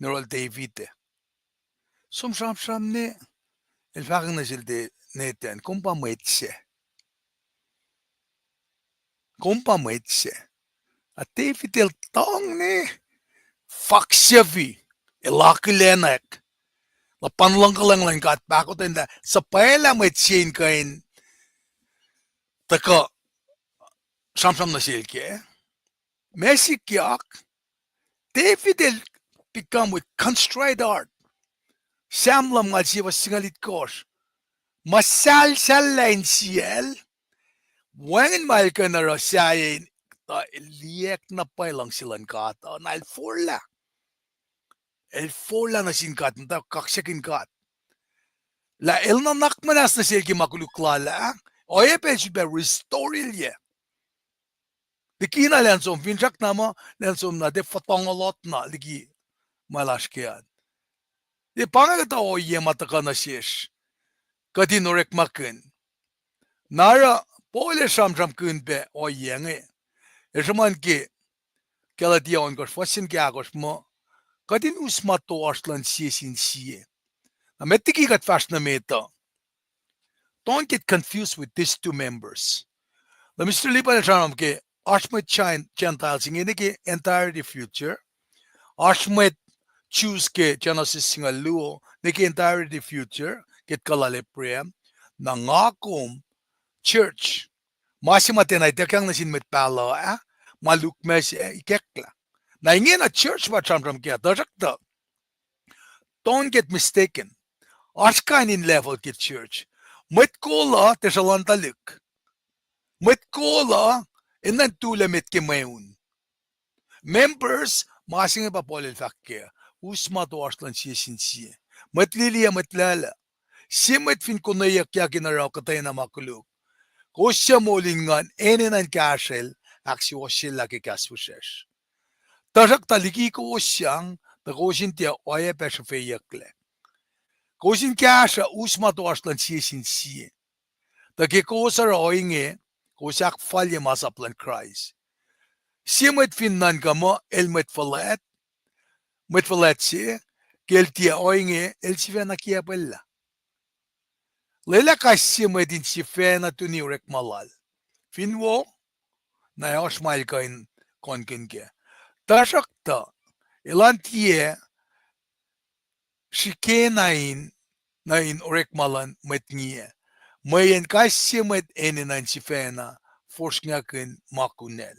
Neural David. Som sham ne. El fakang na silde Nathan. Kumpa Mwet siya. At David el tong ne. Fuck siyavi. Ilakiyac. Lapanlang ka lang kat bakot na sa pala Mwet siya kain. Taka. Sham na silke. Mesikiyak. David el become with contrite heart. Samlam nga siya was singalit kosh. Masal-sal lain siyel. Wangin mahal ka na rasyayin. Likiyac na pa lang silang kata. Na elforla. Elforla na sin kat. Na kaksakin kat. La el na nakmanas na siya kimakuluklala. Oye pe should be restore ilye. Di kina lensom. Finchak na mo. Lensom na de fatongolot na. Liki. Malashkiyan. Di pangagata oye mataka na shish. Kati norek makin. Nara pole sham kun be oye nge. Eshaman ki kala dia on gosh fasin ki agos mo. Kati usmato arslan sisin siye. Na metiki kat fast na meta. Don't get confused with these two members. The Mr. Lipa shanam ki Ashmet Gentiles ingini ki entirety future. Ashmet choose ke Genesis singa luo niki entirety future ket kalale prem nangakom church masimatenay tekang na sin met palo maluk mes ikekla na ingin a church ba tram kya dajakta. Don't get mistaken. Ashkan in level ke church met kola tesalantalik met kola inan tulamet ke mayun members masing pa polel fakke usma to arslan sisin siye. Matliliya matlala. Simet fin kunayak yakin na raw katay na makuluk. Kusya molingan enen kashel aksi wasila ke kaswushesh. Tarak taliki ko usyang takosin tiya oye pesafeyakle. Kosin kasha usma to arslan sisin siye. Taki kosara inge kosak falye masaplan Christ. Simet fin nan kamo elmet falet. Metvaletsi, keltia oinge, elsivena kiapella. Lela kasi medin si fena tu ni rek malal. Finwo na yaos mail kain konkin ke. Tashakta ilantie shikenain nain rek malan metnie. Mayen kasi med eninan si fena forsknyakin makunel.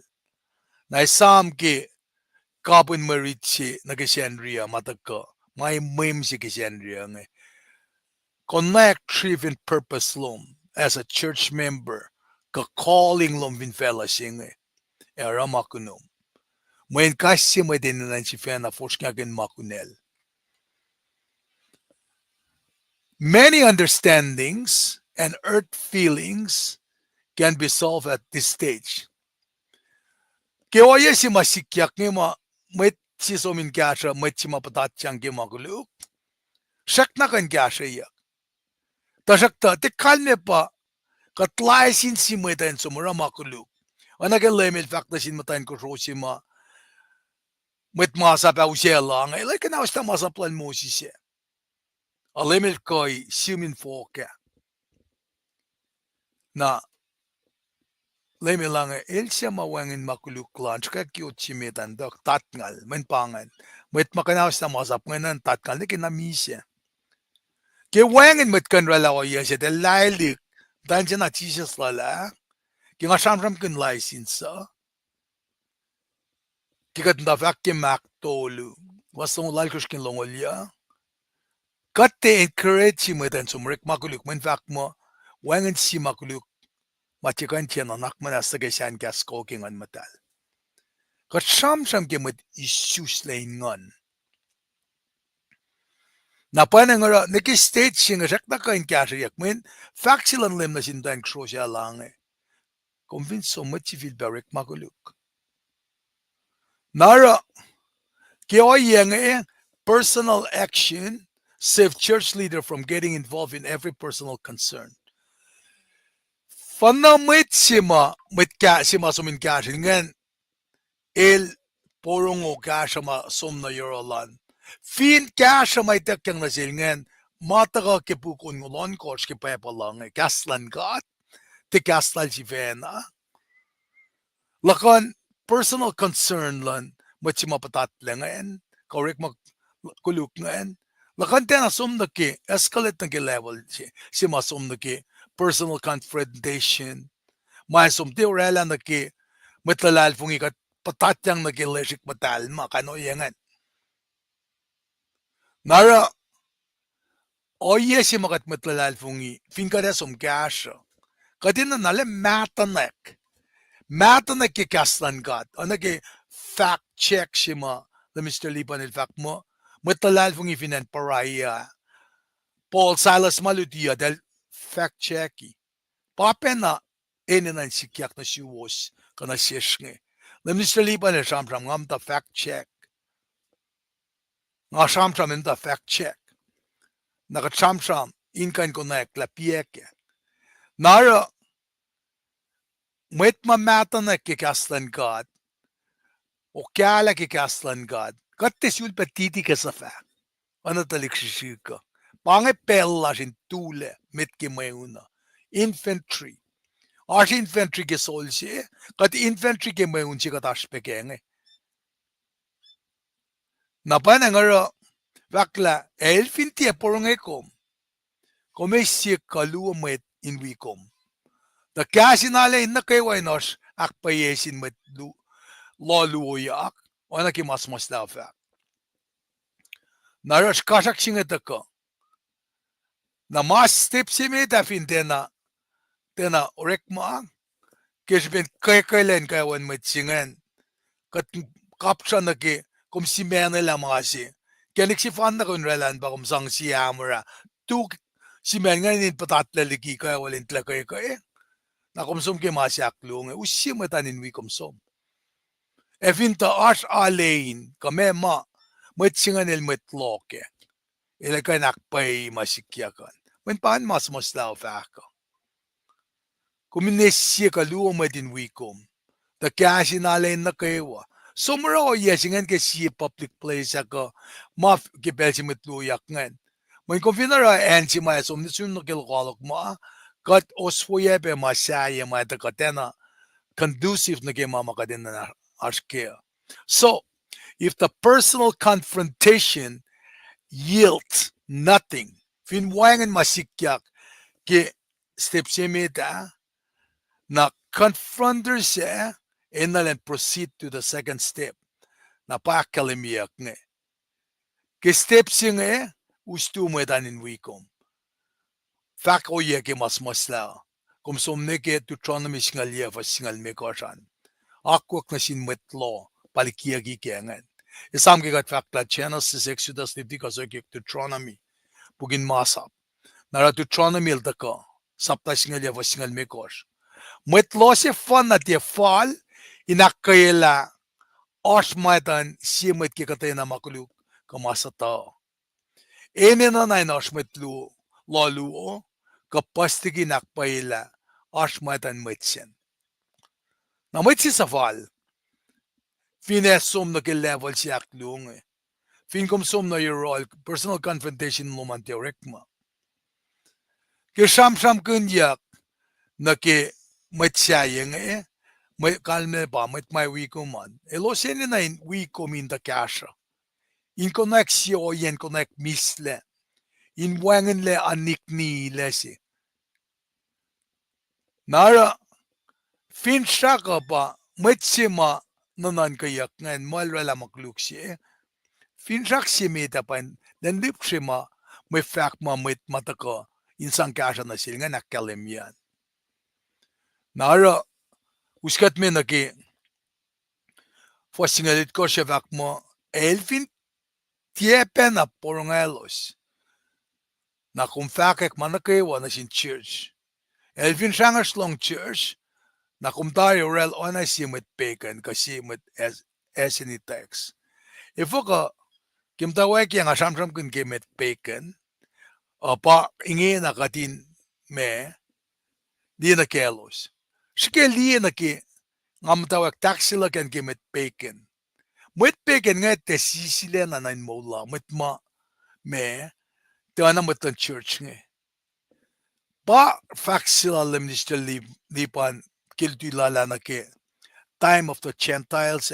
Na sam ke kapun meritsi na kisendria mataka. May mem si kisendria nge. Connect driven purpose lom as a church member ka calling lom vin fella singe era makunom. Main kasi mo din na si fena forsknyakin makunel. Many understandings and earth feelings can be solved at this stage. Kewa ye si masikyak ni ma met si somin kasha met si mapatat siyang kimakuluk. Shak na kan kasha ya. Tashakta te kalme pa katlay sin si metan sumura makuluk. Anagan lemil fakta sin matan ko si ma met masa pa usya lang. Ay like na usta masa plan mo si siya. Alemil ko'y simin foka. Na lemil lang el siya mawangin makuluk lan. Tsaka cute si metan dok tatngal. Men pangan. Met makanawas na masap ngayon tatngal. Ni kinamisya. Kaya wangin met kanrala ko yan siya. Dahil lailik. Dan siya na Jesus lala. Kaya nga samram kan license sa. Kaya na vacuum mak tolu. Wastong lalkos kin longolya. Kate encourage si metan sumrik makuluk. Men fact mo. Wangin si makuluk. Machikan siya na nakmanas sa gasyan kas koking an matal. Kat samsam kaya met isus lain ngon. Napan nga naki-stage siya nga siya na kain kasyayak. Men fact silang lim na sindan kso siya lang eh. Convince so much if barik makuluk. Nara, kaya yang eh, personal action save church leader from getting involved in every personal concern. Fanamit sima, mit ka sima sumin kasya ngan, el porong o kasya ma sum na yorolan. Fin kasya may takyang na silngan, mata ka kipukon ngulon kosh kipapalang eh, kaslan ka, ti kaslan si Vena. Lakan, personal concern lan, mat si mapatat lang ngayon, korek magkuluk ngayon. Lakan tena sum na ki, escalate na ki level si masum na ki, personal confrontation, may sum ti urela na ki, matlalal fung ikat patatyang na ki leshik matal, makano yangan. Nara, oye si makat matlalal fung i, fin kada sum kasha, kadina nale matanek. Matanek ki kaslan gat, anake fact check si ma, the Mr. Lipan il fact mo, matlalal fung i finan paraya, Paul Silas malutia del fact checki. Papena, eninan sikiyak na siwos, kana siyeshne. The Mr. Lipan il shamsham ngam ta fact check. Nga shamsham in ta fact check. Nakat shamsham, inkan konek la pieke. Nara, Mwet mamatanek ki kaslan God, o kyala ki kaslan God, kattes yul patiti ka sa fa, anatalik shishika, pange pella sin tule, mit ki mayuna, infantry, Ash infantry ke sol siya, kat infantry ke mayun siya katash pekenge. Napan nga vakla, elfinti porong ekom, komesye kaluwa met inwikom. The kasinale in the Kewa nos akpayesin met loluyak, ona ki mas dafa. Narosh kasak singetaka. Na mas step si me tafin tena orekma, kisbin kailen kayawan met singen, kat kapsa na ki, kum si mena la mga si, kanik si fan na kun relan ba kum sang si amara, tu si men nga nin patatla liki kayawalin tlakay kaya. Na kumsom ke masyaklong, usi matanin wi kumsom. Efinta ash alain, kame met singan el met loke. Ilagay nakpay masikyakan. Men paan mas lao faka. Kuminesya ka luwa matin wikom. The cash in alain na kewa. Sumra o yesingan ke siya public place ako, maf kipel si met luyak ngan. May konfinara ensi may somnisun no kilkolok mo kat oswoye pe masaya may takatena conducive na mama ka din na ashkea. So, if the personal confrontation yields nothing, finwayan masikyak ke step semita na confronter siya and then proceed to the second step na pacl nge. Ke step siya nge ustu mo etanin wikom. Fak o ye ke mas la. Kum somne ke tutronomy singal ye fa singal me korsan. Akwak na sin metlo likiyac kengan. Isam ke gat fakta Genesis Exodus Leviticus ke Deuteronomy bugin masap. Nara Deuteronomy el dako. Sapta singal ye fa singal me kors. Metlo se fan na te fall inakayela osmaitan simet ke katay na makuluk kamasata. Ene na na osmetlu laluo kapastigi nakpayela osmaitan metsen. Na metsi sa fall. Finesom na ke level si aklung. Finkom som na your role personal confrontation mo man teorekma. Ke sham kunyak na ke metsayeng may kalme ba may wiko man. Elo sene na in wiko min da kasha. In koneksyo yen connect misle. In wangen le anik ni lesi. Nara fin shaka ba metsima nanan kayak ngayon malwala makluk siya. Finrak simita pan dan lipsima may fact ma may matako insang kasha na sila nga nakalim yan. Nara uskat me naki fasingalit ko siya fact mo elfin tiepe na porongelos na kung fakek manakewa na sin church. Elfin Inmasrlon church na kung tayo rel oana simit Paing kasi simit as in text. Ifo ka mutawaek yang asam kun kemet Paing pa inge na katin me di na kelos. Sige li na ki nga mutawaek taxila kan kemet Paing. Mwet Paing nga te sisile na nain mola mwet ma me te ana mwet church nga. Pa faxila lemnister lipan kiltu lala na ke time of the Gentiles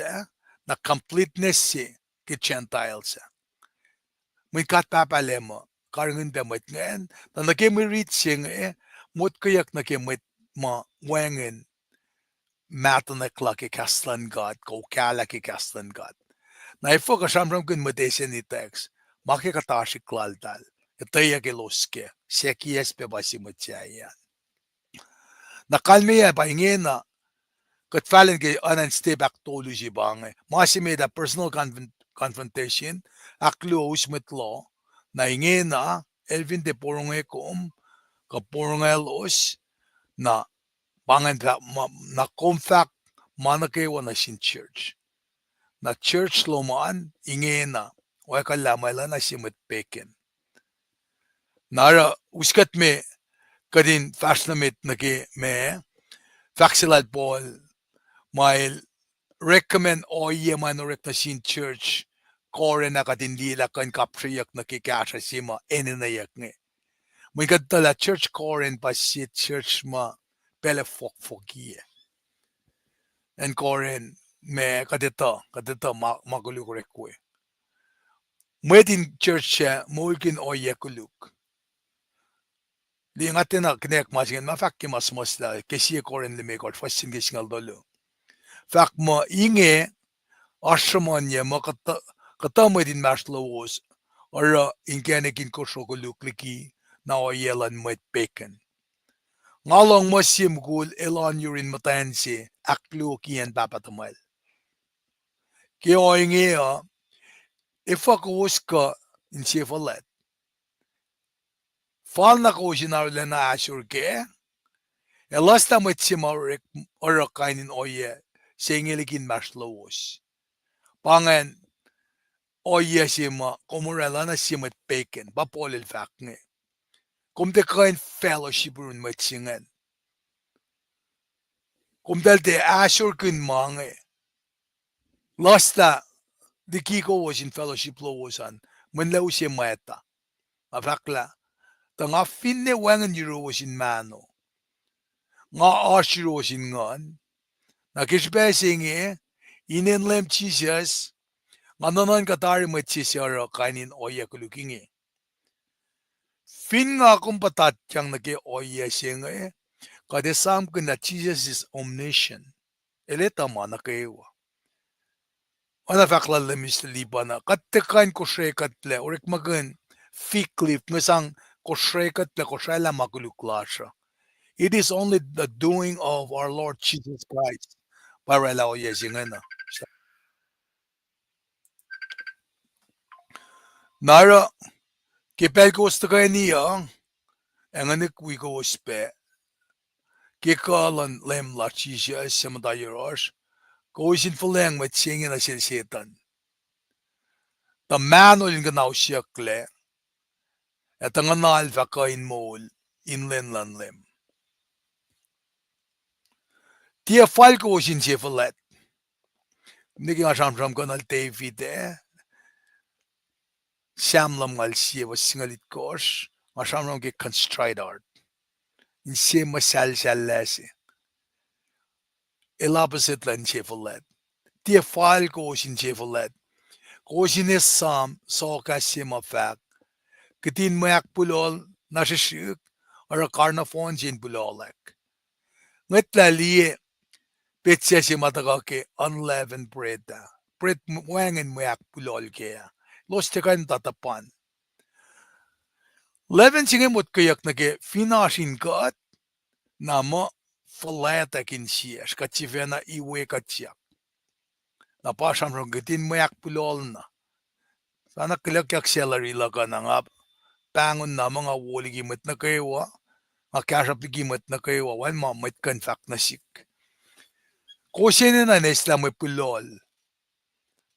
na completeness si ke Gentiles may katpapalemo karangin damat ngayon na nagimirit siya mutkayak nagimit ma wangen matanakla ke kaslan God ko kala ke kaslan God na ifo kasamram kun matesen ni text makikatashi klaldal itayak iloske sekiyes pe basi matyayan na kalmiya pa ingena katfalen ke anan step actology bang masimeda personal confrontation akluos metlo na ingena elvin de poronge kom kaporongelos na bangan na confak manakewa na sin church na church loman ingena wa kalamala na simet Paing nara uskat me kadin fashnamet nake me faxilal ball my recommend oye manorek na sin church kore na kadindila kan kaptriyak na kikasha sima eninayak nge. May kadtala church koren pa si church ma pele fokfokie. En koren me kadita makuluk rekwe. Mwedin church mulkin oye kuluk. Li ngatin na knek masingen mafakki mas masla kesiye koren limekot fasin kesingal dolo. Fak mo inge ashramanya mo katama din mas lowos or ingenekin kosokuluk liki na oyelan Mwet Paing. Ngalong masim gul elan yurin matansi aklu kian papatamal. Kaya inge ifakos ka insifalet. Fal na ko sinarle na asur ke elasta matsima or kainin oye sengelikin mas lowos. Pangan oye sima komurela na simet Paing bapolil fakne. Kom de kain fellowship run matsingan. Kom dal de asur kun mange. Lasta di kiko was in fellowship lowosan. Manlaw si Mweta. Afakla. Tanga finne wangan yurosin mano. Nga ashirosin ngon. Nakishbesinge. Inenlem Jesus. Nganonon katari matisiyara kainin oya kulukinge. Fin nga kumpatat yang nake oya singe. Kadesam kena Jesus is omniscient. Eletama na Kewa. Ana fakla lemis libana. Kattekan Kosrae katle. Orik magan fig leaf. Ngasang Kosrae katle. Kosrae la makuluklasha. It is only the doing of our Lord Jesus Christ. Para la oya singena. Nara. Kipel ko ustakay niya. Enganik wiko uspe. Kikalan lem la Jesus samadayarosh. Koisin fuleng met singing na silsetan. The man ul ganaw siyakle. At ang anal vakain mol inlen lan lem. Tia fal ko sin sifalet. Niki nga sam kanal David Samlam ngal siya was singalit kosh. Nga sam ke constride art. In siya masal lesi. Elabasit lan sifalet. Tia fal ko sin sifalet. Ko sin sam so ka siya mafak. Kitin mayak pulol nasishik. Or a carnafon sin pulolek. Ngat laliye. Petsya si mataga ke unleavened bread. Bread wangan mayak pulol kaya. Los tekan tatapan. Leven singe mot kayak nage finashin kat. Nama falata kin siya. Skatsivena iwe katsyak. Napasam rong gatin mayak pulol na. Sana kilakyak celery laga na nga. Pangon na mga woli gimat na Kewa. Nga kasap gimat na Kewa. Wan mamait kanfak na sik. Kusinin na nesla may pulol.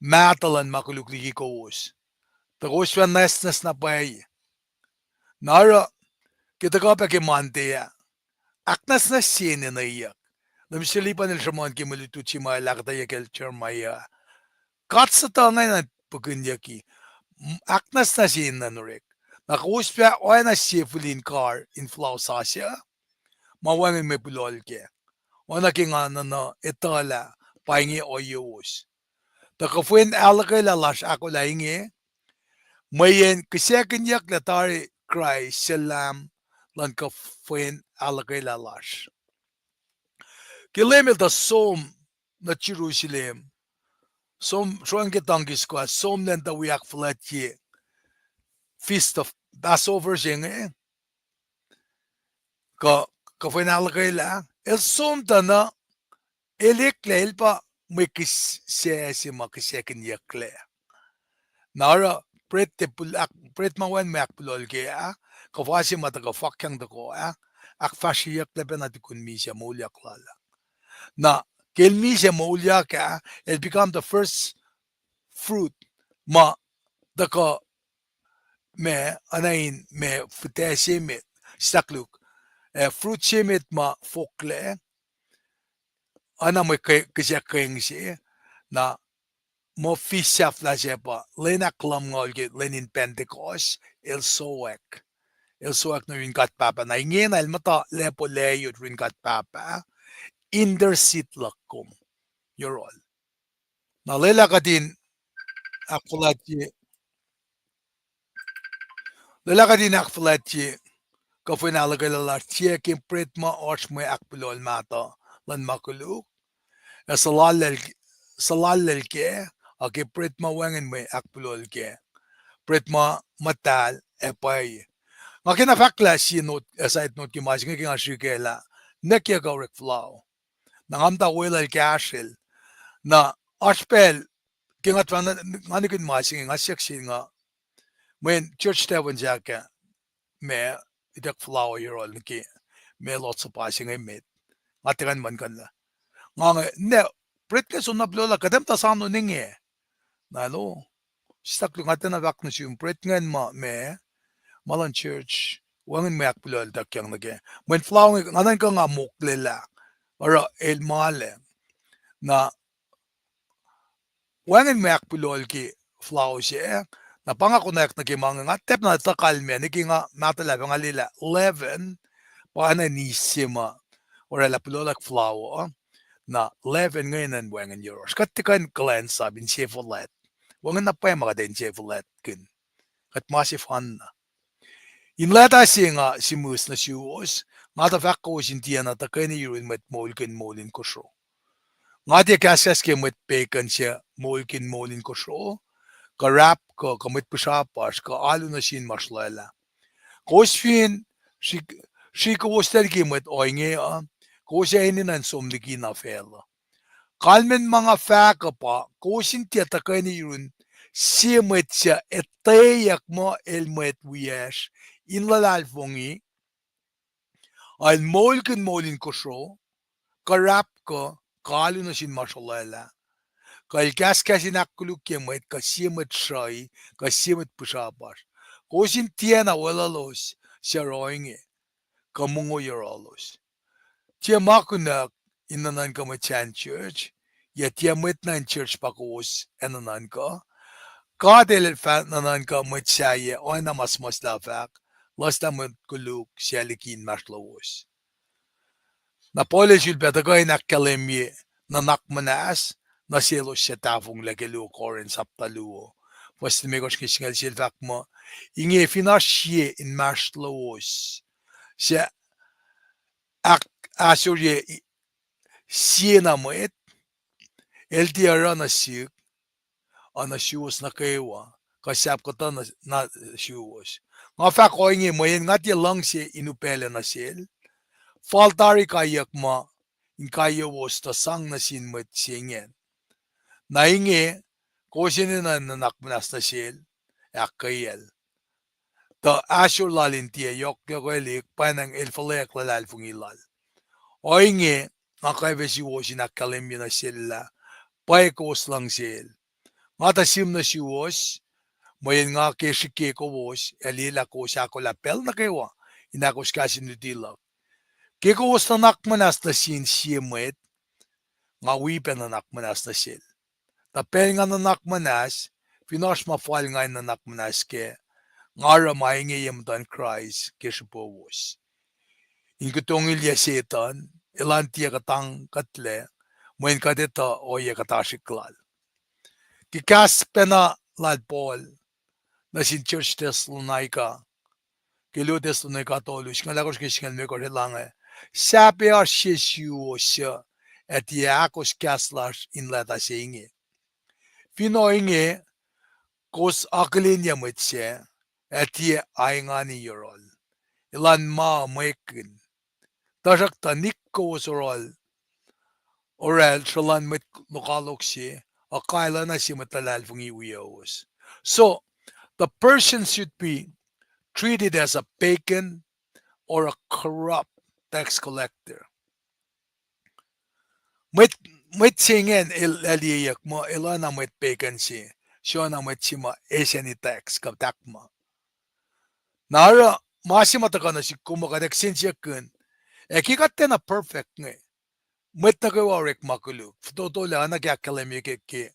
Matalan makuluk likiyos. Tapos yan nesnas na pay. Nara, kita ka pa kimanteya. Aknas na sinin na iyak. Namisilipan nil siya ki malituchi maya akketeyac maya. Katsa tangay na pagunyaki. Aknas na sinin na nurek. Nakuspa oana sifulin car in flow sasya. Mawangin may pulol ke. Wana kingana na itala paingi o wiowos. Takafuen alakay lalash akollah inge. Mayen kaksakin latari cry salam lan kafuen alakay lalash. Kilemel da som na Jerusalem. Som shoan kitangis ko som nen da wiak flatye. Feast of Passover singe. Kafuen alakay la. El som da na elekle pa may kisesi makaksakin yakle. Nara pret mawan mak pulol kaya. Kafasi mataga fakyang dako akfashi yakle pa natikun misya mulyak lala. Na kelmi siya mulyak it become the first fruit ma dako me anayin me futesimit stakluk fruit simit ma fokle ana may kasyakeng siya na mo fisaf la siya pa lena klam ngol get lenin Pentecost el soek na rin kat papa na ingin al mata lepo leyot rin kat papa intersit lakum your all na lela kadin akflatye kafin alagala tiye kim pret ma osh may akpulol mata lan makuluk salalel ke ake pret ma wangen may akpulol ke pret ma matal epay ngakina fakla si note aside note ki mas ngaki ngashikela nekya gawrek flow nangamta wela kashel na aspel kingatwana nganikin masing ngasyak nga when church tawon jaka me idak flower year all ki me lots of passing met ngatikan man kan la nga ne pret ka sunna blola kadam ta sano ninge nalo stak lu ngaten na vak na siyum pret ngan ma me malan church wangen me akpulol dak yang nage when flower nganan ka nga muklela ora el male na wangen me akpulol ki flower siya Napangakonek na kimang nga tep na takalme niki nga matalabi nga lila 11 paana nisima or la pulolak flower na 11 ngayon ang wengan euros. Katikan kulacnsap in sifac. Wangan na pa yung mga din sifac kin. Kat masif han na. In leta siya nga si mus na siwos, nga ta fakko sin tiyan na takay ni yurin met molin kosro. Nga di kaskas ke met pekan siya molin kosro, ka rap ka met pasapas ka alo na sin maslala. Kosfin, si ko wostel ki met inge kosya ini nan somliki na fela. Kalmen mga faka pa, kosin tiya takay ni yun, siya met siya akketeyac mo Mwet Read, inlalalfongi, al molin kosro, karap ko, kalo na sin masalala. Kal kaskasin akuluk yemet, kasiyemet Srui, kasiyemet pusapas. Kosin tiya na walalos, siya roingi, kamungo yaralos. Tiya makunak, inanan ka machan church, ya tiya met nan church pakos, enanan ka. Kadel fat nanan ka machaye, oana mas lafak, lasta met kuluk, siya Inmasrlon. Napoles yul betagay na kalemye, nanak manas, nasilo siya tafong lagelu koren saptaluo. Pues mekos kisngal silfak mo, inge finasye Inmasrlon. Siya asurye siya na Mwet, LTR na siya, siwos na Kewa, kasap ko na siwos. Nga fa ko inge mo yan, nga tiya lang siya inupele na siya, faltari kayak ma, in wiowos ta sang na sin Mwet siya na inge, ko siya na nanakmanas na siya, akketeyac. Ta asur lalin tiya, yok elik, panang ilfalek lalal fung ilal. O inge, nga kaya siwos inakalimya na sila, paikos lang siya. Nga ta sim na siwos, mayan nga kesike ko wos, elila ko sa akollah pel na Kewa, inakos kasi nutilaw. Kiko wos na nakmanas na sin siya Mwet, nga wipen na nakmanas na sil. Tapel nga na nakmanas, pinos mafal nga na nakmanas ke, nga ramay nga yamdan Christ, kesipo wos. Inkutong ilya setan, ilan tiya katang katle, mayan kadeta o iya katasiklal. Kikas pena lad Paul, na sin church Thessalonica, kilo Thessalonica tolus, nga lakos kisngal me kore lange, sabi siya siya, et yakos kaslas in leta siya inge. Pino inge, kos akolin yamit siya, et ay nga ni yorol. Ilan mekin. Tasak tanik ko sorol, orel shalan mit lokalok siya, akaila na siya matalal fung wiowos. So, the person should be treated as a pagan or a corrupt tax collector. Mwet singen likiyac mo, ilan na mwet pagan siya, siya na mwet sima eseni tax kaptakma. Nara, masimata ka na si kumakadeksin siya kun, kikate na perfect nga. Mwet na kayo rek makuluk, totola na kaya kalemi ke,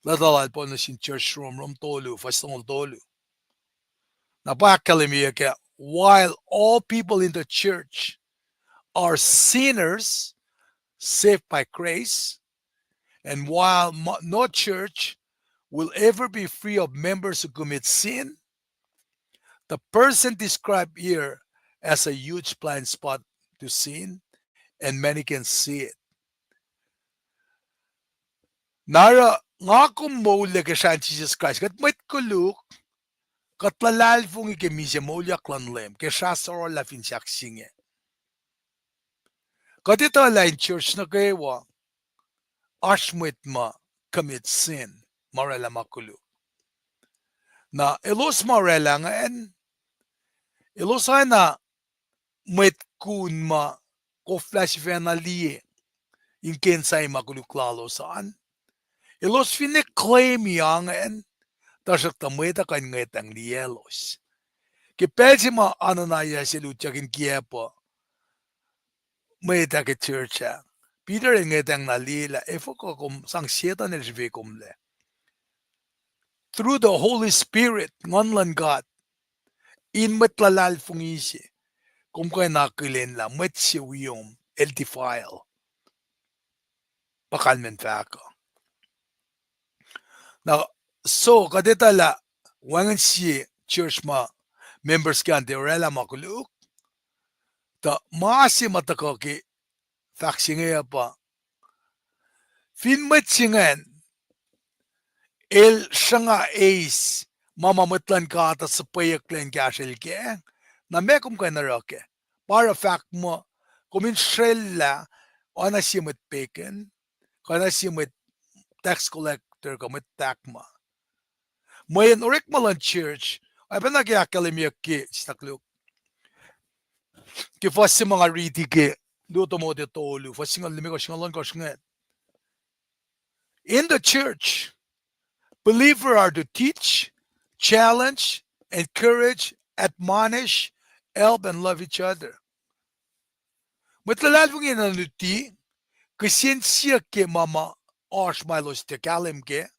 ladalal po na sin church room tolu, fastong tolu. Napakalimia, while all people in the church are sinners saved by grace, and while no church will ever be free of members who commit sin, the person described here as a huge blind spot to sin, and many can see it. Nara nga kumole ke shan Jesus Christ, kat met kuluk, katlalal fung ike molya klanlem, ke shasaro la finchak singe. Katita la in church na Kewa, ashmit ma commit sin, marela makulu. Na ilos marela nga ilos na met kun ma ko flash vena liye, in kensay makuluklalo saan. Ilos fine claim yang tasak tameta kan ngetang lielos. Kipelsi ma ananaya silutyakin kiepo, meta ke churcha. Peter ngetang nalila, efo ko sang sieta nelsve kumle. through the Holy Spirit, ngonlan God, in metlalal fungisi, kung kaya nakilin la, Mwet si wiyom, el defile. Pakalmen fako. Now, so, kadetala, wangan si church ma, members kan de orela makuluk, ta maasi matako ki, faksingaya pa, fin metsingan, el shanga ace, mama metlan ka ta sa payak len kashil ke, na mekum ka naroke, para fact mo, kumin shrella, oana si met bacon, kana si met tax collector ka met takma. Mayan orik malan church, ay pa nagyakalimyak ki, sinakluk, ki fasi mga riti ki, luto mo de tolu, fasi nga limiko singalon ko singat. In the church, believers are to teach, challenge, encourage, admonish, help, and love each other. Matlalal mong inanuti, kasinsiya ke mama osh malos te kalim ke,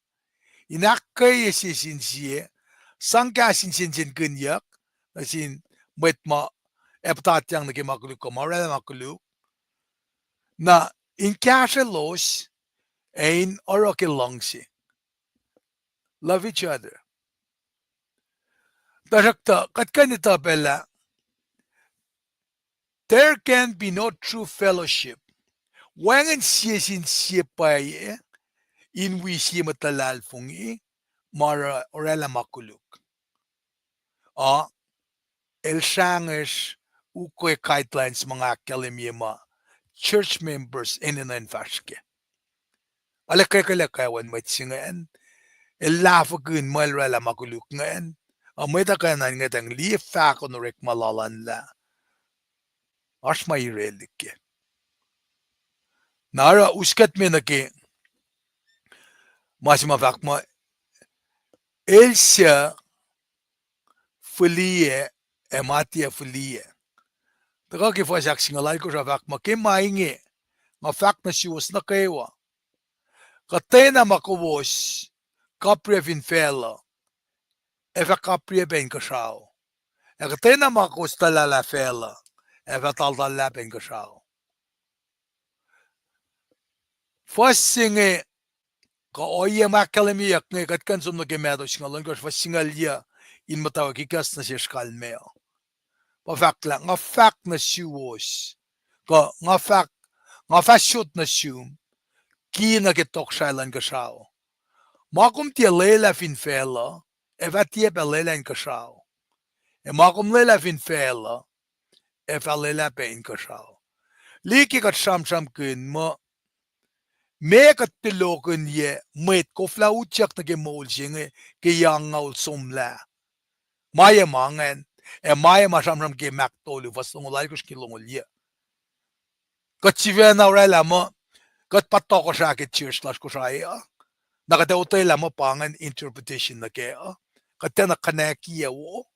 inakay si sinsiye, sangka sinsin kunyak, nasin met ma eptatyang nakimakuluk ko, marala makuluk, na inkasha los, ein oroke longsi. Love each other. Tarakta, katkanita pela, there can be no true fellowship. Wangan siya sinsiya paye, in we siya matalal fungi, mara orela makuluk. El sangers ukwe guidelines mga kalimyema, church members in fashke. Alakay wan matsingan, el lafagun malrela makuluk ngayon, amita ka na ngatang liya fako no rek malalan la. Ash may relike. Nara uskat me na ki, masima fak mo, Elsia fulie ematia fulie. Taka ki fa sak singalay ko sa fak mo, ki maingi, nga fak na siwas na Kewa. Katena makawos, kapre finfela, eva kapre ben kasao. Katena makos talala fela, eva talala ben kasao. Fasinge, ka oye makalamiyak nga katkansum na gemedo singalon ko fasingalya in mutawaek na siya skalmeo. Pa fak lang, nga fak na siwas, ka nga fak na siyum, ki na kitok shailan kasao. Makum tia lela finfela, eva tia pe lela in kasao. E makum lela finfela, eva lela pe in kasao. Likiyac sham kun mo, me kat tilokun ye, Mwet ko flautyak na gemol singe, ke yang ngaul sumla. Maya mangen, e maya sham ke maktolu, fasungulay ko skilongol ye. Kat sivena urela mo, kat patoko siya ke church slash ko siya. Nakadautay lang mo pangan interpretation na kaya. Kata nakanaki wo.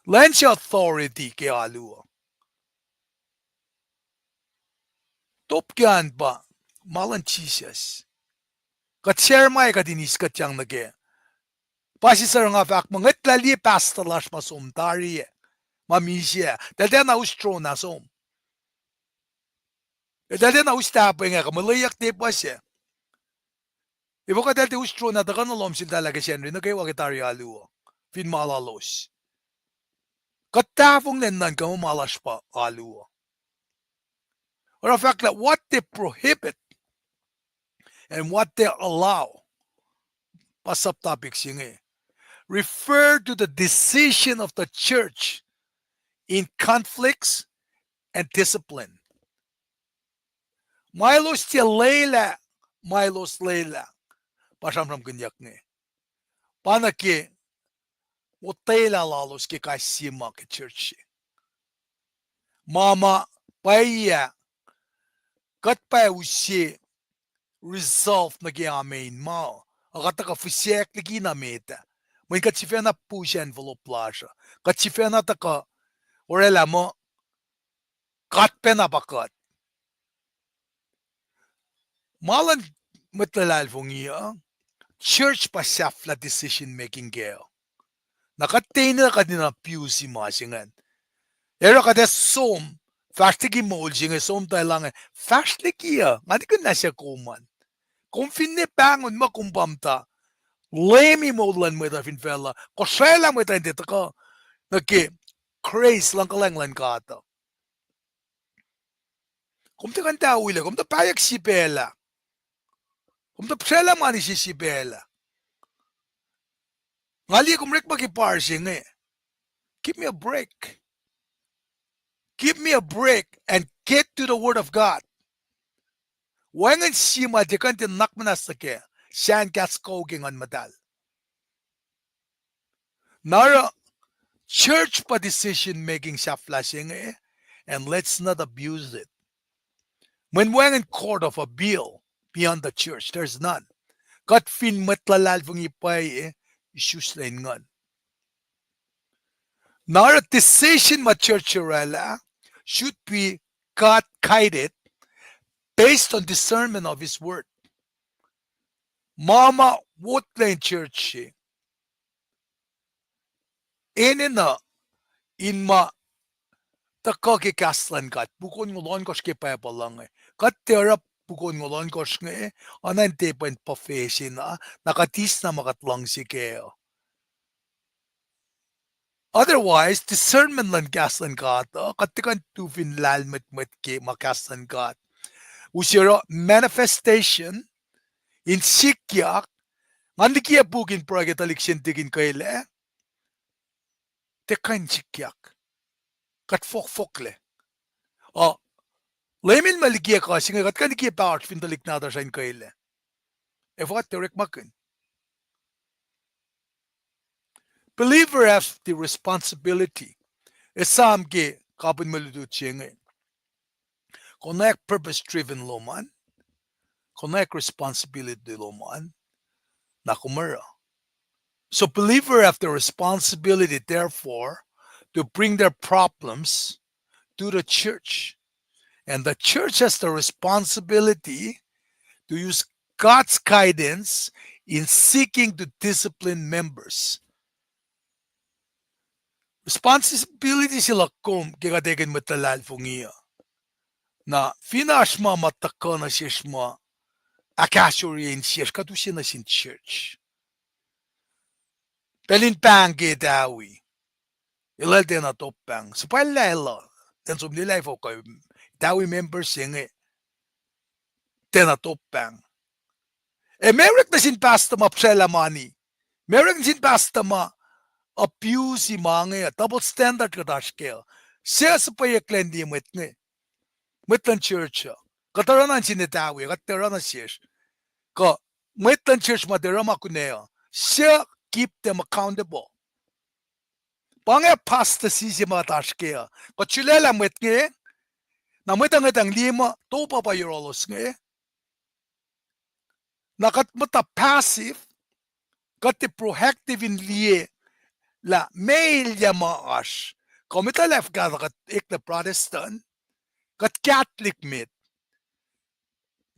Lend siya authority kaya aluwa. Top kyan ba? Malan chisas. Kat share may katinis katyang na kaya. Pasisar nga fak mga tlali pastalas masumtari. Mamisya. Dada na ustro na som. Dada na ustapay nga kamalayak di pa siya. Ibo ka dati ustro na taga nalom sin talaga siya rin na kayo wakitari aluwa. Fin malalos. Katafong nan ka malas pa aluwa. Or the fact that what they prohibit and what they allow, pasubtopics yung refer to the decision of the church in conflicts and discipline. Milos tia leila, Milos leila, pasamram kunyak ni. Panaki, utela lalos ki kasima ki church. Mama, paya, kat pa usi, resolve na giamin mo. Akata ka fusek na ginamita. May katsifena po siya envelope plasha. Katsifena taka, orela mo, kat penabakat. Malan matlalal fong iya, church pa self la decision making geo. Nakatay na ka din na pew si masingan. Ero ka des som, fastigi molging som tayo lang fastigi nga di ko na siya kuman. Kung finnepangon mo kumpamta, lemi modlan mo ita finfella, kosela mo ita dito ka, craze lang kalanglan ka ito. Kung ta kanta uila, kung ta payak si pela, kung ta psela mani si pela, ngali kung rek makiparsing give me a break. Give me a break and get to the Word of God. Wangan sima di kan tin nakmanas ke, siyan kas koging on madal. Nara church pa decision making siya flashing and let's not abuse it. When wangan court of a bill beyond the church, there's none. Kat fin matlalal fung ipay issues lain ngon. Nara decision ma church should be God guided based on discernment of His Word. Mama what plain church na inma takake kaslan kat bukon ngolon kos ke pa lang kat tera bukon ngolon kos anan te pen profession nakatis na makatlang si keo. Otherwise, discernment lang kaslan kat katikan tufin lalmet ke makaslan kat. Usira manifestation in likiyac mandikia bukin pragetalik sintigin kaile tekan likiyac kat fokle. Lemin malikiya ka singa kat kanikia pa fintalik nada sa kaile. What terek makin. Believer has the responsibility. Esam ke kapin maludut singa. Connect purpose-driven loman. Connect responsibility loman. Nakumara. So believer have the responsibility, therefore, to bring their problems to the church. And the church has the responsibility to use God's guidance in seeking to discipline members. Responsibility sila kum kikadegen matalal fungiya. Na finashma mataka na siyashma akashuri in siyash katusin na sin church. Pelin pang dawi. Ilal din na topang. So pala den som nilay fo kayo dawi members singe tena topang. Meron na sin pasta ma psela money. Meron sin pasta ma abuse mga double standard ka dashkel. Siya sa payaklen di mwet lang church. Kataranan sinitawi, kataranan siya. Ka mwet lang church madirama kuneo. Siya keep them accountable. Pangya pasta si mga dashkel. Kachulela mwet na mwet ang lima topa pa yorolos nakatmata passive kati proactive in liye la mail ya maash komita left ka kat ikna Protestant kat Catholic mit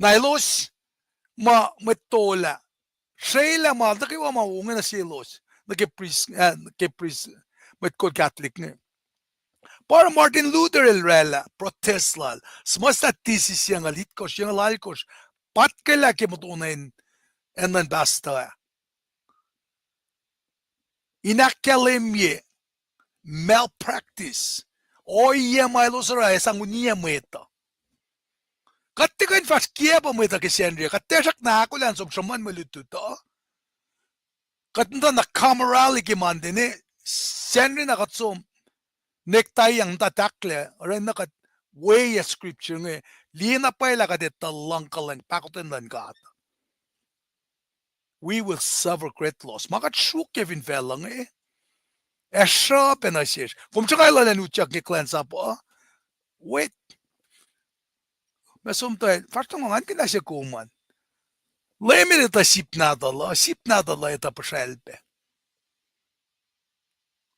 nailos metola shayla ma takiwa maunga na silos nagipris met ko Catholic para Martin Luther elrela protest lal smasta thesis yang alit ko yang lalkos pat kala ke mutunain and then basta inakalemye malpractice oye mailosara esang unia mweta katikan fast kieba mweta ke sendria katesak na ako lan som saman malututo katunda na kamerali ke mandene sendri na katsom necktie yang tatakle ora na kat way scripture lina paila ka de talang kalang pakoten dan kat we will suffer great loss. Makat shuk Kevin velang Esha penasish. Kung tsaka ilan utyak ni kulacnsap wait. Mesum tayo. First mga kinasya kuman. Lemin ita sip nadala ita paselpe.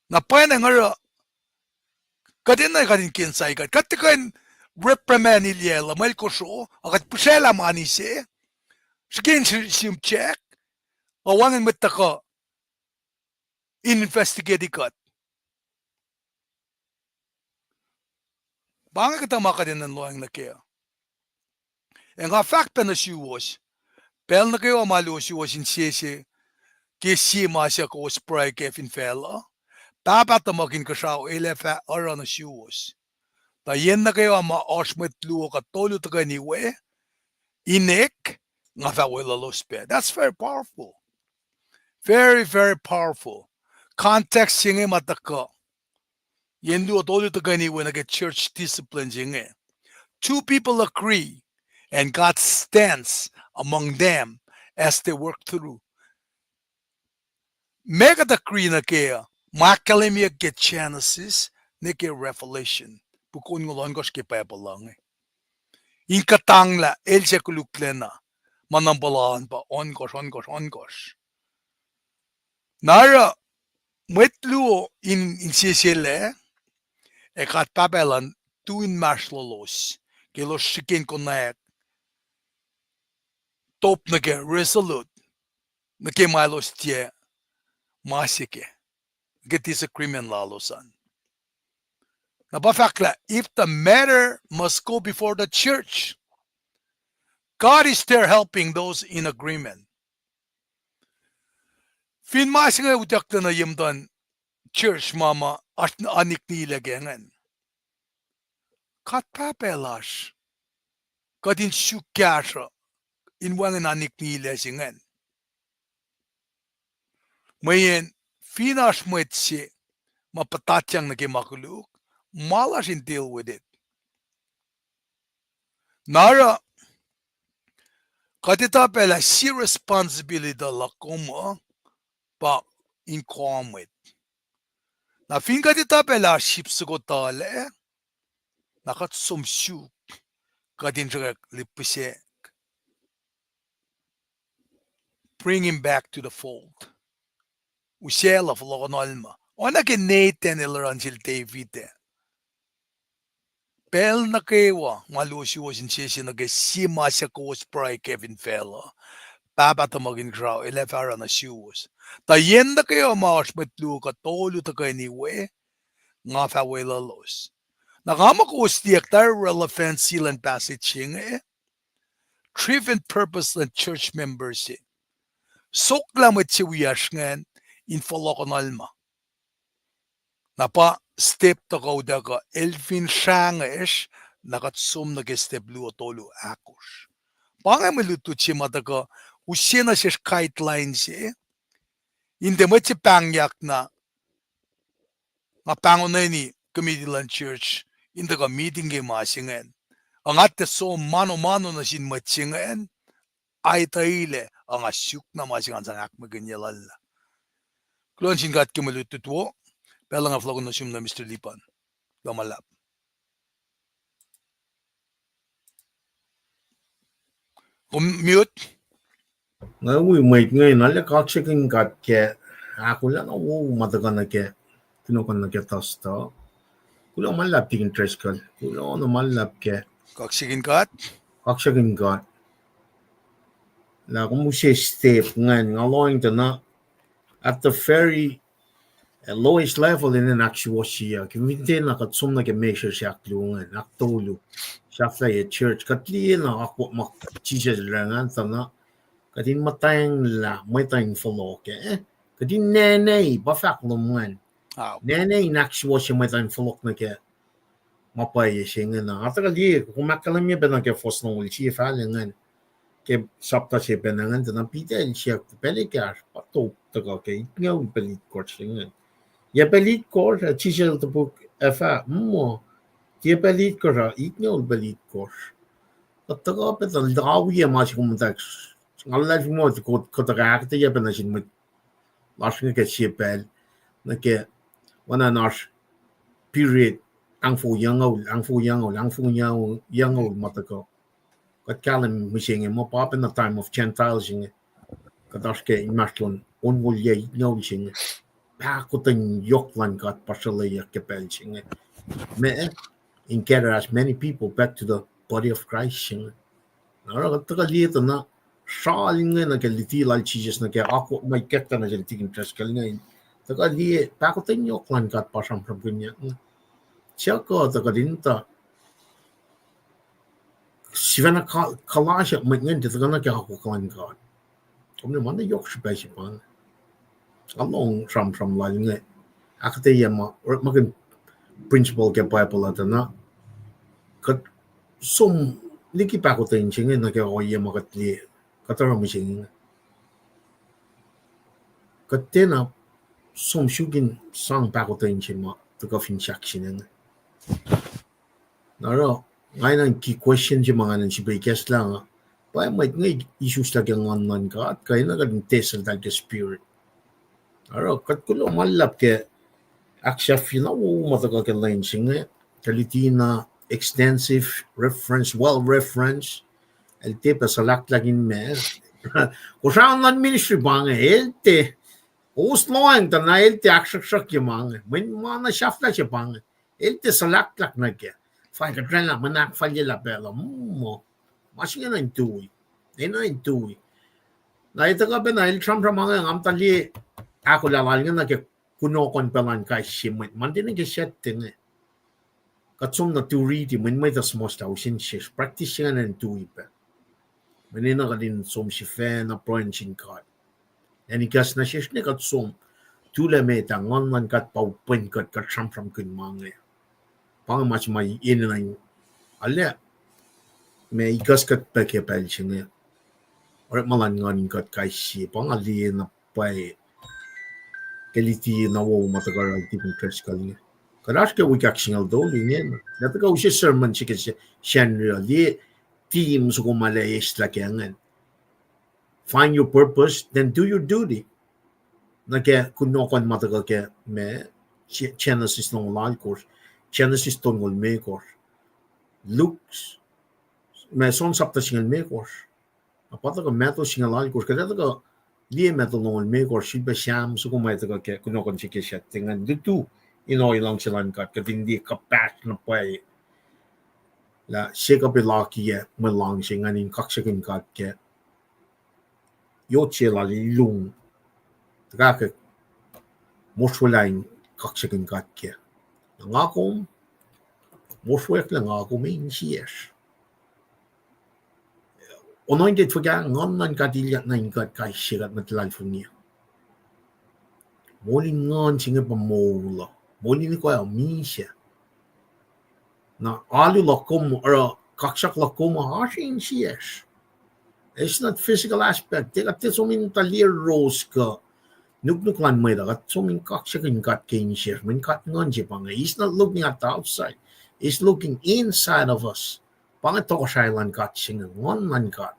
Napaya nga kadin na kadin kinsay kat. Katikain reprimand ilyela. Mail ko siya. Akat pasela manisi. Sigin sim check. Awangan mitaka investigate kat. Banga kita makadin ng loang nuke. Ang fact pa na siwos, pel na kayo amalo siwos in siyesi, kisi masya ko spray kefin fella, tapat na magin kasaw elefa ara na siwos. Ta yen na kayo ama osmet luo katolo taga niwe, inek, nga fa wala lospe. That's very powerful. Very, very powerful. Context singe mataka. Yen luo tolo taga niwe na get church discipline singe. Two people agree, and God stands among them as they work through. Mega decree na kaya, makalimia get Genesis, nike Revelation. Bukun ngolon kos ke papalang. Inkatangla, elsa kuluklena, manambalaan pa, onkos. Nara, Mwet luo in sisile, kat papalan, tu Inmasrlon, kilos sikin konayak, top nage resolute, nage malos tie, masike, get disagreement lalosan. Nabafakla, if the matter must go before the church, God is there helping those in agreement. Fin masinga utakta na yimdan church mama at anik nila gengan. Kat papelash, kadin sukasha, in wangan anik nila singan. Mayen, finash Mwet si, mapatatyang nagimakuluk, malas in deal with it. Nara, katita pela si responsibility la como pa in with. Na fin katita pela shipsugotale, nakat sumshu, kadin lipuse, bring him back to the fold. Usela flogonolma. Ona ke Nathan ilaransil David. Pel na Kewa, malusi was in session na sima sa ko spray Kevin fella. Papa ta magin graw, elefara na siwos. Ta yen na kayo maas matlu ka tolo ta kayo niwe, nga fa wela los. Nakama ko ustiyak tayo relevant silan passage inge, driven purpose and church members eh. Sok lamat si wiyash ngan, in folokonalma. Napa step to go daga elfin shangesh nakatsum nagestep luo tolu akos. Panga melutu chima daga usena ses guidelines eh. Inde machi pangyak na pangonay ni Comedian Church inde ka meeting ke masingen. Ang ate so mano-mano na sin matsingan ay taile ang asyuk na masingan sa akmaganyalal. Klon sin kat kimelutu tuwo. Pela nga vlog na siyum na Mr. Lipan. Lulap. Mute. Na we might ngayon nala kaksakin kat ke akollah na wo matagan na ke tinukan na ke tosto. Kulo malap tigin treskal. Kulo na malap ke Kaksakin kat. kaksakin kat. La kung siya step ngayon ngaloing to na at the very lowest level in an actual siya. Kimintin na katsum na ke measure siya klungan. Aktolo. Siya flay church. Katli na ako makchisya langan sana. Kadin matayang la, may tayong follow ke. Kadin nenay, bafak luman. Nenay naksuwa siya may tayong follow na ke. Mapaya siya nga na. Ata kali, kung makalam niya ba na ke fos na uli siya falangan. Ke sapta siya benangan, tanang pitel siya pelikar. Pato, taga ke, ngaw pelit court siya nga. Ya pelit court, chisya ito po, efa, mo. Ya pelit court, ngaw pelit court. At taga petal, dawi ya masya kumuntak. Allah mo ko ta akketeyac na sin mit last nga ke sipel na ke wana nas period ang fu yango matako kat kalam mishing mo pop in the time of Gentiles in kadas ke Inmasrlon onwol ye no sing pa ko tan yoklan kat pacl ke pelching me in gather as many people back to the body of Christ sing na ra ta lito na Shalinga na ke liti lal cheeses na ke ako may kekta na jel tikin tres kalinga. Taka li pakotenyo klan kat pasam from kunya. Chako taka dinta. Sivana kalasha magnen te taka na ke ako klan kat. Komne mana yok shpeshi pan. Along from lalinga. Akketeyac makin principal ke pacl atana. Kat som liki pakoten chinge na ke oye makatli. Katara mishing. Katena som shugin sang pakoten chima to ka fin shakshin. Naro ngayon ki question si mga nan si Bekes lang. Pa may ngay issues lagi ang online ka at kaya na kading test ang the spirit. Naro kat kulo malap ke aksya fina wo matagal ke lansing kalitina extensive reference well reference el te pasalak lagin mes. Kosrae Online Ministry bang elte Osloan ta na elte akshak yamang min mana shafla siya bang elte salak na ke fai ka trena manak falye la pela mo masing na intui ena intui na ita ka ben il tram mga ngam tali akollah nga na ke kuno kon pelan ka shimit man din ke setting katsum na turi di min may tas most ausin shish practice nga na intui pa menina ka din som si fe na proinchin ka yani kas na shish ne katsum tula me ta ngon man kat pau pen kat tram kun mga pang mas may inay ala may ikas kat peke pelchine or malan nganin kat kaisi pang ali na pay keliti na wo matagal tipong church kali kadash ke wikiyac singal do linen nataka usi sermon chike shenria di team so kumalayes la kengan find your purpose then do your duty na ke kuno kon matagal ke me Genesis nong lal course Genesis tongol me course Luke's may son sapta singal me course apata ka metal singal lal course kada ka liye metal nongol me course shiba sham so kung may taga ke kuno kon chike siya tingan dito inoy lang silang kat hindi ka patch na pay la shake up ilaki ye malang singan in kaksakin kat ke yoche la lung taga ke moswalain kaksakin kat ke ngakom moswek lang ako may Insiowos anointed for gang ngon man katilyat na ingkat kay sirat matlal funia molin ngon singa pamola molin ko ay misya na alu lakom or kaksak lakom hashi Insiowos it's not physical aspect teka sumin talir rose ka nuklan may dagat sumin kaksak ingkat kay Insiowos min kat ngon si panga he's not looking at the outside he's looking inside of us panga to Kosrae Online kat singa ngon man kat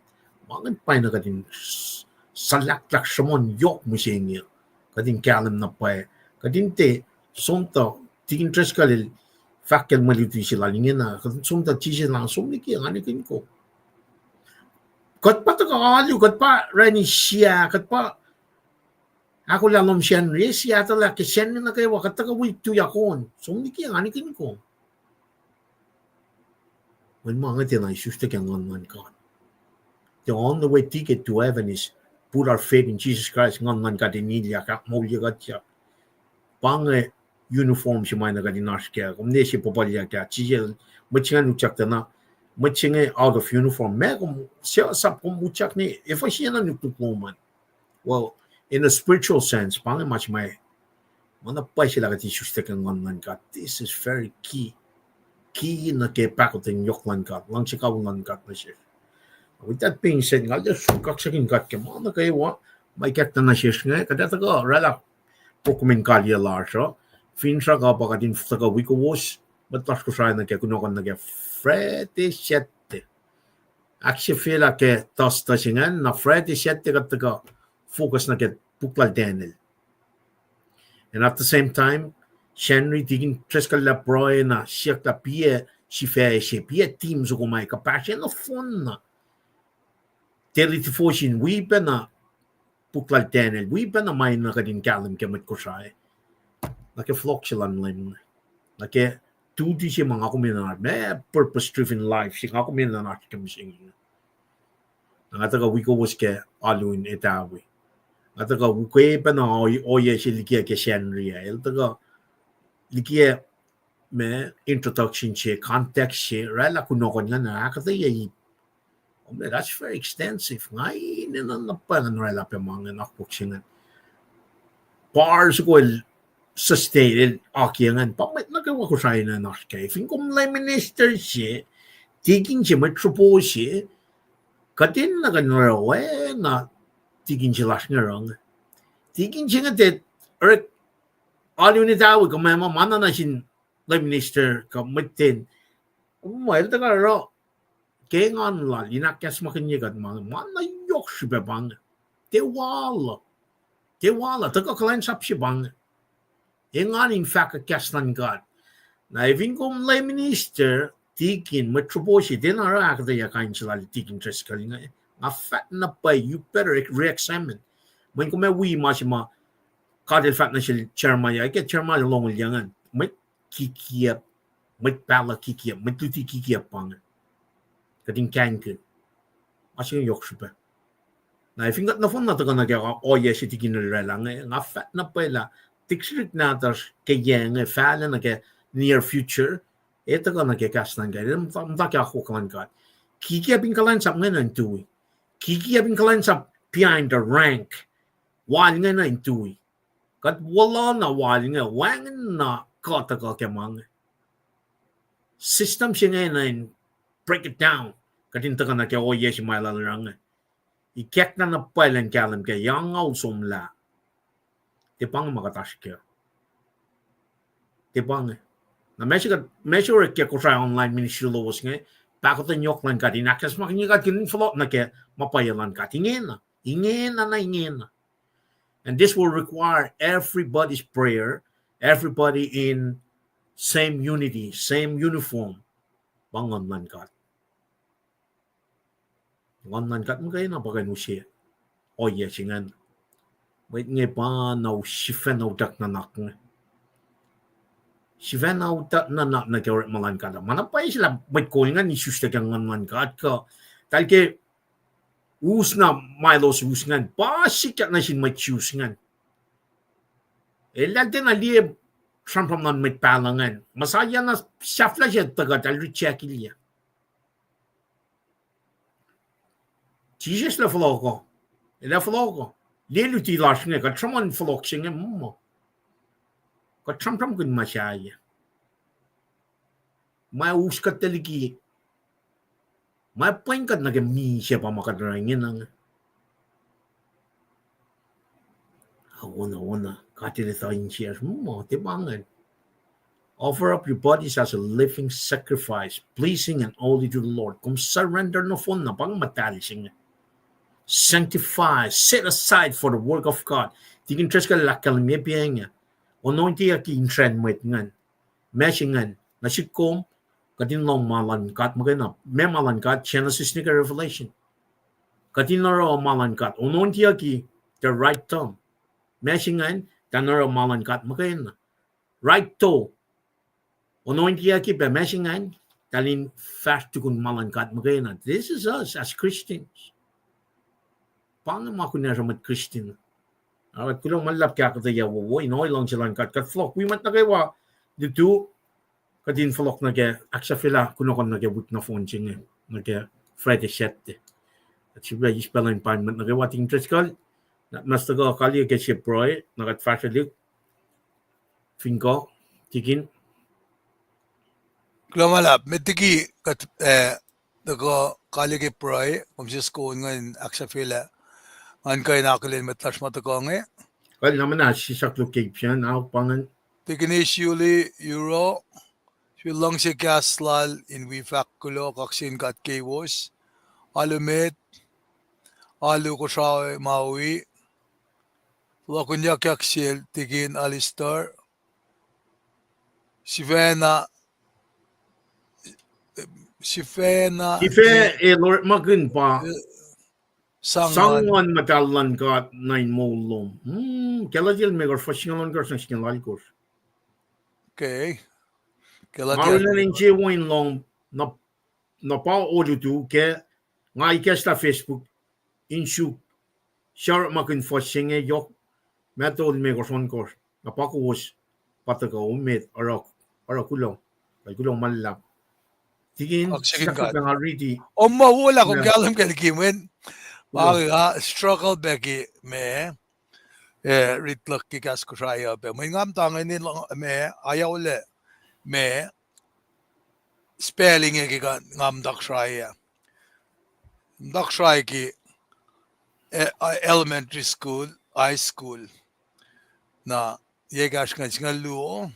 mangan pa na kadin salak-lak samon yok mo siya niya kadin kalam na pa kadin te sumta tigin tres kalil fakkel maliti sila lingin na kadin sumta chisi lang sumniki ang anikin ko kat pa taka alu kat pa rani siya kat pa ako lalom siya rin siya tala kisyan na kayo kat taka wik tuyakon sumniki ang anikin ko when mga tinay sustak ang online ka the only way ticket to heaven is put our faith in Jesus Christ ngon man kadinilya ka molya gatya pang uniform si may nagadinash kaya kung ne si popalya kaya chijel machingan uchak na machingan out of uniform me kung siya sap kung uchak ni if siya na nuktukluman well in a spiritual sense pang much may manapay sila kati sustek ang ngon man kat this is very key na kay pakotin yoklan kat lang si kawlan kat na siya. With that being said, nga just kaksakin kat ke mga kayo may kakta na siya nga kadata ka rala pokumin kalya larso finsa ka pa kadin taka wiowos batas ko sa na ke kunokan na ke frete sette aksye fela ke tasta singan na frete sette ka focus na ke pacl Daniel and at the same time Henry tigin treskal la proy na siya ka pie si fe si pie team so kumay kapasya na fun na Teritifosin wipa na pacl Daniel wipa na may na kadin kalam kemat Kosrae nake-flock sila lang nake tuti siya mga kuminar may purpose driven life siya mga kuminar kami singing Ngata ka wiowos ke alun etawi. Ngata ka wukwe pa na oye si likiyac ke shenria. Elta ka likiyac me introduction che context che rela kunokon nga na akketeyac. That's very extensive. Ngay ninanapan rela pa mga nakpuksingan. Bars ko sustained akiangan. Pamit na kawa ko sa ina nakskay. Finkom lay minister siya. Tigin siya metropo siya. Katin na kanarawe na tigin siya las ngarang. Tigin siya nga tet. Aliw ni tawo ka may mamana na sin lay minister ka matin. Mayroon ta ka ro. Kaya nga nila. Linakyas makinyagat mga. Mana yok siya bang. Tewala. Taka kulacnsap siya bang. Nga in fact kastan God. Na ivingkom lay minister. Tikin, metroposi, dinara akketeyac kain sila tikin tres kali nga. Nga fat na pa, you better re-examine. When kung may masih ma, kadil fat na siya chairman ya, kaya chairman yung longol yangan. May kikiyap, may pala kikiyap, may tuti kikiyap pang. Kating kankin. Masih yung yoksu pa. Na ifingat na fon na taga na kaya, oye si tikin na lang. Nga fat na pa ila, tiksrik na tas kaya nga, fala na kaya near future, ito ka nagkakastan ka. Mtaki ako kalankat. Kikiyapin kulacnsap nga na intuwi. Kikiyapin kulacnsap behind the rank. Wali nga na intuwi. Kat wala na wali nga. Wangan na kata ka kemang. System siya nga na break it down. Katinta ka na kaya oye si mailalarang. Ikek na napailan kalam kaya yang sumla. Tipang makatash kaya. Tipang na measure ke Kosrae Online Ministry lowos nga pakketeyac lan ka dinakas makinyagat kin flot na ke mapayalan ka inge na. And this will require everybody's prayer, everybody in same unity, same uniform. Bangon lan ka. Bangon lan ka mo kayo na bagay mo siya. Oye singan. Wait nga pa na shifen na udak na nak nga. Si Van auta na nagkaroon malan ka na. Manapay sila Bitcoin nga ni sustagan man ka. Dahil ke us na Milos us nga. Pasikat na sin may choose nga. Lagyan na liye sampam na may palangan. Masaya na siyafla siya taga dahil recheck iliya. Jesus la floko. La floko. Liye ti lash nga. Katraman flok siya nga mo. Katrampram kun masyaya. May uskat taliki. May Paing kat nagami siya pa makadarangin ang awana. Katilitayin siya mo. Tibangan. Offer up your bodies as a living sacrifice, pleasing and holy to the Lord. Kung surrender no phone na pang matalising. Sanctify, set aside for the work of God. Tigin tres ka lakal miya piya. Ono ti aki intren Mwet ngan. Meshingan. Nasikom. Katin long malankat. Magana. May malankat. Genesis ni Revelation. Katin naro malankat. Ono ti aki. The right tongue. Meshingan. Tanaro malankat. Magana. Right toe. Ono ti aki. Meshingan. Talin fast tukun malankat. Magana. This is us as Christians. Paano makunya sa mat Christian? At kulang malap kaya akketeyac wo inoy lang silang kat flok we mat na kewa dito kadin flok na ke aksafila kunokon na ke wit na phone ching na ke Friday set at siya is pala in pan mat na kewa ting trescal na mas taga kali ke si proy na kat fashion finko tikin Klamalap, metiki kat dago kali ke proy kumsis ko ngan aksafila an kay nakalin metlash matakonge. kal naman na si sak location aw pangan Tikinis yuli euro. Silang si kaslal in wifakulo kaksin kat kewos. Alumet. Alu Kosrae Maui. Lakunya kaksil tikin alistar. Sifena Ife Lord magun pa sangon matalan ka 9 molom. Kela dil megor fashingalon kors ng sinalal kors. Okay. Marunan ng jiwin long na pa audio tu ke nga ikesta Facebook inshu shar makin foshinge yok metol me ko son ko apakos pataka umet ara kulong malap tigin kaksakin sakit God. na riti Wala kung galam kalikimin. Mga struggle beki me. Ritlak kikas ko siya pe. May ngam tangay nila me. Ayaw le. Me. Spelling kika ngam dak siya. Dak siya ki elementary school, high school. Na yegash nga singa luo.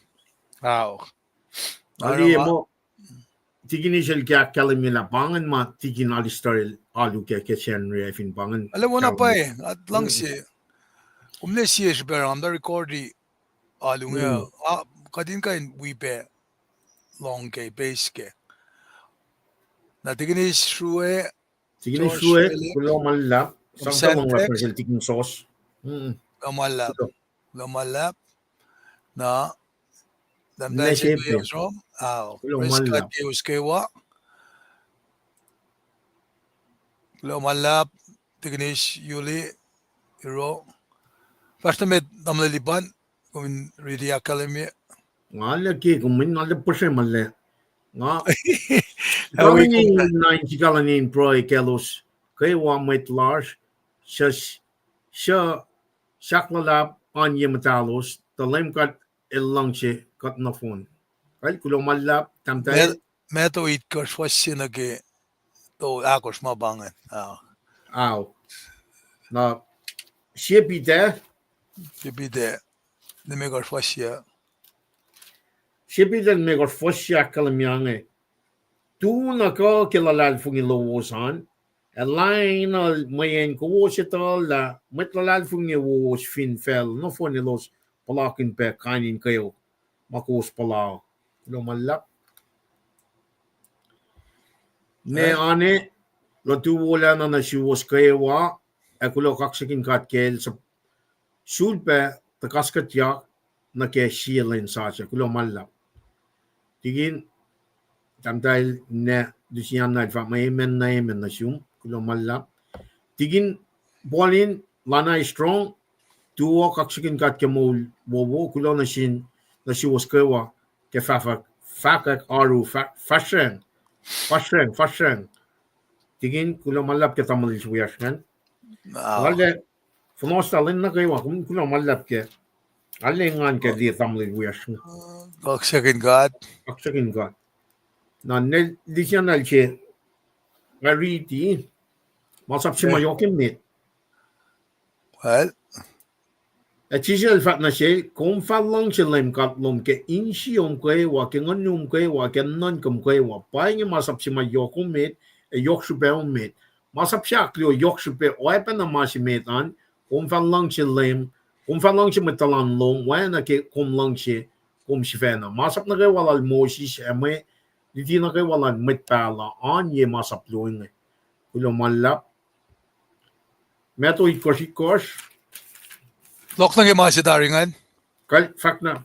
Aw. ali mo tigin isel kya kalimila pangan ma tigin alistar alu ke chen re fin pangan Alam mo na pa at lang si kumle siya siya ang recordi alu nga kadin kain wipe long ke base ke na tigin is Srui tigin Srui kulong malap samta long Syntax represent tigin sauce lumalap na damdal sa Neshe wiowos rom kulong riskat malap wiowos Kewa lumalap tigin is Yuli Iro basta med namlaliban kung really academy nga lagi kumin nga lepose malle nga Awi Galani kong nine Galani pro kelos Kewa Mwet large siya saklalap anye metalos the LEUM God elangche kat na phone kay kulong malap tamtay meto it kors wasina ke to akos mabangan aw na siya pite Bibide ne me kors wasya siya pite me gor fosya kalamyange tu na ko kilalal fungi lowosan elain al mayen ko wositol la metlalal fungi wos fin fel no phone los palakin pe kanin kayo makos palaw lo malap ne ane lo tu wala na siwos Kewa akulo kaksakin kel sa sulpe ta akketeyac na ke shielin sa kulo malap tigin tamtay ne dusiyan na fa may men na sum kulo malap tigin bolin lana strong tuwo kaksakin ke mol bobo kulo na siwos Kewa ke fakak aru fashion tigin kulo malap ke tamal suyas kan wala funostalin na Kewa kulo malap ke alengan ke di tamal suyas kaksakin God kaksakin ka na ne disyan na che ngariti masap si mayokin mit well chisel fat na siya kung falang siya LEUM katlom ke insiom Kewa ke nganum Kewa ke nan kum Kewa Paing masap si mayokin mit yok supe mit masap siya klio yok supe oepen na masimetan kung falang siya LEUM kung falang siya metalan long wana ke kung lang siya kung si fena masap na Kewa lal Moses eme di na Kewa lal metpala anye masap luing kulo malap meto ikos lok na mga daringan kal fak na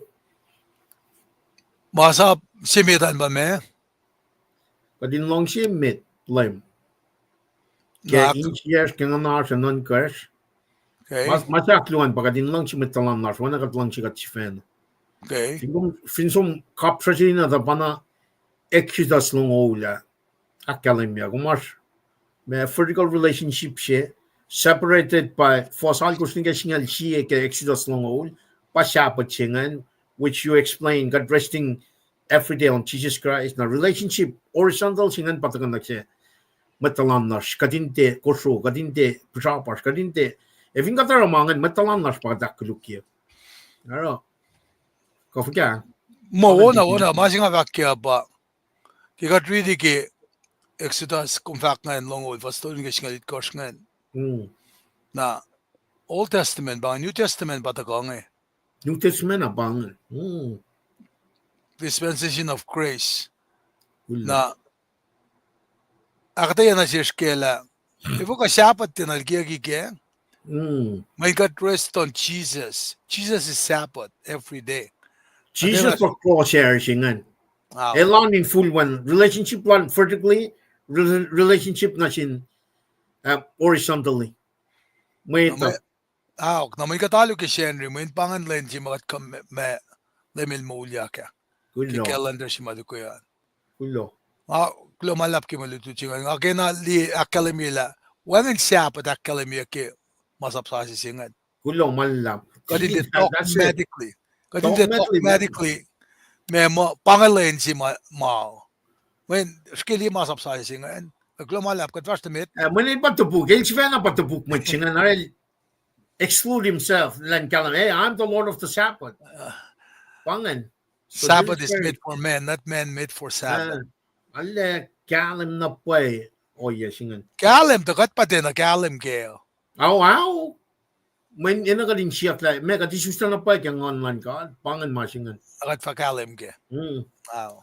masa simitan ba me kadin long siya mit LEUM ke nak inches ke nganar sa non kers okay masakluan pagkadin lang siya metalan nas wana kat lang siya kat si fena okay finsom kapsajina da bana ekşidas long ola akkalemya kumas me vertical relationship she separated by fosal kusninga singal she ke ekşidas long ol pasapa chingan which you explain God resting every day on Jesus Christ na relationship horizontal singan patakan na siya metalan nas kadinte koso kadinte pasapas kadinte evin kataramangan metalan nas pagdaklukya aro kofika wala masing avakya ba kikat really ke Exodus kung fact nga long old vastorin nga singalit kors nga na Old Testament ba New Testament ba takong New Testament abangan dispensation of grace na na akketeyac na siya skela ipo ka sapat tinalgiyagi ke may God rest on Jesus is sapat every day Jesus for cross-share singan elan in full one relationship one vertically relationship na sin horizontally Mwet. naman katalo ki Henry mo pangan len si makat kam me lemil mo ulya ka. Ki Kulo. calendar si maluko yan. Kulo. Kulo malap ki maluto chingan. Akena li akalemila. Wangan siya pat akalemia ki masapsasi singan. Kulo malap. Kadin talk That's it. medically. Kadin talk medically. Me mo pangalen si mao. When skili masapsasi singan. Kulo malap kat first mit. Mwen patupuk. El svena patupuk mo chingan. Exclude himself. Then tell him, hey, I'm the Lord of the Sabbath. Pangan. So Sabbath is made for men, not men made for Sabbath. Alle kalim na pway. Oh, yes, singan. Kalim, takat pa din na kalim kayo. Wow. When ina ka din siya klay, mega tisusta na pway kang online ka. Pangan masingan. Takat pa kalim kayo. Wow.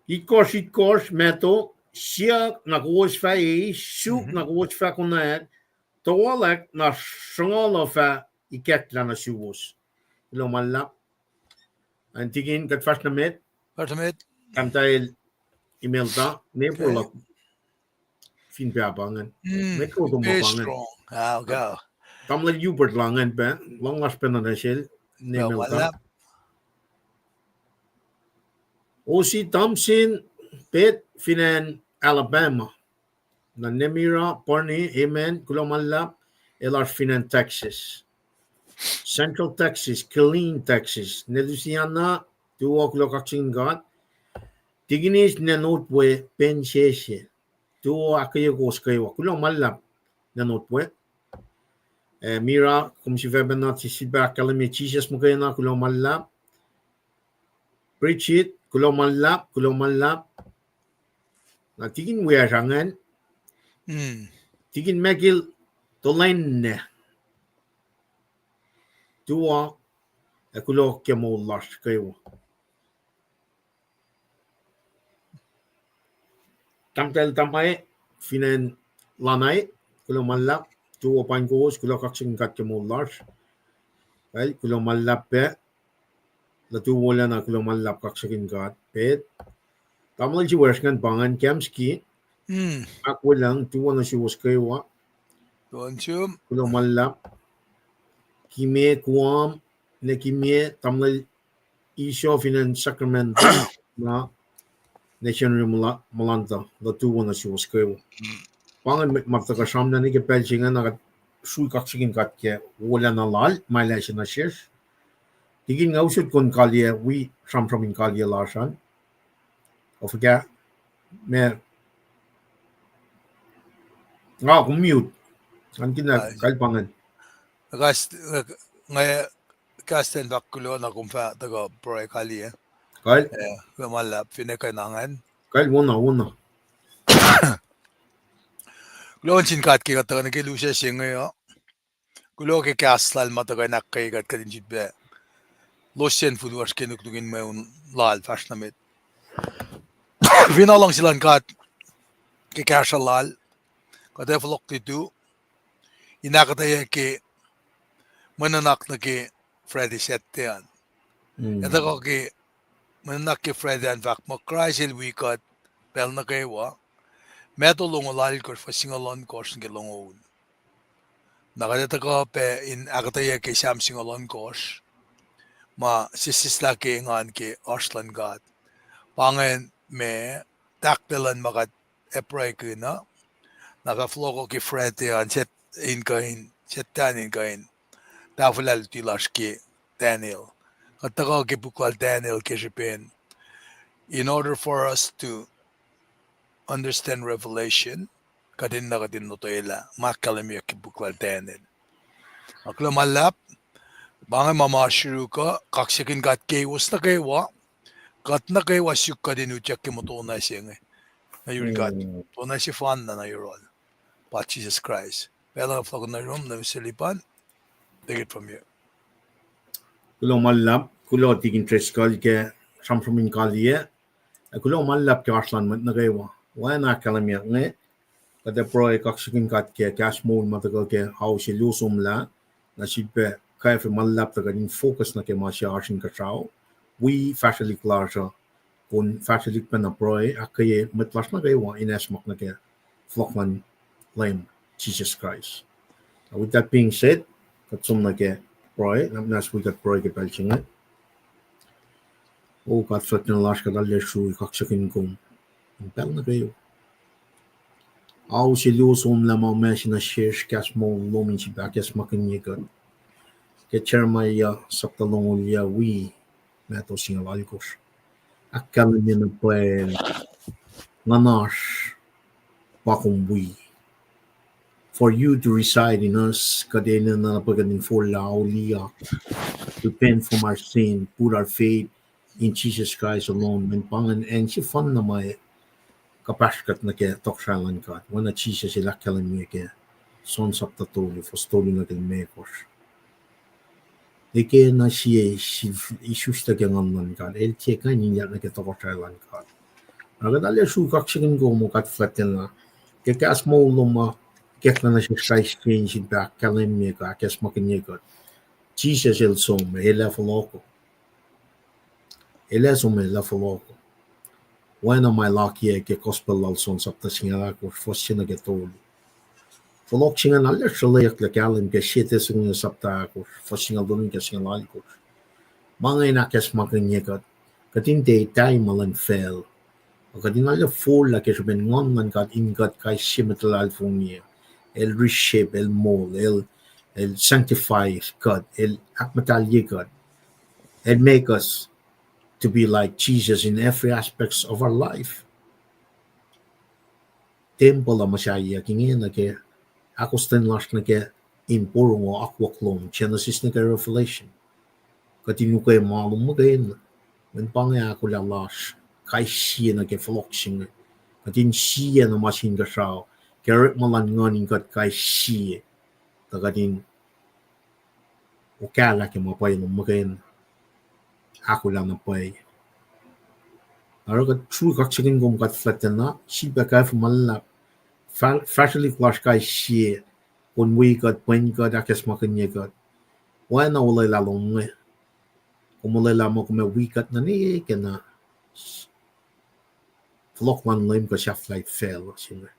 Itkors, meto, siya nakuwas fa shoot nakuwas fa kunayak, tawalak na sangala fa ikekla na siwos. Ilo malap. Antigin kat fast na met. First mit. Kantail email ta. Nepolak. Fin piapangan. Metro Very tumapangan. strong. Go. Tamla Hubert langan pa. Long last pa na nasil. Email ta. O.C. Thompson, Pitt, Finan, Alabama. Na Nemira, Parney, Amen, Kulomalap, Elar Finan, Texas. Central Texas, Killeen, Texas. Louisiana, Tuwa Kulacnsap God. Tiginis na notwe Pensheshe. Tuwa akketeyac Kewa. Kulomalap na notwe. Mira, kung si Vebanat, si sifac kalami Jesus mo kayo na Kulomalap. Preach it. Kulomalap. Na tigin wiyarangan. Tigin megil tolain. Tuwa kulo kemo lash kayo. Tamtel tamay finan lanay kulomalap. Tuwa pangkos kulacnsap kat kemo lash. Well, kulomalap pe. Latuwala na kulomalap kaksakin kat pet. Tamal si Werskan pangan Kemski. Ako lang tuwa na si Kewa. Kulomalap. Kime kuam na kime tamal isyo finan Sacramento na national malanta. Latuwa na si Kewa. Pangan magtakasam na ni kapelsingan na Srui kaksakin kat ke wala na lal. Maila siya na shish. Tigin nga usod kon kalye we samsamin kalye lasan. O forget me kung mute. Ang kalpangan. Kasten bakulo na kumpa taga proy kali. Kal? Kumalap pinakanangan. Kal una. Kulo chin kat ki kataga na kilusya singayo. Kulo ke kaslal mataga nakkay kat kadin jitbe. Losen foodwash kinuknugin mo yung lal fast na mit. Vinalang silang kat kikasya lal. Kadefalok dito. Inakketeyac ki mananak na ki Freddy Sette yan. Ito ko ki mananak ki Freddy en fact makraisil wikat pel na Kewa. Meto lungolal ko fa singalon kors ng lungon. Nakadeta ko pe in akketeyac ki Sam singalon kors. Ma sisisla ki ngan ki Arslan God. Pangen me takdalan makat epray ko na. Nakaflow ko ki Freddy yan set tan in kain. Tafulal tilash ki Daniel. At ako ki bukwal Daniel ki Japan. In order for us to understand Revelation, kadin na kadin notoyla. Makalamya ki bukwal Daniel. Aklo malap. Bangay mamashiru ka, kaksakin kat Kewas na Kewa, kat na Kewa syuk ka din utyak ki mo tunay siya nga. Na yun kat, tunay si fan na yun. Pat Jesus Christ. Pero ako na room na misilipan, take it from you. Kulo malap, kulo tigin treskal ke samsamin kalye. Kulo malap ke Arslan mat na Kewa. Wala kalamya nga. Kada proy kaksakin kat ke cash mode matagal ke how si lusum la, na sipe kaya fi malap taga din focus na kay masya arsin kasaw. We fashalik larsa kung fashalik pa na proy akaye matlas na kayo inesmak na kaya flokman lame Jesus Christ. With that being said, kat sum na ke proy, nas we kat proy ke pelchinga. O kat flat na lash kat alle Srui kaksakin kum. Pel na kayo. Au si lios la mau mesh na shesh kas mo lomin si bakas makin yekat. Ke chermaya sakta longolia we meto singalalkos. Akkalan niya na pel nganash pakum we. For you to reside in us, kadena na napagaling for lao likiyac. Repent from our sin, put our faith in Jesus Christ alone. Men pangan and si fan na may kapaskat na ke toksalan ka. Wana Jesus ilakalan niya ke son saptatuli for stoli na kilmekos. Ike na siya isusta ke ngamnan ka. El tiye ka niya na ke toksalan ka. Nagadalya kaksakin ko mo katflatin na. Kekas mo luma kekna na siya Christ change in back kalan niya ka. Kes makin ka. Jesus el some, ele faloco. Ele some la faloco. When am I lucky ke gospel al son sapta singala ko fosina ke toli. Falok singa na le shalayak le kalim ke shite singa sapta ko fosina donin ke singala ko. Mga ina kes makin ka. Katin day time malan fail. Katin na le full la ke ben ngon man kat ingat kai shimetal alfonia. El reshape, el mold, el sanctify God, el akmatalye God, and make us to be like Jesus in every aspects of our life. Temple la masaya kingin na ke akosten lash na ke impurong o akwaklong Genesis na ke Revelation. Katinu kay malum magayin when pangya ako la lash kay siya na ke floksing katin siya na masin ka sao kerek malan nganin kat kay siya tagatin ukala ke mapay lumagayin ako lang na pay. Aragat true kaksakin gom kat flatten na si bakay fumalap freshly flash kay siya kun we got when got akes makanya got why na wala lalong kumulay lamang kung may wikat na ni kena flok man lime ko siya flight fail singa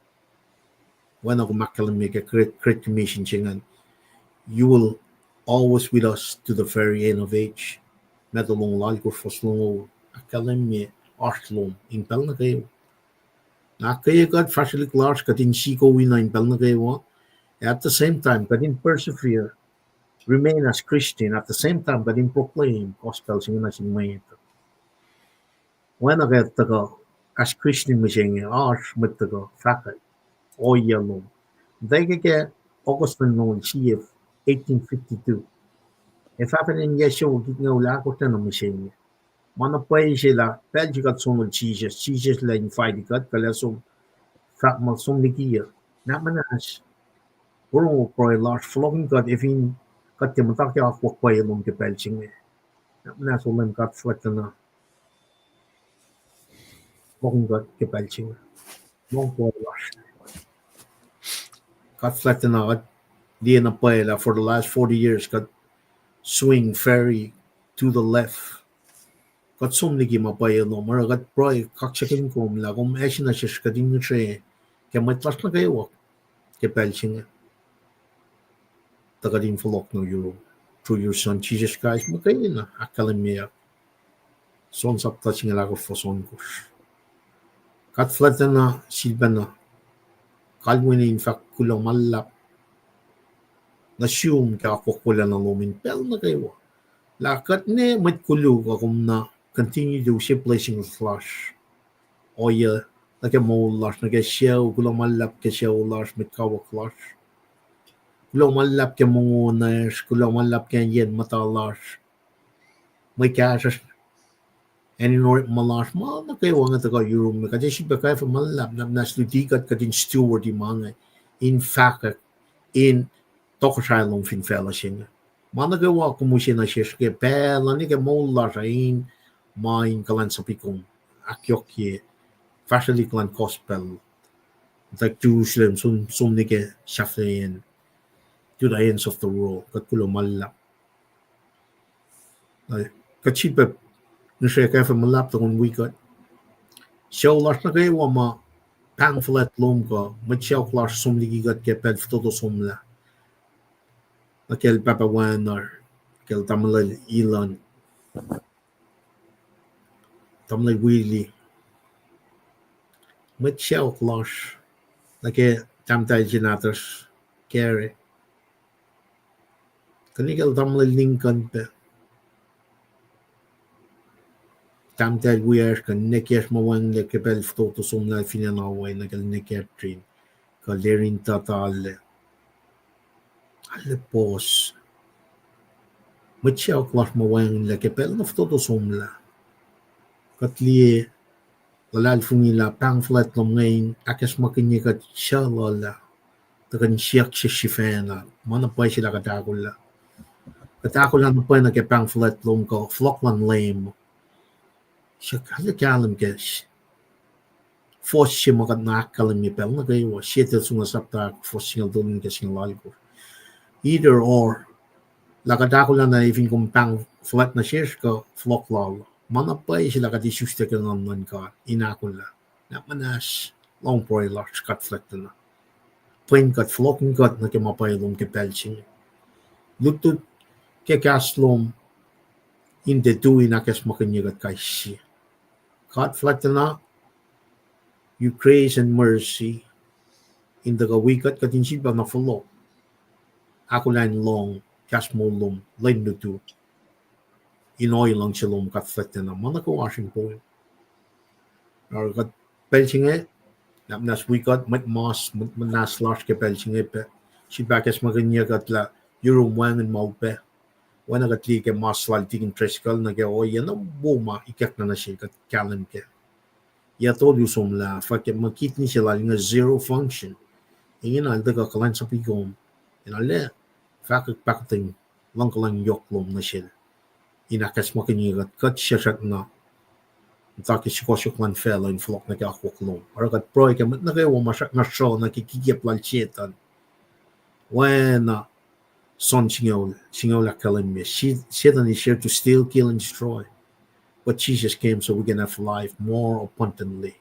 why na kumakalam make a great commission singa you will always with us to the very end of age medalong lal ko foslong akalam me artlom impel na kayo na kayo got freshly class katin siko wina impel na kayo at the same time katin persevere remain as Christian at the same time but in proclaim gospel sing na sing Mwet. When I get to go as Christian machine arch with the go fact or yellow. They get Augustine no CF 1852. If happened in Yeshua get no lack of ten machine. Mana pay sila Belgium got some Jesus line fight got kalaso fact mo some likiyac. Na manas. Puro pro large flowing got if in kat ke matak ya ko kway mong ke pelching na so man kat flat na mong got ke pelching mong ko wash kat flat na kat di na pay la for the last 40 years kat swing very to the left kat sum ligi mapay no mar kat pro kaksakin ko la kom action na shish kadin tre ke matlas na kayo ke pelching tagadin folok no euro through your son Jesus Christ makayin na akalamia son sapta singala ko foson ko kat flat na silban na kalwin in fact kulang malap na siyum ka kokula na lumin pel na kayo lakat ne mat kulu ka kum na continue to ship placing flash o ya like a mole lash na ke siyaw kulang malap ke siyaw lash mit kawa flash kulang malap ke mungunas kulang malap ke yen matalash may kasas and in order malash ma na kayo nga taga Europe kasi si bakay fa malap na slutikat katin steward di mga in fact in Kosrae Online fin fellowship mana gawa kumusin na siya ke pela ni ke mola rain main kulacnsap ikong akketeyac facility kulan gospel like Jerusalem sum ni ke shafin to the ends of the world kat kulo malap kachipa ni siya kaya fa malap to kung wikat siya ulas na kayo ma pamphlet lom ko mat siya ulas sum ligigat ke ped todo sumla Lakel papawanar, lakel tamlal ilan, tamlal wili, Mwet losh, lake tamtai genators, kere, kanikel tamlal linkan pe, tamtai weir kan nekers mawang le kepel ftoto sumla finanawe nakel neketrin, kalerin tatale, alle pos, Mwet losh mawang le kepel naftoto sumla, katlie lalal fungila pang flat lom ngayon akes makinya kat shalala takan siyak siya shifena mana pa sila katakula na pa na ke pang flat lom ko flock lang lame siya kaya kalam kes force siya makat nakakalam ni pel na kayo siya tel sumasapta force singal tulong kes ng lalko either or lakatakula na even kung pang flat na siya ko flock lalo mana pa sila katisusta ka naman ka inakula na manas long por large cut flat na plain cut flocking cut na ke mapayalom ke pelching lutut ke kaslom inte tu inakes makanyagat kay siya cut flat na you grace and mercy in the kawikat katinsipa na follow ako lang long kas mo lom lain lutu inoy lang silom cut flat na mana ko washing point or cut pelching nas wikat mat mas nas large ke pelching pe si bakes makanyagat la euro wang and maupe wana gatli ke mas walting tricycle na ke o yan buma ikak na siya kat kalam ke ya told you som la fa ke makit ni sila nga zero function ingin al daga kalan sa pigom inale fa ka pakting lang kalan yoklom na siya inakas makanyagat kat siya shat na taki si kosyo klan fela in flock na ka akollah or kat proy ke mat na kayo masak na show na kikikip lalchetan when son singaw la kalimya Satan is here to steal kill and destroy but Jesus came so we can have life more abundantly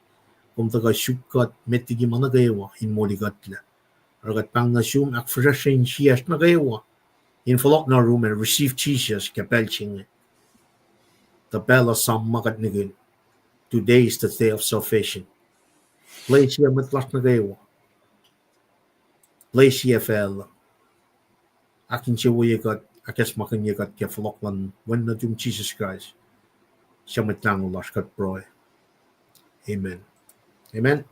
kung taga syukat metigi managawa in moligatla or kat pang nasum ak freshing siyas nagawa in flock na room and receive Jesus kapelching the bella sam magat nigin. Today is the day of salvation. Play siya matlas nagawa. Play siya fel. Akin siya wayagat akes makanyagat ke flock lan when na yung Jesus Christ. Siya matlang ulas kat proy. Amen. Amen.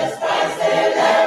Christ the Lamb.